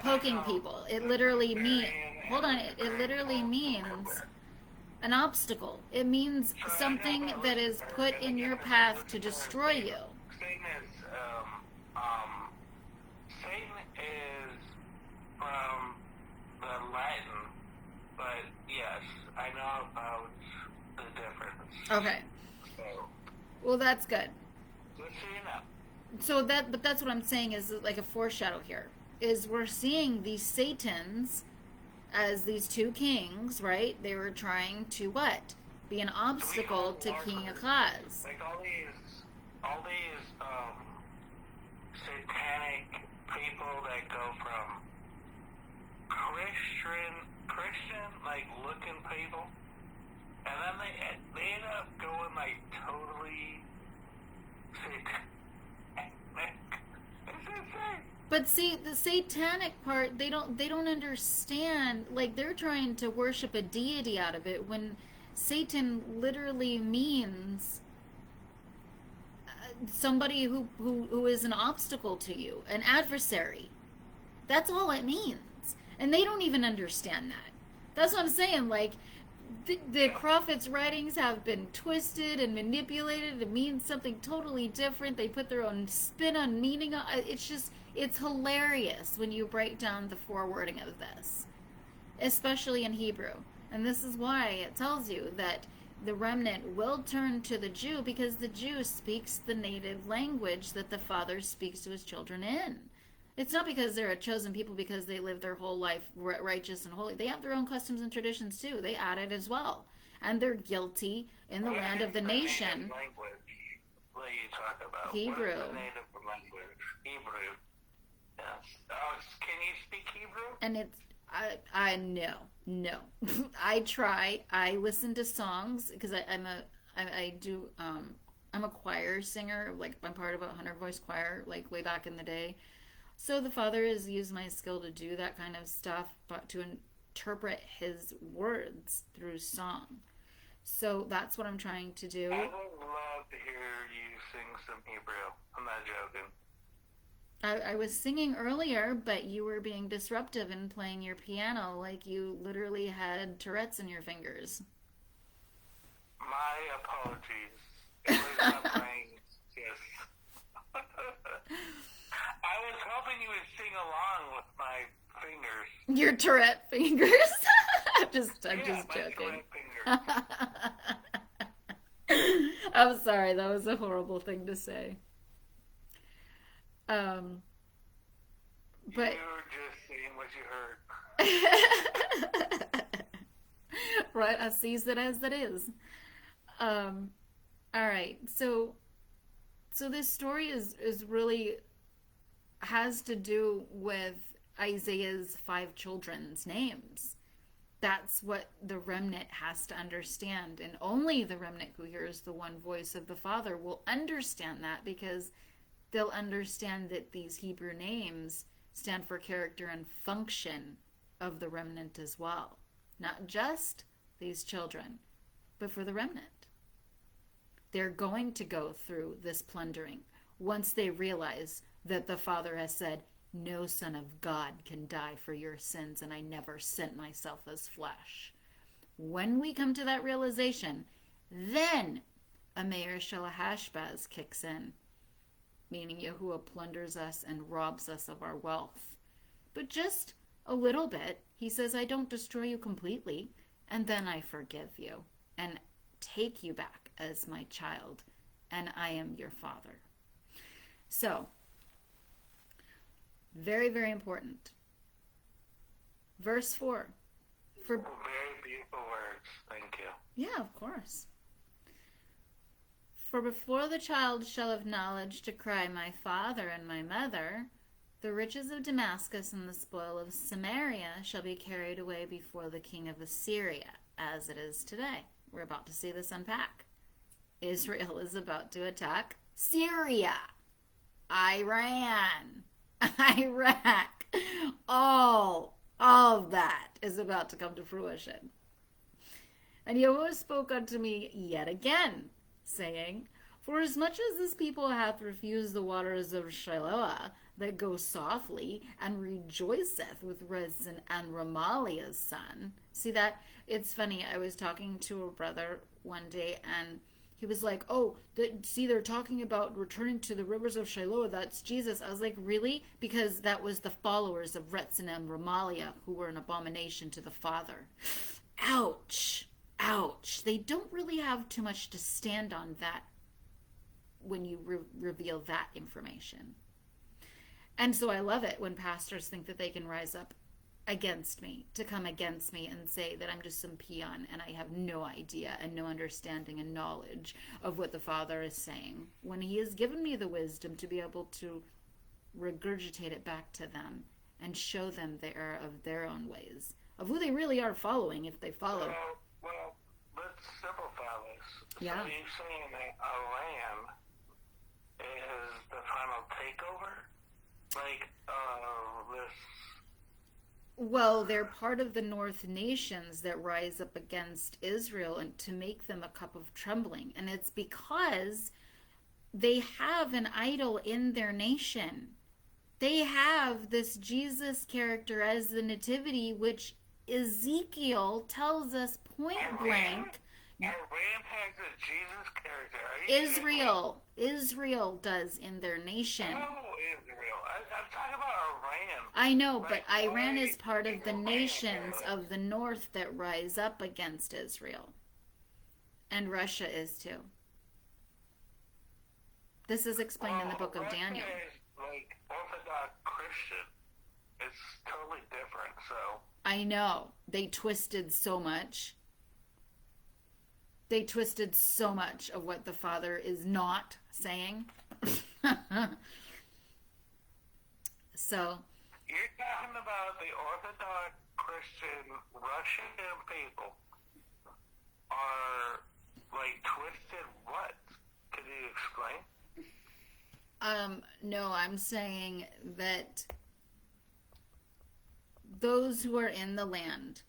poking people. It literally means, it literally means an obstacle. It means something that is put in your path to destroy you. Satan is from the Latin, but yes, I know about the difference. Okay. Well, that's good. Good to you know. So that's what I'm saying is like a foreshadow here. Is we're seeing these Satans as these 2 kings, right? They were trying to what? Be an obstacle to King Ahaz. Like all these satanic people that go from Christian like looking people, and then they end up going like totally satanic. It's insane. But see, the satanic part, they don't understand. Like, they're trying to worship a deity out of it, when Satan literally means somebody who is an obstacle to you, an adversary. That's all it means. And they don't even understand that. That's what I'm saying. Like, the prophets' writings have been twisted and manipulated to mean something totally different. They put their own spin on meaning. It's hilarious when you break down the forewording of this, especially in Hebrew. And this is why it tells you that the remnant will turn to the Jew, because the Jew speaks the native language that the Father speaks to his children in. It's not because they're a chosen people because they live their whole life righteous and holy. They have their own customs and traditions too. They add it as well. And they're guilty in the land of the nation. What are you talking about? Hebrew. What is the native language? Hebrew. Yes. Can you speak Hebrew? And it's, I no. I try. I listen to songs because I'm a choir singer. Like, I'm part of a 100 voice choir, like way back in the day. So the Father has used my skill to do that kind of stuff, but to interpret his words through song. So that's what I'm trying to do. I would love to hear you sing some Hebrew. I'm not joking. I was singing earlier, but you were being disruptive and playing your piano like you literally had Tourette's in your fingers. My apologies. It was not playing. Yes. I was hoping you would sing along with my fingers. Your Tourette fingers. I'm just my joking. Tourette fingers. I'm sorry, that was a horrible thing to say. But You're just saying what you heard. right, I sees it as it is. All right, so this story is really has to do with Isaiah's 5 children's names. That's what the remnant has to understand, and only the remnant who hears the one voice of the Father will understand that, because they'll understand that these Hebrew names stand for character and function of the remnant as well. Not just these children, but for the remnant. They're going to go through this plundering once they realize that the Father has said, no son of God can die for your sins, and I never sent myself as flesh. When we come to that realization, then a Meir Shalahashbaz kicks in, meaning Yahuwah plunders us and robs us of our wealth. But just a little bit. He says, I don't destroy you completely, and then I forgive you and take you back as my child, and I am your Father. So, very, very important. Verse 4. Very beautiful words. Thank you. Yeah, of course. For before the child shall have knowledge to cry, my father and my mother, the riches of Damascus and the spoil of Samaria shall be carried away before the king of Assyria, as it is today. We're about to see this unpack. Israel is about to attack Syria, Iran, Iraq. All of that is about to come to fruition. And Yahuwah spoke unto me yet again, saying, for as much as this people hath refused the waters of Shiloah, that go softly, and rejoiceth with Rezin and Ramaliah's son. See that? It's funny, I was talking to a brother one day, and he was like, oh, see, they're talking about returning to the rivers of Shiloah, that's Jesus. I was like, really? Because that was the followers of Rezin and Ramaliah, who were an abomination to the Father. Ouch. Ouch. They don't really have too much to stand on that when you reveal that information. And so I love it when pastors think that they can rise up against me, to come against me and say that I'm just some peon and I have no idea and no understanding and knowledge of what the Father is saying, when he has given me the wisdom to be able to regurgitate it back to them and show them the error of their own ways, of who they really are following, if they follow. Well, let's simplify this. Yeah. So you're saying that Iran is the final takeover? Like, this... Well, they're part of the North nations that rise up against Israel and to make them a cup of trembling. And it's because they have an idol in their nation. They have this Jesus character as the nativity, which Ezekiel tells us point blank. Iran has a Jesus character. Israel does in their nation. Oh, Israel. I'm talking about Iran. I know, but Iran is part of the nations of the north that rise up against Israel. And Russia is too. This is explained in the book of Daniel. Russia is like Orthodox Christian. It's totally different, so... I know. They twisted so much. They twisted so much of what the Father is not saying. So... You're talking about the Orthodox Christian Russian people are, like, twisted what? Can you explain? No, I'm saying that those who are in the land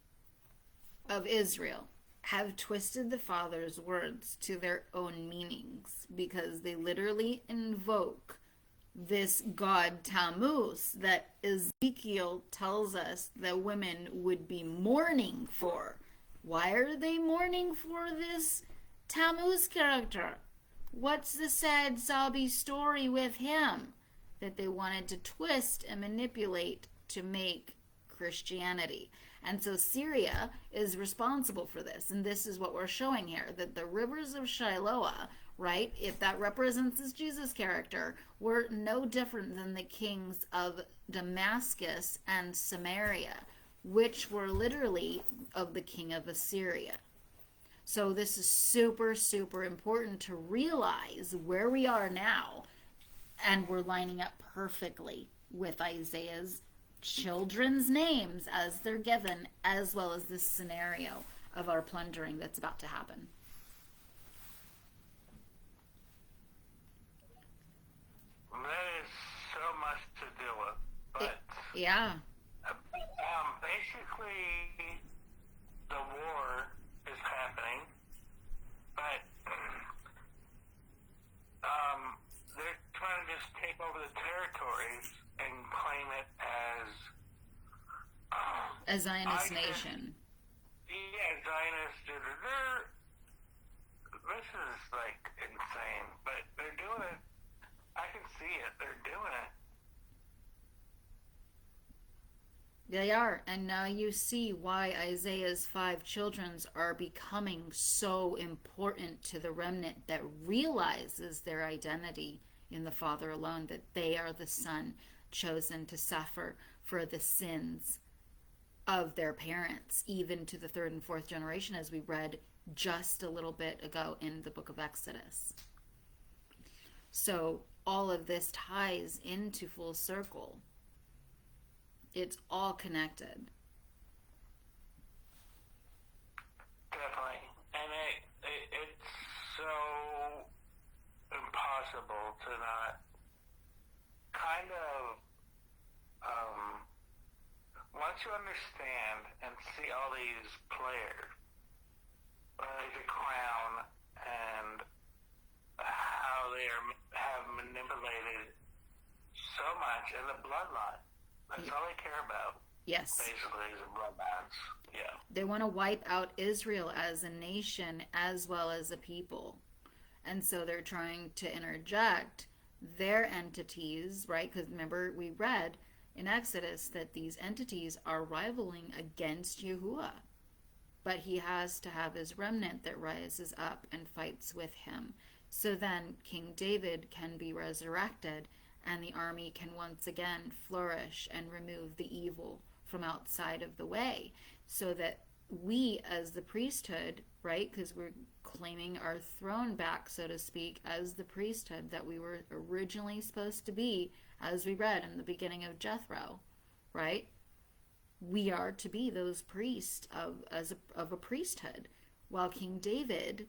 of Israel have twisted the Father's words to their own meanings because they literally invoke this god Tammuz that Ezekiel tells us that women would be mourning for. Why are they mourning for this Tammuz character? What's the sad, sobby story with him that they wanted to twist and manipulate to make Christianity? And so Syria is responsible for this. And this is what we're showing here, that the rivers of Shiloh, right, if that represents this Jesus character, were no different than the kings of Damascus and Samaria, which were literally of the king of Assyria. So this is super, super important to realize where we are now. And we're lining up perfectly with Isaiah's children's names as they're given, as well as this scenario of our plundering that's about to happen. That is so much to deal with, but yeah. Basically, the war is happening, but they're trying to just take over the territories and claim it as a Zionist nation. Yeah, Zionist. This is like insane, but they're doing it. I can see it. They're doing it. They are, and now you see why Isaiah's 5 children are becoming so important to the remnant that realizes their identity in the Father alone, that they are the Son chosen to suffer for the sins of their parents, even to the 3rd and 4th generation, as we read just a little bit ago in the book of Exodus. So all of this ties into full circle. It's all connected. Definitely. And it's so impossible to not kind of, once you understand and see all these players, like the crown and how they have manipulated so much in the bloodline. That's all they care about. Yes. Basically, is the bloodlines. Yeah. They want to wipe out Israel as a nation as well as a people. And so they're trying to interject their entities, right? Because remember, we read in Exodus that these entities are rivaling against Yahuwah. But he has to have his remnant that rises up and fights with him. So then King David can be resurrected, and the army can once again flourish and remove the evil from outside of the way, so that we as the priesthood, right, because we're claiming our throne back, so to speak, as the priesthood that we were originally supposed to be, as we read in the beginning of Jethro, right? We are to be those priests of a priesthood, while King David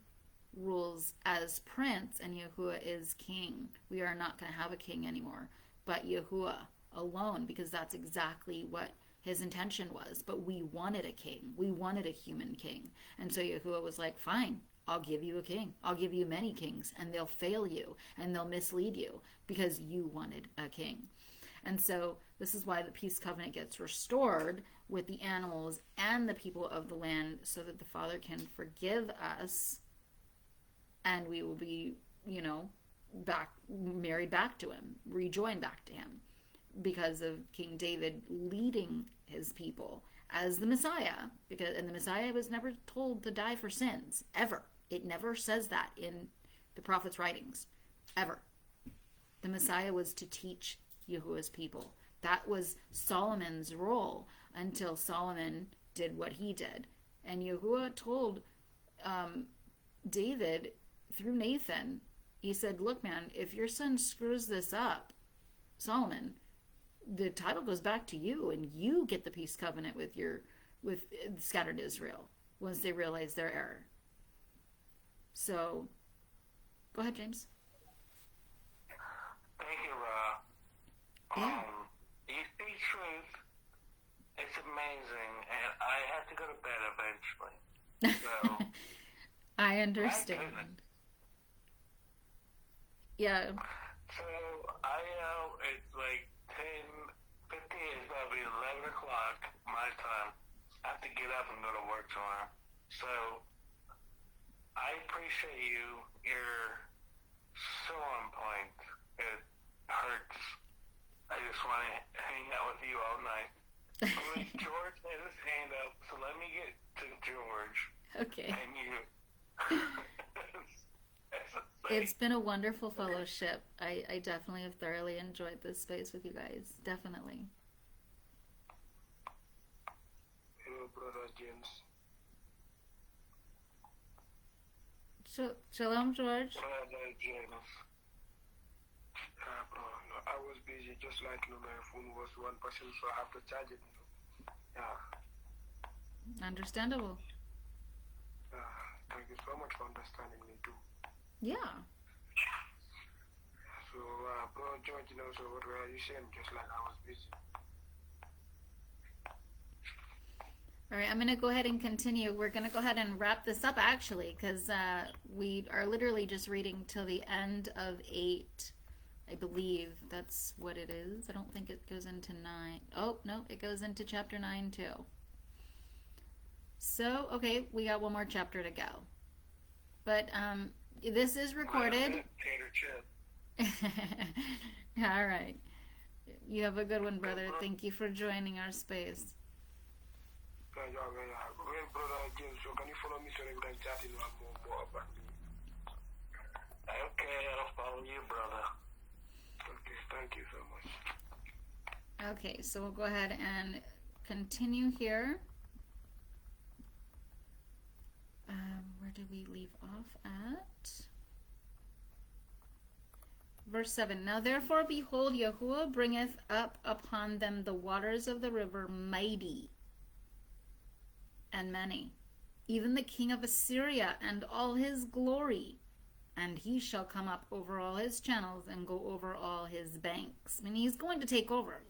rules as prince and Yahuwah is king. We are not going to have a king anymore, but Yahuwah alone, because that's exactly what his intention was. But we wanted a king. We wanted a human king. And so Yahuwah was like, fine, I'll give you a king. I'll give you many kings, and they'll fail you, and they'll mislead you, because you wanted a king. And so this is why the peace covenant gets restored with the animals and the people of the land, so that the Father can forgive us, and we will be, married back to him, rejoined back to him, because of King David leading his people as the Messiah. And the Messiah was never told to die for sins, ever. It never says that in the prophet's writings, ever. The Messiah was to teach Yahuwah's people. That was Solomon's role until Solomon did what he did. And Yahuwah told David through Nathan, he said, look, man, if your son screws this up, Solomon, the title goes back to you, and you get the peace covenant with scattered Israel once they realize their error. So, go ahead, James. Thank you, Ra. Yeah. You speak truth. It's amazing, and I have to go to bed eventually. So, I my understand. goodness. Yeah. So, I know it's like 10:50, it's about to be 11 o'clock my time. I have to get up and go to work tomorrow. So, I appreciate you. You're so on point. It hurts. I just want to hang out with you all night. But George had his hand up, so let me get to George Okay. and you. It's been a wonderful fellowship. I definitely have thoroughly enjoyed this space with you guys. Definitely. Hello, Brother James. Shalom, George. Brother James. Bro, no, I was busy, just like my phone was 1%, so I have to charge it. Yeah. Understandable. Thank you so much for understanding me too. Yeah. So, Bro George, so what were you saying? Just like I was busy. All right, I'm going to go ahead and continue. We're going to go ahead and wrap this up, actually, because we are literally just reading till the end of 8. I believe that's what it is. I don't think it goes into 9. Oh, no, it goes into chapter 9, too. So, okay, we got one more chapter to go. But this is recorded. All right. You have a good one, brother. Thank you for joining our space. Well, Brother James, so can you follow me so that we can chat more about me? Okay, I'll follow you, brother. Okay, thank you so much. Okay, so we'll go ahead and continue here. Where did we leave off at? Verse 7. Now therefore, behold, Yahuwah bringeth up upon them the waters of the river mighty and many, even the king of Assyria and all his glory. And he shall come up over all his channels and go over all his banks. I mean, he's going to take over.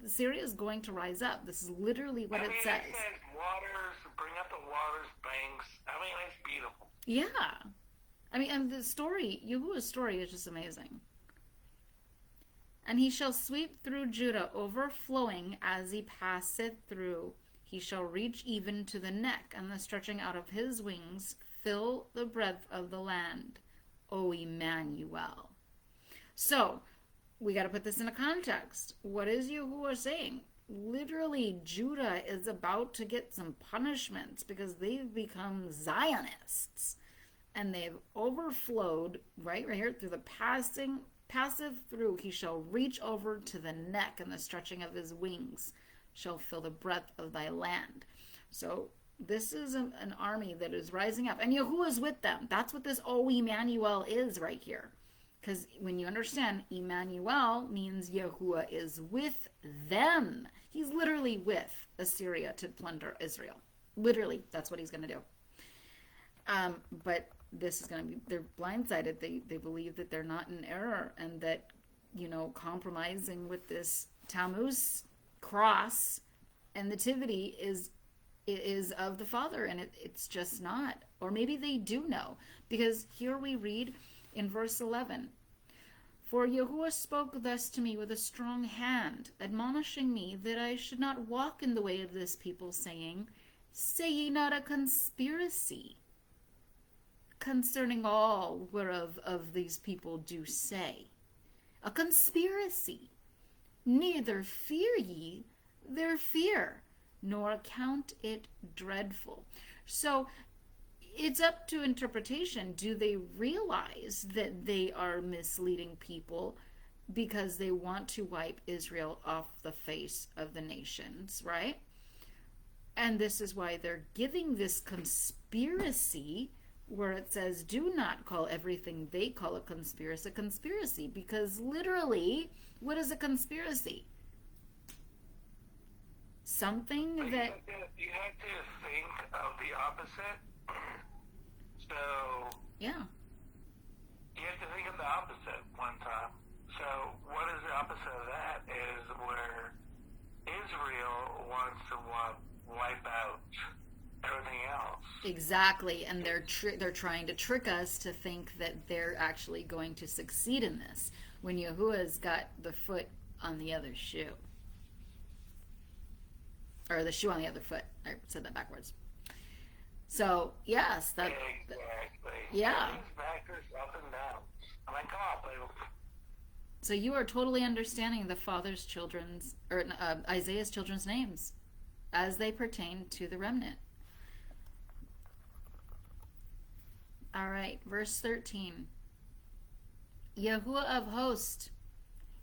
Syria is going to rise up. This is literally what it says. It says waters, bring up the waters, banks. I mean, it's beautiful. Yeah. I mean, and the story, Yahuwah's story is just amazing. And he shall sweep through Judah, overflowing as he passeth through. He shall reach even to the neck, and the stretching out of his wings fill the breadth of the land. O Emmanuel. So, we got to put this in a context. What is Yahuwah saying? Literally, Judah is about to get some punishments because they've become Zionists. And they've overflowed right here through the passive through. He shall reach over to the neck, and the stretching of his wings shall fill the breadth of thy land. So, this is an army that is rising up. And Yahuwah is with them. That's what this O Emmanuel is right here. Because when you understand, Emmanuel means Yahuwah is with them. He's literally with Assyria to plunder Israel. Literally, that's what he's going to do. But this is going to be, they're blindsided. They believe that they're not in error and that, compromising with this Tammuz cross and nativity is of the Father, and it's just not. Or maybe they do know, because here we read in verse 11, For Yahuwah spoke thus to me with a strong hand, admonishing me that I should not walk in the way of this people, saying, Say ye not a conspiracy concerning all whereof of these people do say. A conspiracy. Neither fear ye their fear, nor count it dreadful. So it's up to interpretation. Do they realize that they are misleading people because they want to wipe Israel off the face of the nations, right? And this is why they're giving this conspiracy where it says, do not call everything they call a conspiracy, because literally, what is a conspiracy? Something that... You have to think of the opposite. So... Yeah. You have to think of the opposite one time. So So what is the opposite of that is where Israel wants to wipe out everything else. Exactly, and they're trying to trick us to think that they're actually going to succeed in this when Yahuwah's got the foot on the other shoe. Or the shoe on the other foot. I said that backwards. So, yes, that... Exactly. Yeah. These backers up and down. I'm like, oh, but... So you are totally understanding the Father's children's, or Isaiah's children's names as they pertain to the remnant. All right, verse 13. Yahuwah of hosts,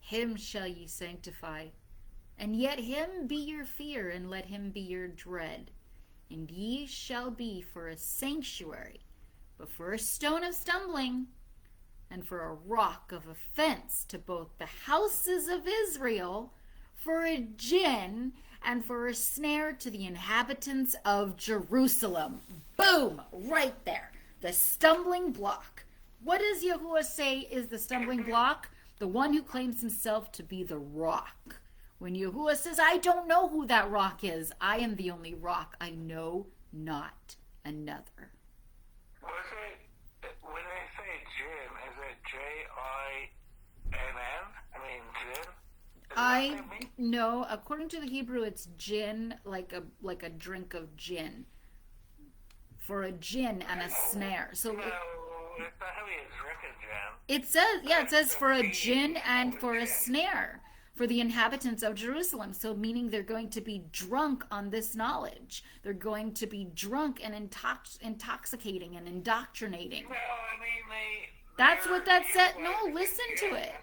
him shall ye sanctify, and yet him be your fear, and let him be your dread. And ye shall be for a sanctuary, but for a stone of stumbling, and for a rock of offense to both the houses of Israel, for a gin, and for a snare to the inhabitants of Jerusalem. Boom! Right there. The stumbling block. What does Yahuwah say is the stumbling block? The one who claims himself to be the rock. When Yahuwah says, I don't know who that rock is. I am the only rock. I know not another. When they say Jin, is it J-I-N-N? I mean, Jin? I no. According to the Hebrew, it's gin, like a drink of gin. For a gin and a snare. So no, it's not how you drink a gin. It says for a gin and for a snare. For the inhabitants of Jerusalem. So meaning they're going to be drunk on this knowledge. They're going to be drunk and intoxicating and indoctrinating. No, I mean, that's what that said. No, listen to it.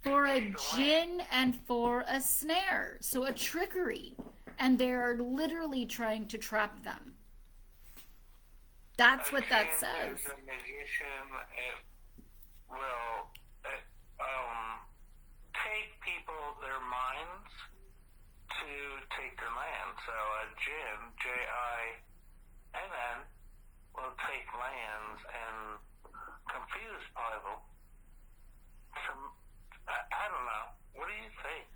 For a gin and for a snare. So a trickery. And they're literally trying to trap them. That's what that says. As a magician, it will take people, their minds, to take their land. So a jinn, J-I-N-N, will take lands and confuse people. I don't know. What do you think?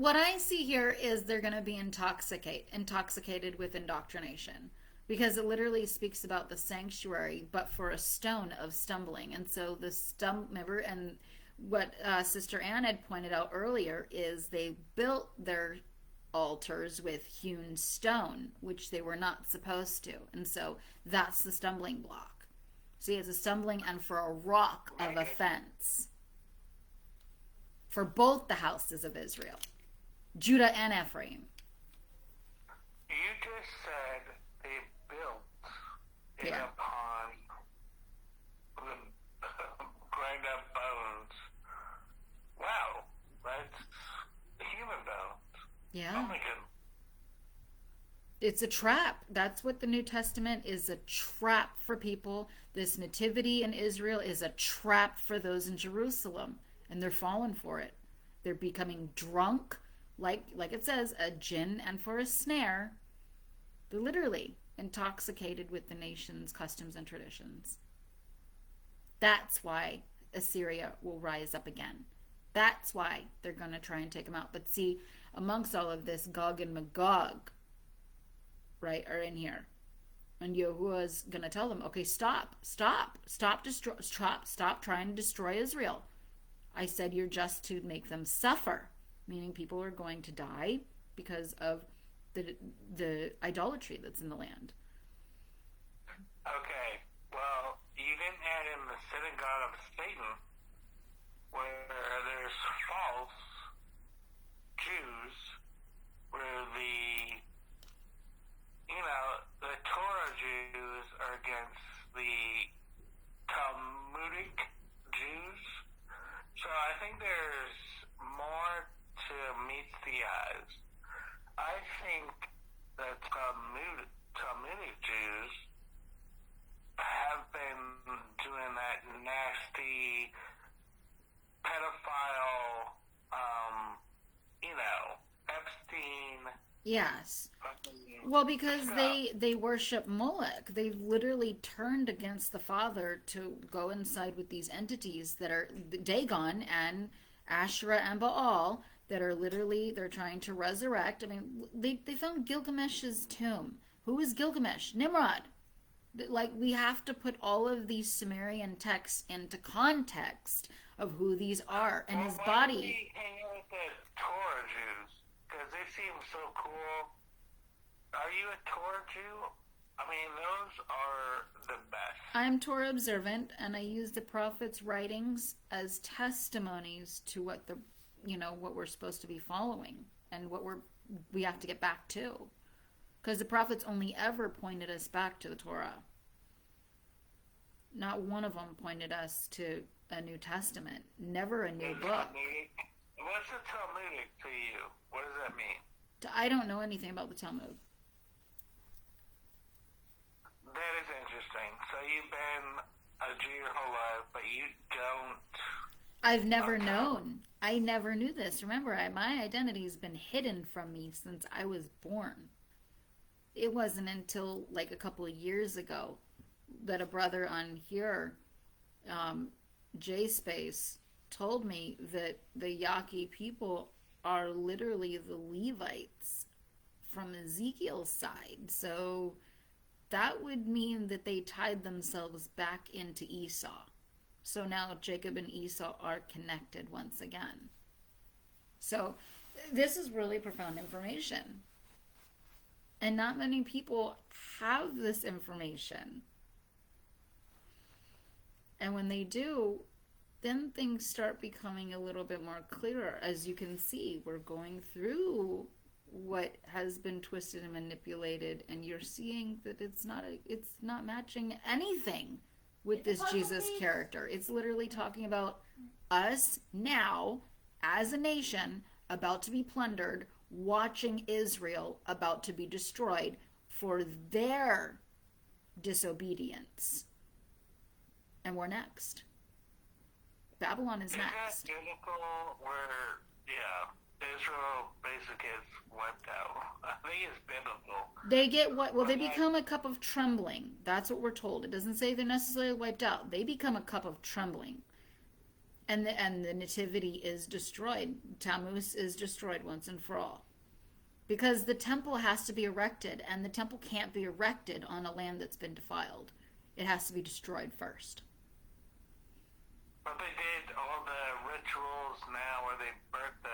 What I see here is they're going to be intoxicated with indoctrination. Because it literally speaks about the sanctuary, but for a stone of stumbling. And so remember, and what Sister Ann had pointed out earlier is they built their altars with hewn stone, which they were not supposed to. And so that's the stumbling block. See, it's a stumbling and for a rock of offense. For both the houses of Israel, Judah and Ephraim. You just said they built it upon the grind up bones. Wow, that's human bones. Yeah. Oh my goodness. It's a trap. That's what the New Testament is, a trap for people. This nativity in Israel is a trap for those in Jerusalem, and they're falling for it. They're becoming drunk, like it says, a gin and for a snare. They're literally intoxicated with the nation's customs and traditions. That's why Assyria will rise up again. That's why they're going to try and take them out. But see, amongst all of this, Gog and Magog, right, are in here. And Yahuwah's going to tell them, okay, stop trying to destroy Israel. I said you're just to make them suffer, meaning people are going to die because of the idolatry that's in the land. Okay, well, you didn't add in the synagogue of Satan, where there's false Jews, where the Torah Jews are against the Talmudic Jews. So I think there's more to meet the eyes. I think the Talmudic Jews have been doing that nasty pedophile, Epstein. Yes. Well, because they worship Moloch. They literally turned against the Father to go inside with these entities that are Dagon and Asherah and Baal that are literally, they're trying to resurrect. I mean, they found Gilgamesh's tomb. Who is Gilgamesh? Nimrod. Like, we have to put all of these Sumerian texts into context of who these are and his Why do body. we hang out with the Torah Jews? Because they seem so cool. Are you a Torah Jew? I mean, those are the best. I'm Torah observant, and I use the prophets' writings as testimonies to what the, what we're supposed to be following and what we have to get back to. Because the prophets only ever pointed us back to the Torah. Not one of them pointed us to a New Testament. Never a new book. What's the Talmudic to you? What does that mean? I don't know anything about the Talmud. That is interesting. So you've been a Jew your whole life, but you don't... I've never known. I never knew this. Remember, my identity's been hidden from me since I was born. It wasn't until like a couple of years ago that a brother on here, J-Space, told me that the Yaqui people are literally the Levites from Ezekiel's side. So that would mean that they tied themselves back into Esau. So now Jacob and Esau are connected once again. So this is really profound information. And not many people have this information. And when they do, then things start becoming a little bit more clearer. As you can see, we're going through what has been twisted and manipulated, and you're seeing that it's not matching anything with this Jesus character. It's literally talking about us now as a nation about to be plundered, watching Israel about to be destroyed for their disobedience. And we're next. Babylon is next. Is that biblical where, Israel basically gets wiped out? I think it's biblical. They get what? Well, they become a cup of trembling. That's what we're told. It doesn't say they're necessarily wiped out. They become a cup of trembling. And the nativity is destroyed. Tammuz is destroyed once and for all. Because the temple has to be erected, and the temple can't be erected on a land that's been defiled. It has to be destroyed first. But they did all the rituals now where they burnt the,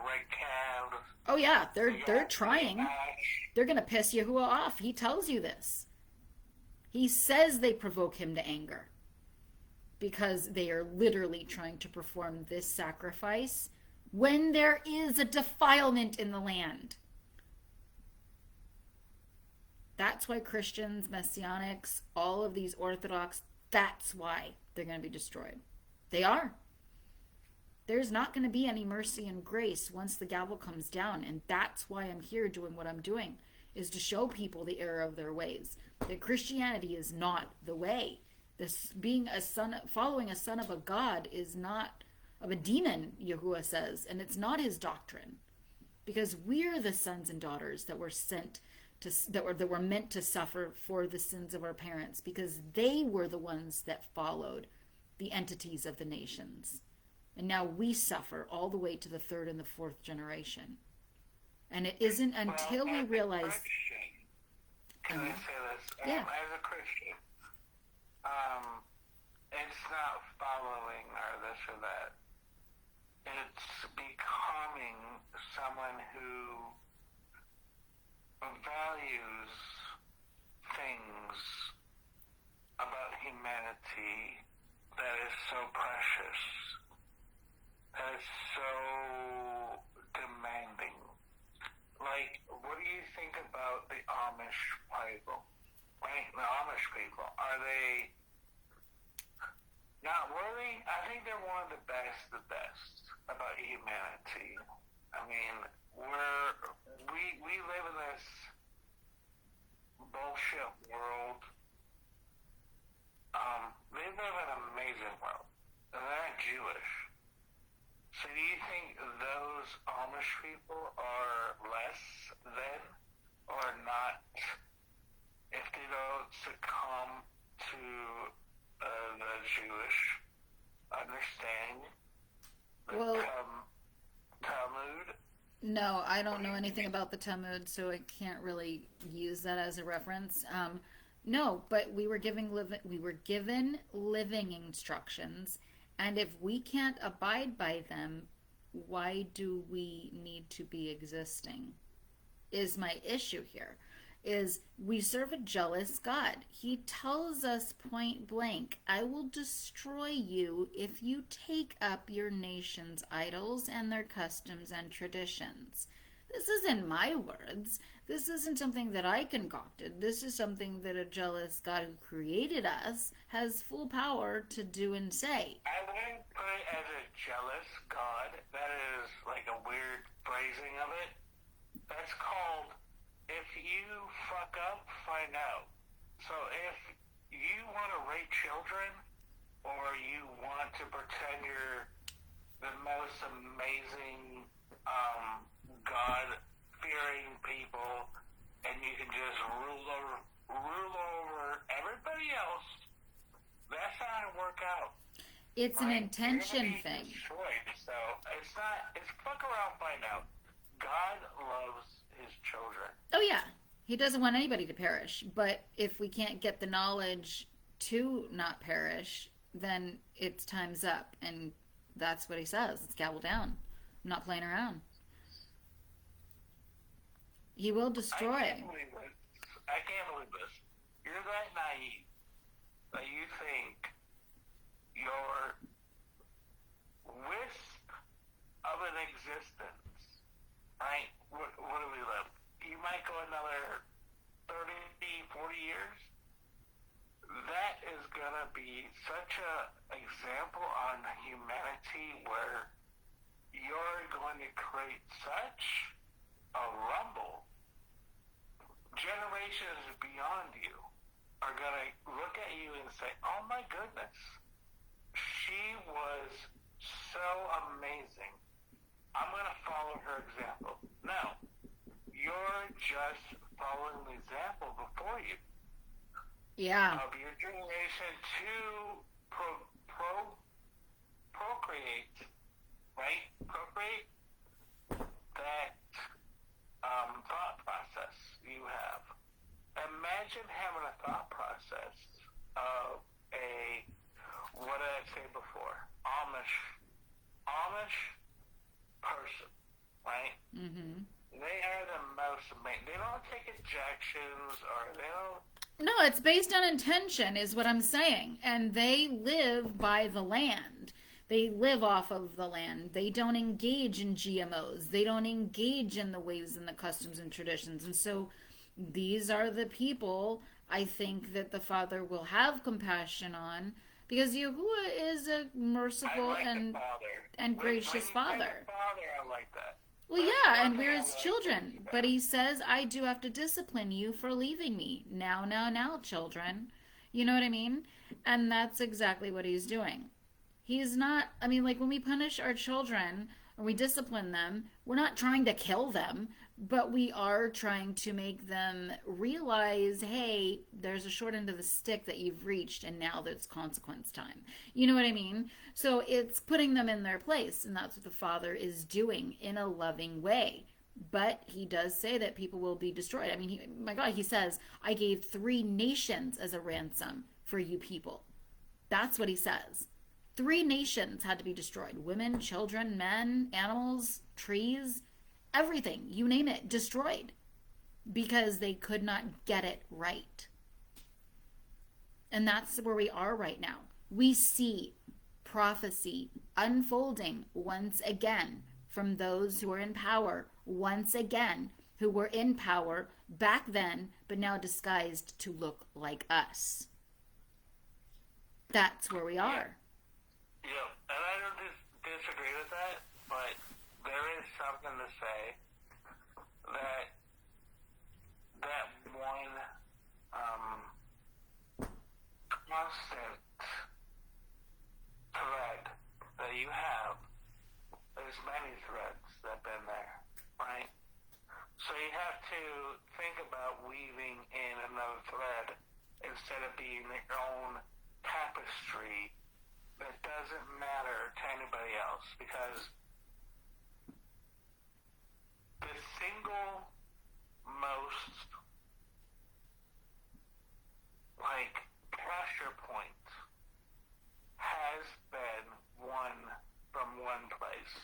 red calves. Oh yeah, they're trying. They're going to piss Yahuwah off. He tells you this. He says they provoke him to anger. Because they are literally trying to perform this sacrifice when there is a defilement in the land. That's why Christians, Messianics, all of these Orthodox, that's why they're going to be destroyed. They are. There's not going to be any mercy and grace once the gavel comes down, and that's why I'm here doing what I'm doing, is to show people the error of their ways. That Christianity is not the way. This being following a son of a god is not of a demon, Yahuwah says, and it's not his doctrine, because we're the sons and daughters that were sent to that were meant to suffer for the sins of our parents, because they were the ones that followed the entities of the nations, and now we suffer all the way to the third and the fourth generation. And it isn't until we realize. Can I say this? Yeah. As a Christian. It's not following or this or that. It's becoming someone who values things about humanity that is so precious, that is so demanding. Like, what do you think about the Amish people? Right? The Amish people, are they not worthy? I think they're one of the best about humanity. I mean, we live in this bullshit world. They live in an amazing world. And they're not Jewish. So do you think those Amish people are less than or not if they don't succumb to the Jewish understanding? The Well, Talmud. no, I don't know anything about the Talmud, so I can't really use that as a reference. No, but we were given living instructions, and if we can't abide by them, why do we need to be existing? Is my issue here. Is we serve a jealous God. He tells us point blank, I will destroy you if you take up your nation's idols and their customs and traditions. This isn't my words. This isn't something that I concocted. This is something that a jealous God who created us has full power to do and say. I wouldn't put it as a jealous God. That is like a weird phrasing of it. That's called, if you fuck up, find out. So if you want to rape children, or you want to pretend you're the most amazing God-fearing people, and you can just rule over everybody else, that's not going to work out. It's an intention thing. Destroyed. So it's fuck around, find out. God loves his children. Oh yeah, he doesn't want anybody to perish. But if we can't get the knowledge to not perish, then it's time's up, and that's what he says. It's gavel down. I'm not playing around. He will destroy. I can't believe this. You're that naive that you think your wisp of an existence, right? What do we live? You might go another 30, 40 years. That is going to be such an example on humanity where you're going to create such a rumble. Generations beyond you are going to look at you and say, oh my goodness, she was so amazing. I'm going to follow her example. No, you're just following the example before you. Yeah. Of your generation to procreate, right? Procreate that thought process you have. Imagine having a thought process of what did I say before? Amish person, right? Mm-hmm. They are the most amazing. They don't take injections or they don't. No, it's based on intention, is what I'm saying. And they live by the land. They live off of the land. They don't engage in GMOs. They don't engage in the ways and the customs and traditions. And so these are the people I think that the Father will have compassion on, because Yahuwah is a merciful and gracious Father. Father, I like that. Well, yeah, and we're his children. But he says, I do have to discipline you for leaving me. Now, children. You know what I mean? And that's exactly what he's doing. He's not, I mean, like when we punish our children or we discipline them, we're not trying to kill them, but we are trying to make them realize, hey, there's a short end of the stick that you've reached, and now there's consequence time. You know what I mean? So it's putting them in their place, and that's what the Father is doing in a loving way. But he does say that people will be destroyed. I mean, my God, he says, I gave 3 nations as a ransom for you people. That's what he says. 3 nations had to be destroyed. Women, children, men, animals, trees, everything, you name it, destroyed. Because they could not get it right. And that's where we are right now. We see prophecy unfolding once again from those who are in power, once again, who were in power back then, but now disguised to look like us. That's where we are. Yeah, and I don't disagree with that, but there is something to say that one constant thread that you have, there's many threads that have been there, right? So you have to think about weaving in another thread instead of being your own tapestry that doesn't matter to anybody else, because the single most, like, pressure point has been one from one place.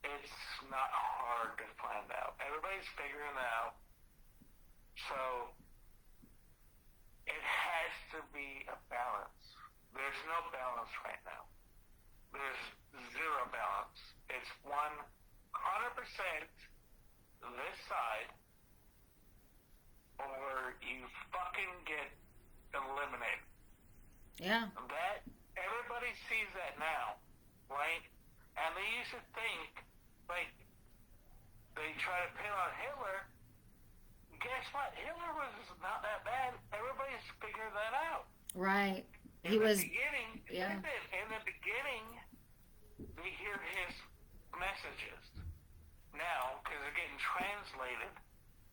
It's not hard to find out. Everybody's figuring it out. So it has to be a balance. There's no balance right now. There's zero balance. It's 100% this side, or you fucking get eliminated. Yeah. That everybody sees that now, right? And they used to think, like, they try to pin on Hitler. Guess what? Hitler was not that bad. Everybody's figured that out. Right. In the beginning, yeah. In the beginning, they hear his messages now because they're getting translated,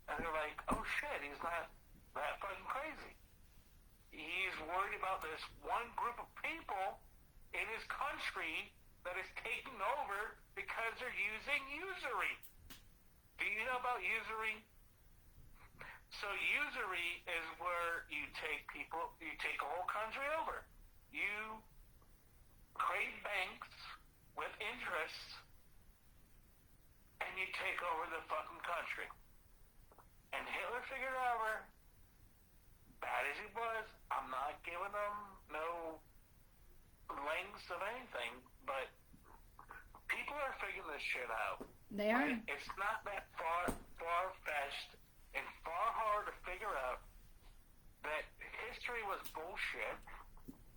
and they're like, "Oh shit, he's not that fucking crazy. He's worried about this one group of people in his country that is taking over because they're using usury." Do you know about usury? So usury is where you take a whole country over. You create banks with interest, and you take over the fucking country. And Hitler figured out, bad as he was, I'm not giving them no lengths of anything, but people are figuring this shit out. They are. It's not that far-fetched and far hard to figure out that history was bullshit,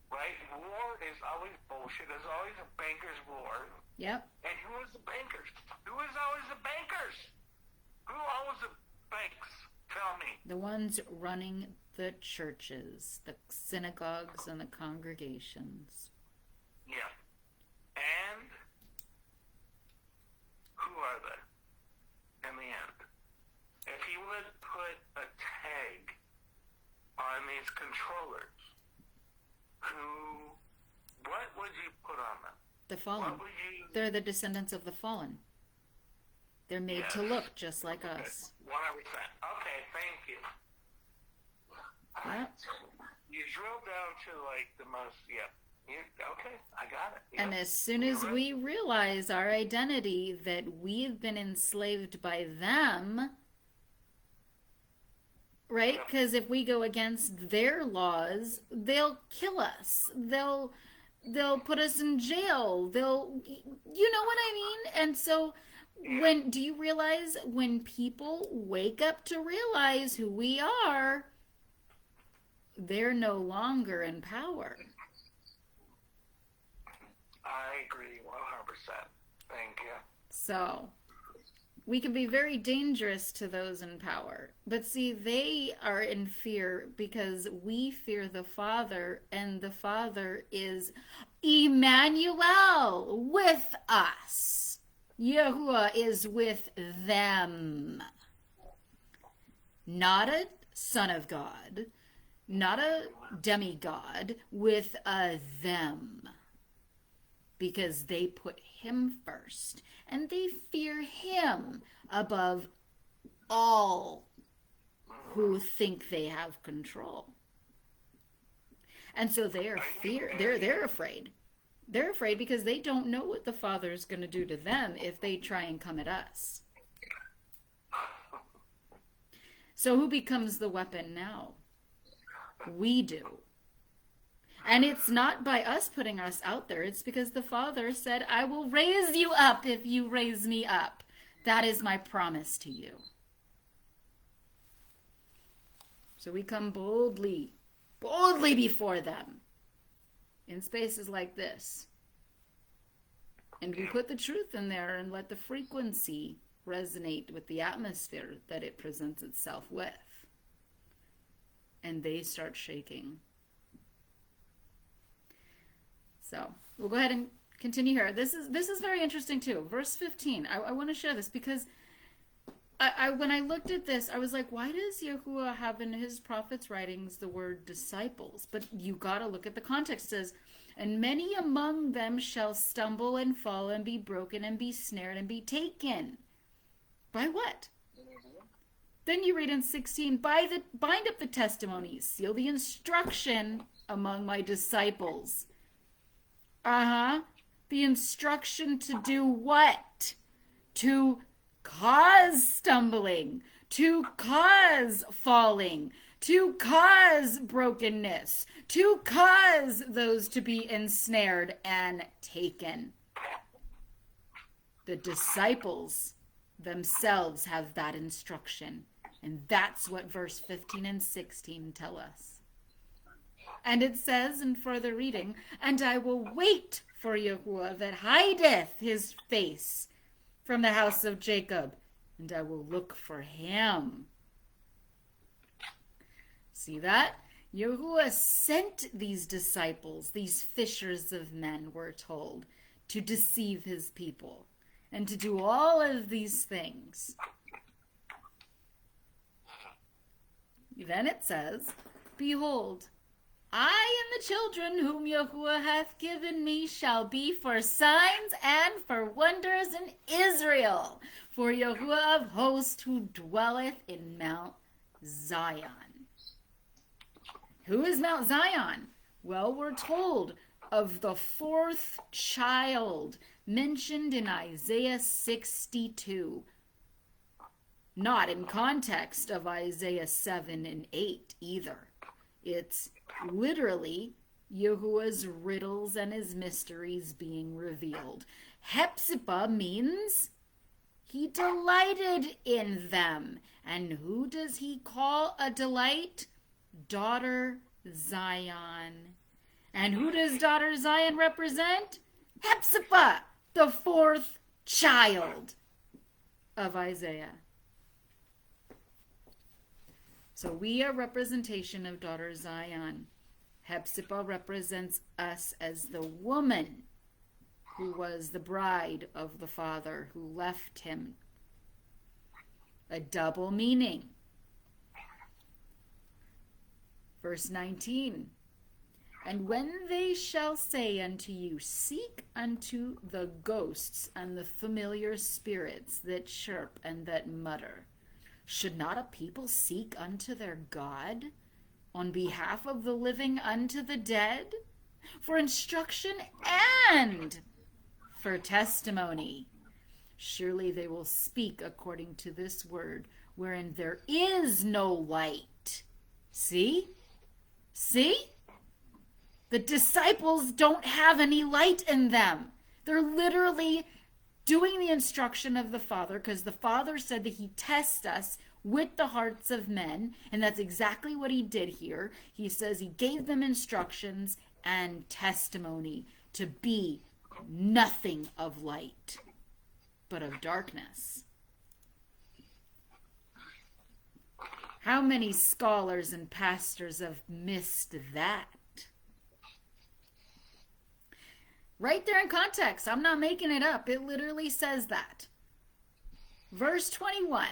right? War is always bullshit. There's always a banker's war. Yep. And who was the bankers? Who was always the bankers? Who owns the banks? Tell me. The ones running the churches, the synagogues, and the congregations. Yeah. And who are they in the end? If you would put a tag on these controllers, what would you put on them? The fallen. They're the descendants of the fallen. They're made to look just like us. 100%. Okay, thank you. Yep. You drill down to like the most, okay, I got it. Yep. And as soon as we realize our identity, that we've been enslaved by them, right? Because if we go against their laws, they'll kill us. They'll put us in jail. You know what I mean? And so do you realize when people wake up to realize who we are, they're no longer in power. I agree 100%. Thank you. So we can be very dangerous to those in power. But see, they are in fear because we fear the Father, and the Father is Emmanuel, with us. Yahuwah is with them. Not a son of God, not a demigod, with a them. Because they put him first, and they fear him above all who think they have control. And so they're afraid. They're afraid because they don't know what the Father is going to do to them if they try and come at us. So who becomes the weapon now? We do. And it's not by us putting us out there. It's because the Father said, I will raise you up if you raise me up. That is my promise to you. So we come boldly before them in spaces like this. And we put the truth in there and let the frequency resonate with the atmosphere that it presents itself with. And they start shaking. So we'll go ahead and continue here. This is very interesting too. Verse 15. I want to share this because when I looked at this, I was like, why does Yahuwah have in his prophets' writings the word disciples? But you got to look at the context. It says, and many among them shall stumble and fall and be broken and be snared and be taken. By what? Then you read in 16, bind up the testimonies, seal the instruction among my disciples. The instruction to do what? To cause stumbling, to cause falling, to cause brokenness, to cause those to be ensnared and taken. The disciples themselves have that instruction. And that's what verse 15 and 16 tell us. And it says in further reading, and I will wait for Yahuwah that hideth his face from the house of Jacob, and I will look for him. See that? Yahuwah sent these disciples, these fishers of men, we're told, to deceive his people and to do all of these things. Then it says, behold, I and the children whom Yahuwah hath given me shall be for signs and for wonders in Israel, for Yahuwah of hosts who dwelleth in Mount Zion. Who is Mount Zion? Well, we're told of the fourth child mentioned in Isaiah 62. Not in context of Isaiah 7 and 8 either. It's literally Yahuwah's riddles and his mysteries being revealed. Hepzibah means he delighted in them. And who does he call a delight? Daughter Zion. And who does daughter Zion represent? Hepzibah, the fourth child of Isaiah. So we are representation of daughter Zion. Hepzibah represents us as the woman who was the bride of the father who left him. A double meaning. Verse 19. And when they shall say unto you, seek unto the ghosts and the familiar spirits that chirp and that mutter, should not a people seek unto their God on behalf of the living unto the dead, for instruction and for testimony? Surely they will speak according to this word, wherein there is no light. See? See? The disciples don't have any light in them. They're literally doing the instruction of the Father, because the Father said that he tests us with the hearts of men, and that's exactly what he did here. He says he gave them instructions and testimony to be nothing of light, but of darkness. How many scholars and pastors have missed that? Right there in context. I'm not making it up. It literally says that. Verse 21.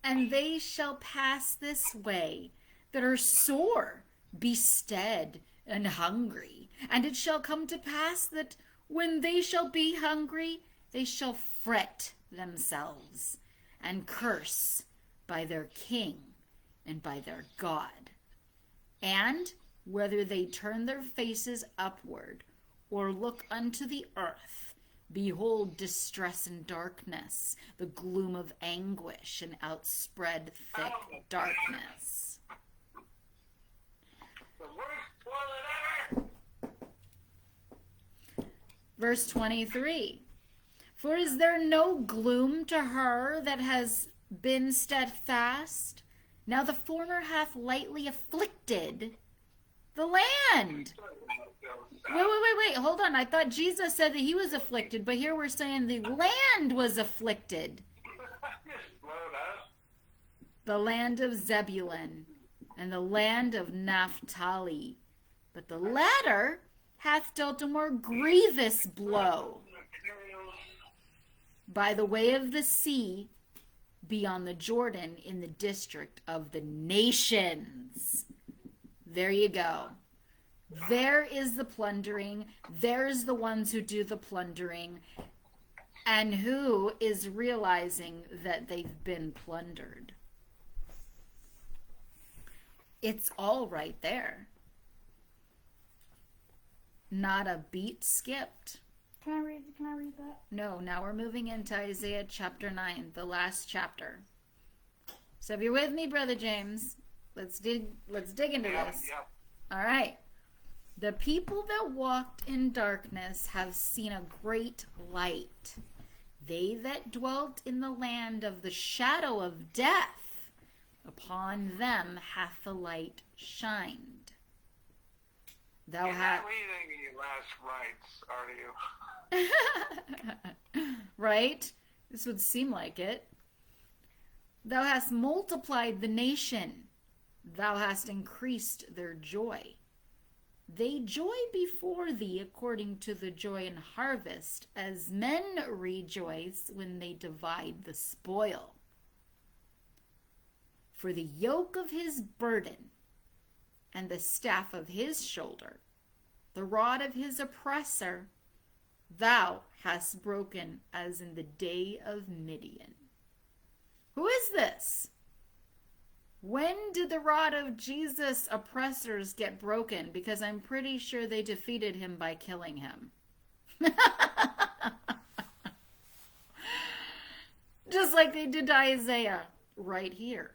And they shall pass this way that are sore, bestead, and hungry. And it shall come to pass that when they shall be hungry, they shall fret themselves and curse by their king and by their God. And whether they turn their faces upward or look unto the earth, behold distress and darkness, the gloom of anguish and outspread thick darkness. Verse 23. For is there no gloom to her that has been steadfast? Now the former hath lightly afflicted the land. Wait, hold on. I thought Jesus said that he was afflicted, but here we're saying the land was afflicted. The land of Zebulun and the land of Naphtali. But the latter hath dealt a more grievous blow. By the way of the sea, beyond the Jordan in the district of the nations. There you go. There is the plundering. There's the ones who do the plundering. And who is realizing that they've been plundered. It's all right there. Not a beat skipped. Can I read that? No, now we're moving into Isaiah chapter 9, the last chapter. So if you're with me, Brother James, let's dig into this. Yep. All right. The people that walked in darkness have seen a great light. They that dwelt in the land of the shadow of death, upon them hath the light shined. Thou You're hast... not reading your last rites, are you? Right? This would seem like it. Thou hast multiplied the nation. Thou hast increased their joy. They joy before thee according to the joy in harvest, as men rejoice when they divide the spoil. For the yoke of his burden and the staff of his shoulder, the rod of his oppressor, thou hast broken as in the day of Midian. Who is this? When did the rod of Jesus' oppressors get broken? Because I'm pretty sure they defeated him by killing him. Just like they did to Isaiah right here.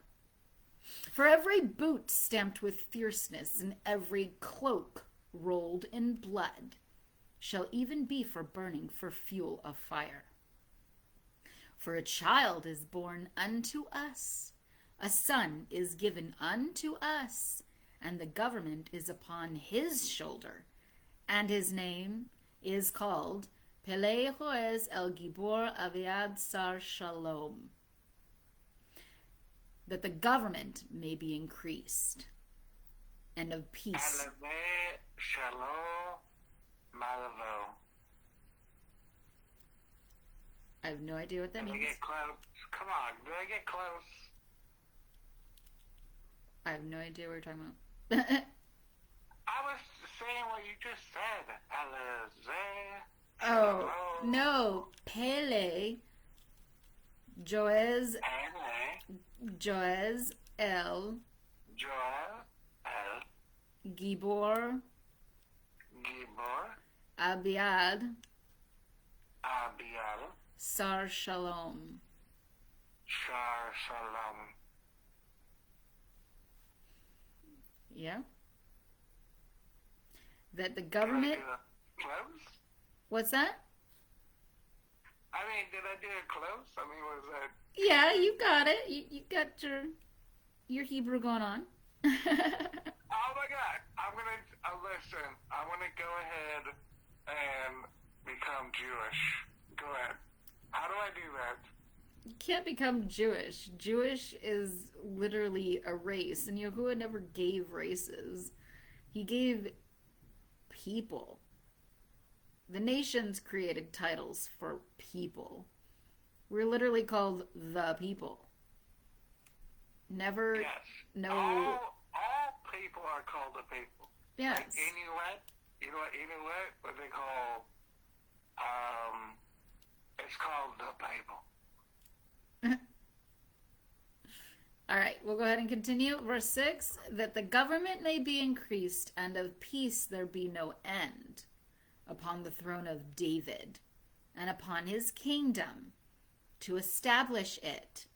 For every boot stamped with fierceness and every cloak rolled in blood shall even be for burning for fuel of fire. For a child is born unto us, a son is given unto us, and the government is upon his shoulder, and his name is called Pelehoes El Gibor Aviad Sar Shalom, that the government may be increased, and of peace. Aleve Shalom Malavo. I have no idea what that Did I means. get close? Come on, did I get close? I have no idea what you're talking about. I was saying what you just said. Aleve Oh, Shalom. no. Pele, Joez, Ele Joez El, Joel El Gibor, Gibor Abiad, Abiel Sar Shalom. Shar Shalom. Yeah? That the government... Close? What's that? I mean, did I do it close? I mean, was that... Yeah, you got it. You got your Hebrew going on. Oh my God! I'm gonna listen. I'm gonna go ahead and become Jewish. Go ahead. How do I do that? You can't become Jewish. Jewish is literally a race, and Yahuwah never gave races. He gave people. The nations created titles for people. We're literally called the people. Never, Yes. no. All people are called the people. Yes. Like Inuit. You know what Inuit? What they call? It's called the people. All right, we'll go ahead and continue. Verse 6, that the government may be increased, and of peace there be no end, upon the throne of David, and upon his kingdom, to establish it,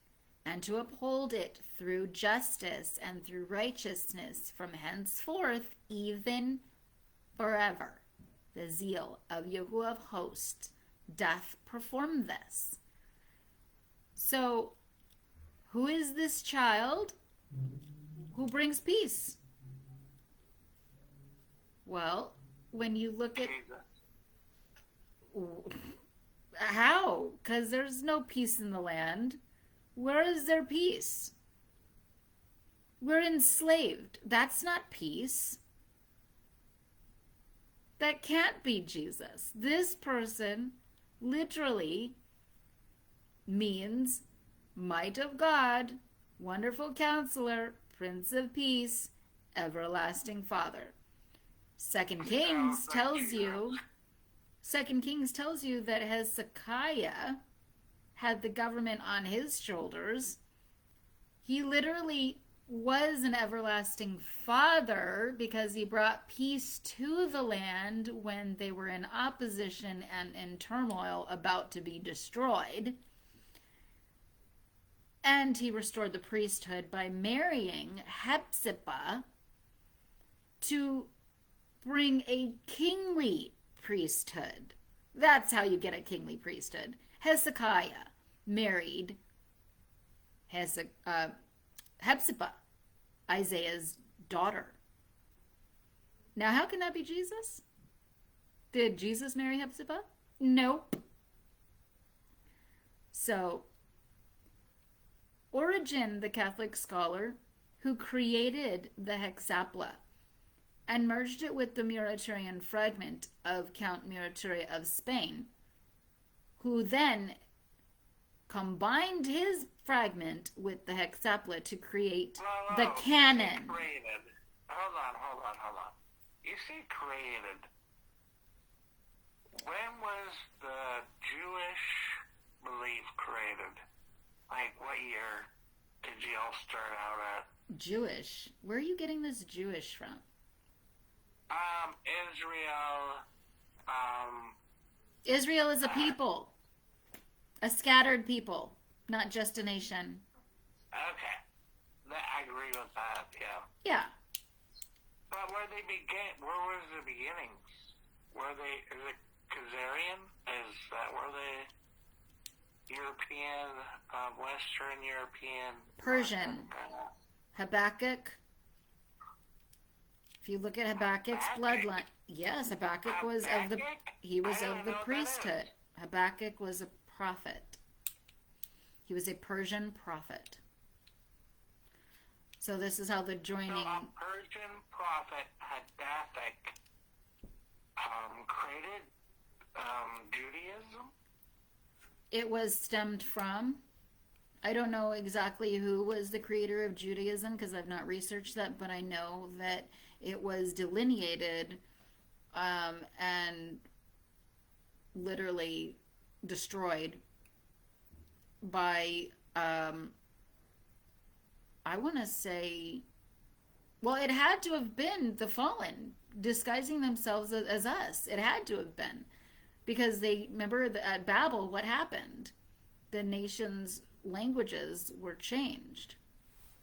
and to uphold it through justice and through righteousness from henceforth, even forever. The zeal of Yahuwah of hosts doth perform this. So, who is this child who brings peace? Well, when you look at... How? Because there's no peace in the land. Where is there peace? We're enslaved. That's not peace. That can't be Jesus. This person literally means Might of God, Wonderful Counselor, Prince of Peace, Everlasting Father. Second Kings tells you that Hezekiah had the government on his shoulders. He literally was an everlasting father because he brought peace to the land when they were in opposition and in turmoil about to be destroyed. And he restored the priesthood by marrying Hephzibah to bring a kingly priesthood. That's how you get a kingly priesthood. Hezekiah married Hephzibah, Isaiah's daughter. Now, how can that be Jesus? Did Jesus marry Hephzibah? Nope. So, Origen, the Catholic scholar, who created the hexapla and merged it with the Muraturian fragment of Count Muratori of Spain, who then combined his fragment with the hexapla to create the canon. Created. Hold on. You say created. When was the Jewish belief created? Like, what year did you all start out at? Jewish? Where are you getting this Jewish from? Israel. Israel is a people. A scattered people, not just a nation. Okay. I agree with that, yeah. Yeah. But where was the beginnings? Is it Khazarian? Is that where the European, Western European... Persian. Habakkuk. If you look at Habakkuk's bloodline, yes, Habakkuk was of the priesthood. Habakkuk was a prophet. He was a Persian prophet. So this is how the joining... So a Persian prophet, Habakkuk, created Judaism? It was stemmed from... I don't know exactly who was the creator of Judaism because I've not researched that, but I know that it was delineated and literally destroyed by, I want to say, well, it had to have been the fallen disguising themselves as us. It had to have been. Because remember at Babel, what happened? The nation's languages were changed.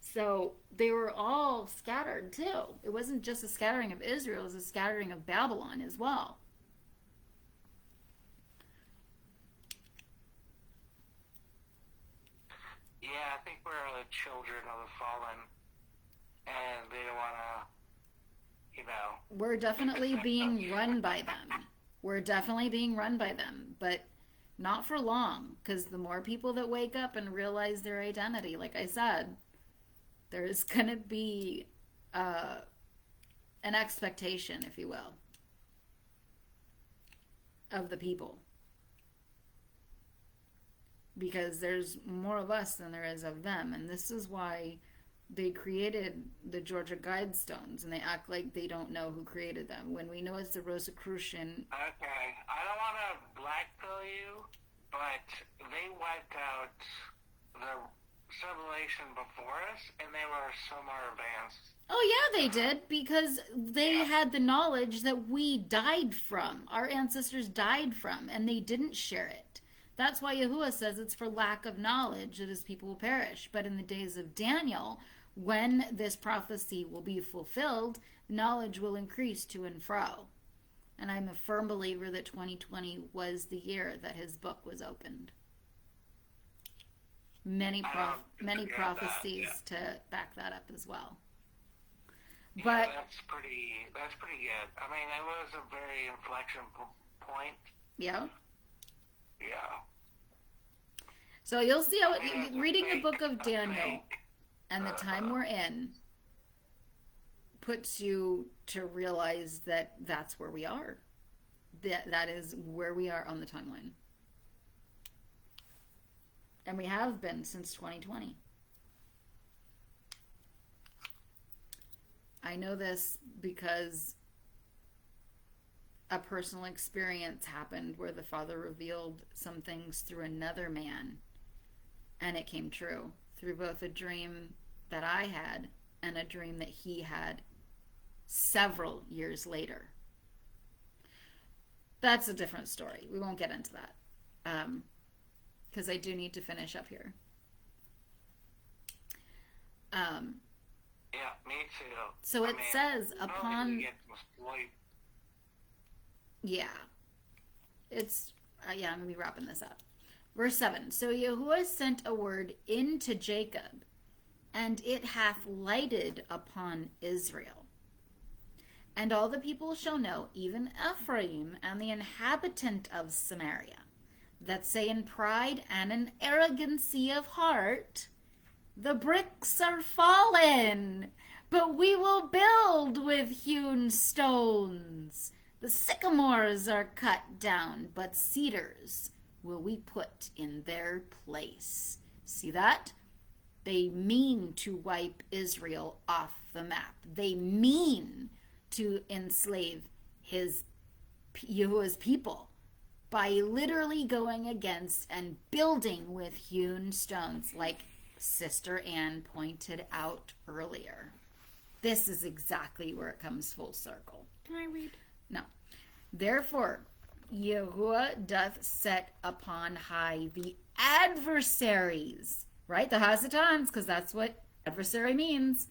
So they were all scattered too. It wasn't just a scattering of Israel, it was a scattering of Babylon as well. Yeah, I think we're the children of the fallen, and they don't want to, We're definitely being run by them. But not for long, because the more people that wake up and realize their identity, like I said, there's going to be an expectation, if you will, of the people. Because there's more of us than there is of them. And this is why they created the Georgia Guidestones, and they act like they don't know who created them, when we know it's the Rosicrucian. Okay, I don't want to blackpill you, but they wiped out the civilization before us, and they were so more advanced. Oh yeah, they did, because they had the knowledge that we died from, our ancestors died from, and they didn't share it. That's why Yahuwah says it's for lack of knowledge that his people will perish. But in the days of Daniel, when this prophecy will be fulfilled, knowledge will increase to and fro. And I'm a firm believer that 2020 was the year that his book was opened. Many prophecies to back that up as well. Yeah, But that's pretty good. I mean, it was a very inflection point. yeah. Yeah. So you'll see how reading the book of Daniel and the time we're in puts you to realize that that's where we are. That is where we are on the timeline. And we have been since 2020. I know this because a personal experience happened where the Father revealed some things through another man, and it came true through both a dream that I had and a dream that he had several years later. That's a different story. We won't get into that because I do need to finish up here. Yeah, me too. So it says upon... Yeah. It's... I'm going to be wrapping this up. Verse 7. So Yahuwah sent a word into Jacob, and it hath lighted upon Israel. And all the people shall know, even Ephraim and the inhabitant of Samaria, that say in pride and in arrogancy of heart, the bricks are fallen, but we will build with hewn stones. The sycamores are cut down, but cedars will we put in their place. See that? They mean to wipe Israel off the map. They mean to enslave Yahuwah's people by literally going against and building with hewn stones, like Sister Anne pointed out earlier. This is exactly where it comes full circle. Can I read? No. Therefore, Yahuwah doth set upon high the adversaries, right? The Hasatans, because that's what adversary means,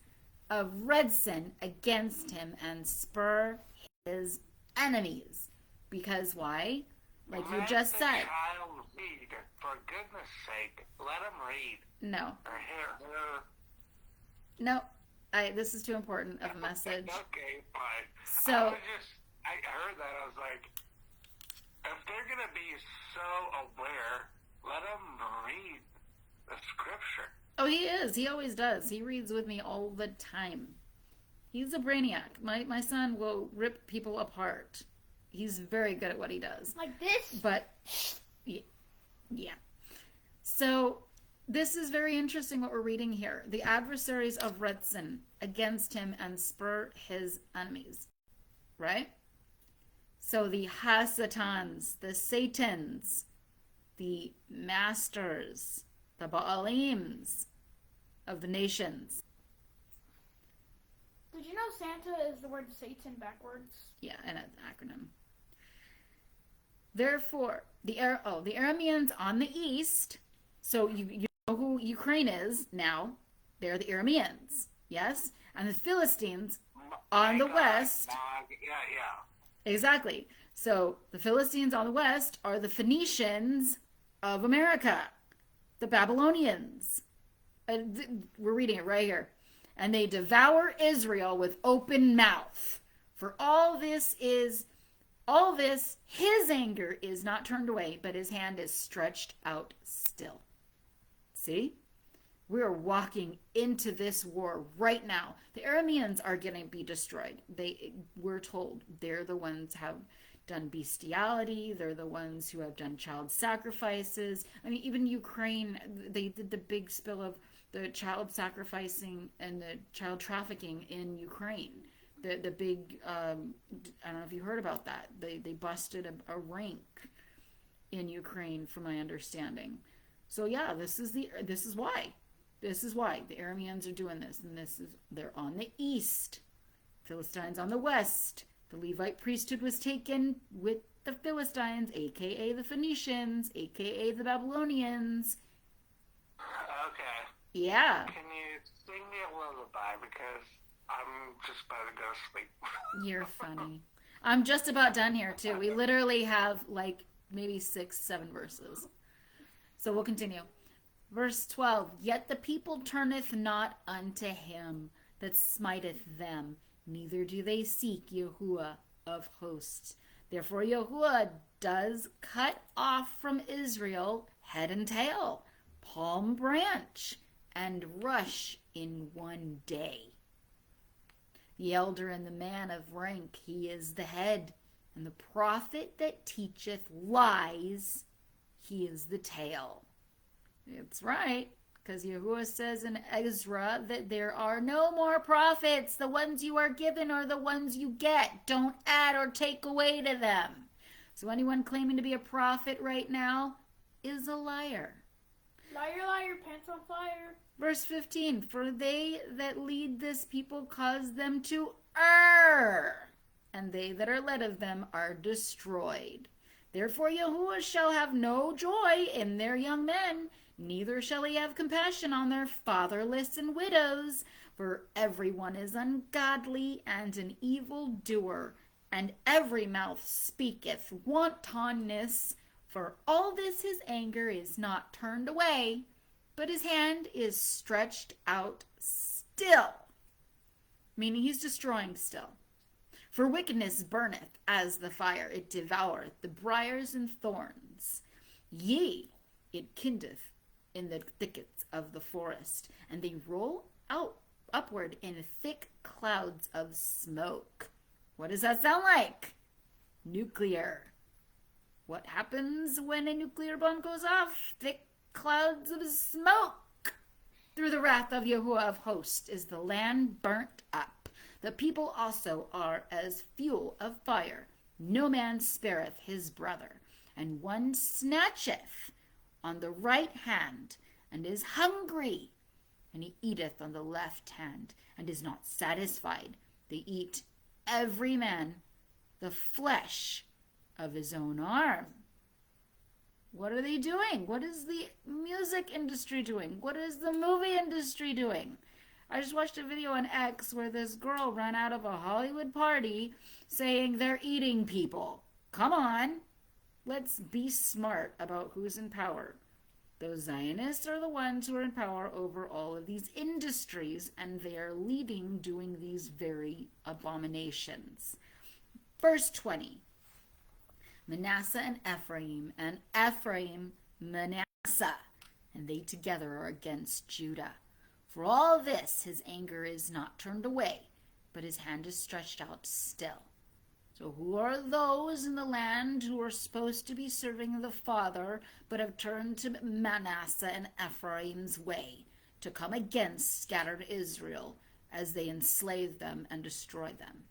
of Redsin against him and spur his enemies. Because why? Like you just said. Let the child read. For goodness sake, let him read. No. Or here. No. This is too important of a message. Okay, fine. So I heard that. I was like, if they're going to be so aware, let them read the scripture. Oh, he is. He always does. He reads with me all the time. He's a brainiac. My son will rip people apart. He's very good at what he does. Like this? But, yeah. So, this is very interesting what we're reading here. The adversaries of Redsin against him and spur his enemies. Right? So, the Hasatans, the Satans, the masters, the Baalims of the nations. Did you know Santa is the word Satan backwards? Yeah, and an acronym. Therefore, the Arameans on the east, so you know who Ukraine is now, they're the Arameans, yes? And the Philistines on the west. Yeah. Exactly. So the Philistines on the west are the Phoenicians of America, the Babylonians. We're reading it right here. And they devour Israel with open mouth. For all this, his anger is not turned away, but his hand is stretched out still. See? We are walking into this war right now. The Arameans are going to be destroyed. We're told they're the ones who have done bestiality. They're the ones who have done child sacrifices. I mean, even Ukraine, they did the big spill of the child sacrificing and the child trafficking in Ukraine. The big, I don't know if you heard about that. They busted a rink in Ukraine, from my understanding. So yeah, this is why. This is why the Arameans are doing this, and they're on the east, Philistines on the west. The Levite priesthood was taken with the Philistines, aka the Phoenicians, aka the Babylonians. Okay. Yeah. Can you sing me a lullaby, because I'm just about to go to sleep. You're funny. I'm just about done here too. We literally have like maybe 6-7 verses. So we'll continue. Verse 12, yet the people turneth not unto him that smiteth them, neither do they seek Yahuwah of hosts. Therefore Yahuwah does cut off from Israel head and tail, palm branch, and rush in one day. The elder and the man of rank, he is the head, and the prophet that teacheth lies, he is the tail. It's right, because Yahuwah says in Ezra that there are no more prophets. The ones you are given are the ones you get. Don't add or take away to them. So anyone claiming to be a prophet right now is a liar. Liar, liar, pants on fire. Verse 15, for they that lead this people cause them to err, and they that are led of them are destroyed. Therefore Yahuwah shall have no joy in their young men, neither shall he have compassion on their fatherless and widows, for everyone is ungodly and an evil doer, and every mouth speaketh wantonness. For all this his anger is not turned away, but his hand is stretched out still. Meaning he's destroying still. For wickedness burneth as the fire, it devoureth the briars and thorns. Yea, it kindleth in the thickets of the forest, and they roll out upward in thick clouds of smoke. What does that sound like? Nuclear. What happens when a nuclear bomb goes off? Thick clouds of smoke. Through the wrath of Yahuwah of hosts is the land burnt up. The people also are as fuel of fire. No man spareth his brother. And one snatcheth on the right hand, and is hungry. And he eateth on the left hand, and is not satisfied. They eat every man the flesh of his own arm. What are they doing? What is the music industry doing? What is the movie industry doing? I just watched a video on X where this girl ran out of a Hollywood party saying they're eating people. Come on. Let's be smart about who's in power. Those Zionists are the ones who are in power over all of these industries, and they are leading doing these very abominations. Verse 20. Manasseh and Ephraim Manasseh, and they together are against Judah. For all this his anger is not turned away, but his hand is stretched out still. So who are those in the land who are supposed to be serving the Father, but have turned to Manasseh and Ephraim's way, to come against scattered Israel as they enslave them and destroy them?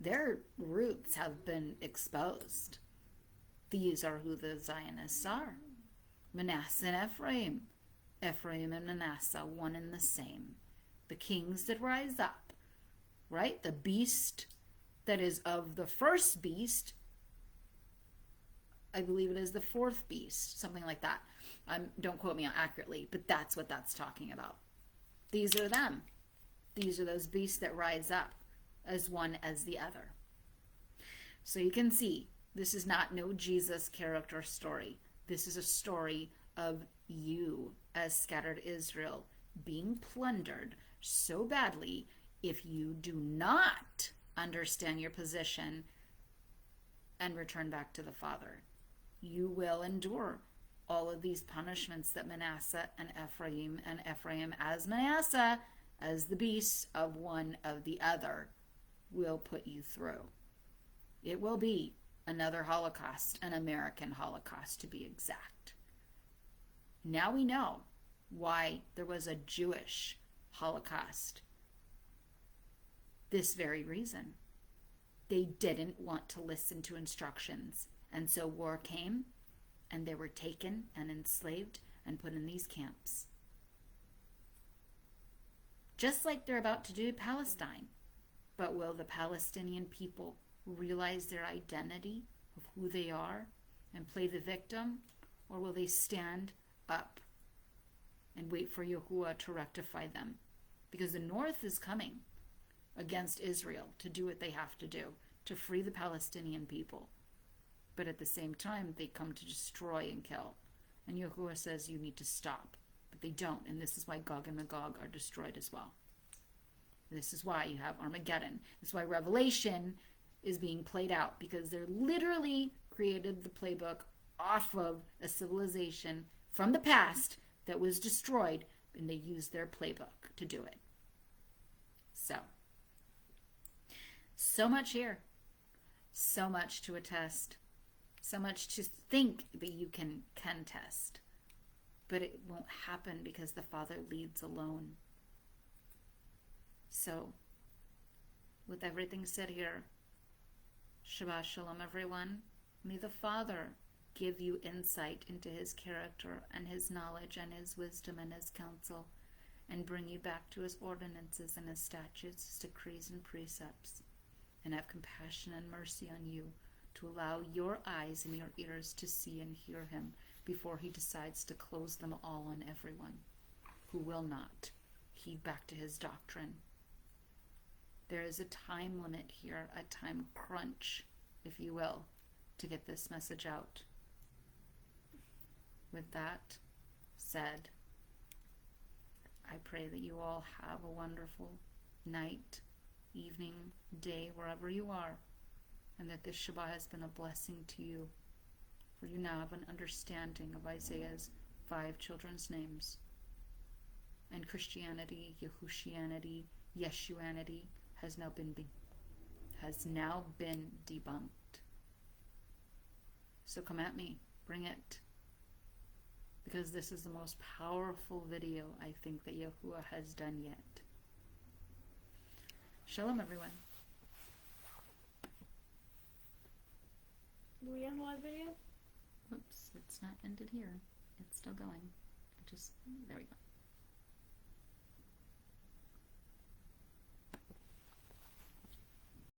Their roots have been exposed. These are who the Zionists are. Manasseh and Ephraim. Ephraim and Manasseh, one and the same. The kings that rise up, right? The beast that is of the first beast, I believe it is the fourth beast, something like that. Don't quote me accurately, but that's what that's talking about. These are them. These are those beasts that rise up as one as the other. So you can see, this is not no Jesus character story. This is a story of you as scattered Israel being plundered so badly. If you do not understand your position and return back to the Father, you will endure all of these punishments that Manasseh and Ephraim as Manasseh, as the beasts of one of the other, will put you through. It will be another Holocaust, an American Holocaust to be exact. Now we know why there was a Jewish Holocaust. This very reason. They didn't want to listen to instructions. And so war came, and they were taken and enslaved and put in these camps. Just like they're about to do to Palestine. But will the Palestinian people realize their identity of who they are and play the victim? Or will they stand up and wait for Yahuwah to rectify them? Because the north is coming against Israel to do what they have to do, to free the Palestinian people. But at the same time, they come to destroy and kill. And Yahuwah says you need to stop. But they don't, and this is why Gog and Magog are destroyed as well. This is why you have Armageddon. This is why Revelation is being played out, because they're literally created the playbook off of a civilization from the past that was destroyed, and they used their playbook to do it. So much here. So much to attest. So much to think that you can test. But it won't happen because the Father leads alone. So, with everything said here, Shabbat Shalom, everyone. May the Father give you insight into His character and His knowledge and His wisdom and His counsel, and bring you back to His ordinances and His statutes, His decrees and precepts, and have compassion and mercy on you, to allow your eyes and your ears to see and hear Him before He decides to close them all on everyone who will not heed back to His doctrine. There is a time limit here, a time crunch, if you will, to get this message out. With that said, I pray that you all have a wonderful night, evening, day, wherever you are, and that this Shabbat has been a blessing to you, for you now have an understanding of Isaiah's 5 children's names. And Christianity, Yehushianity, Yeshuanity has now been debunked. So come at me, bring it, because this is the most powerful video I think that Yahuwah has done yet. Shalom, everyone. Do we have a live video? Oops, it's not ended here. It's still going. There we go.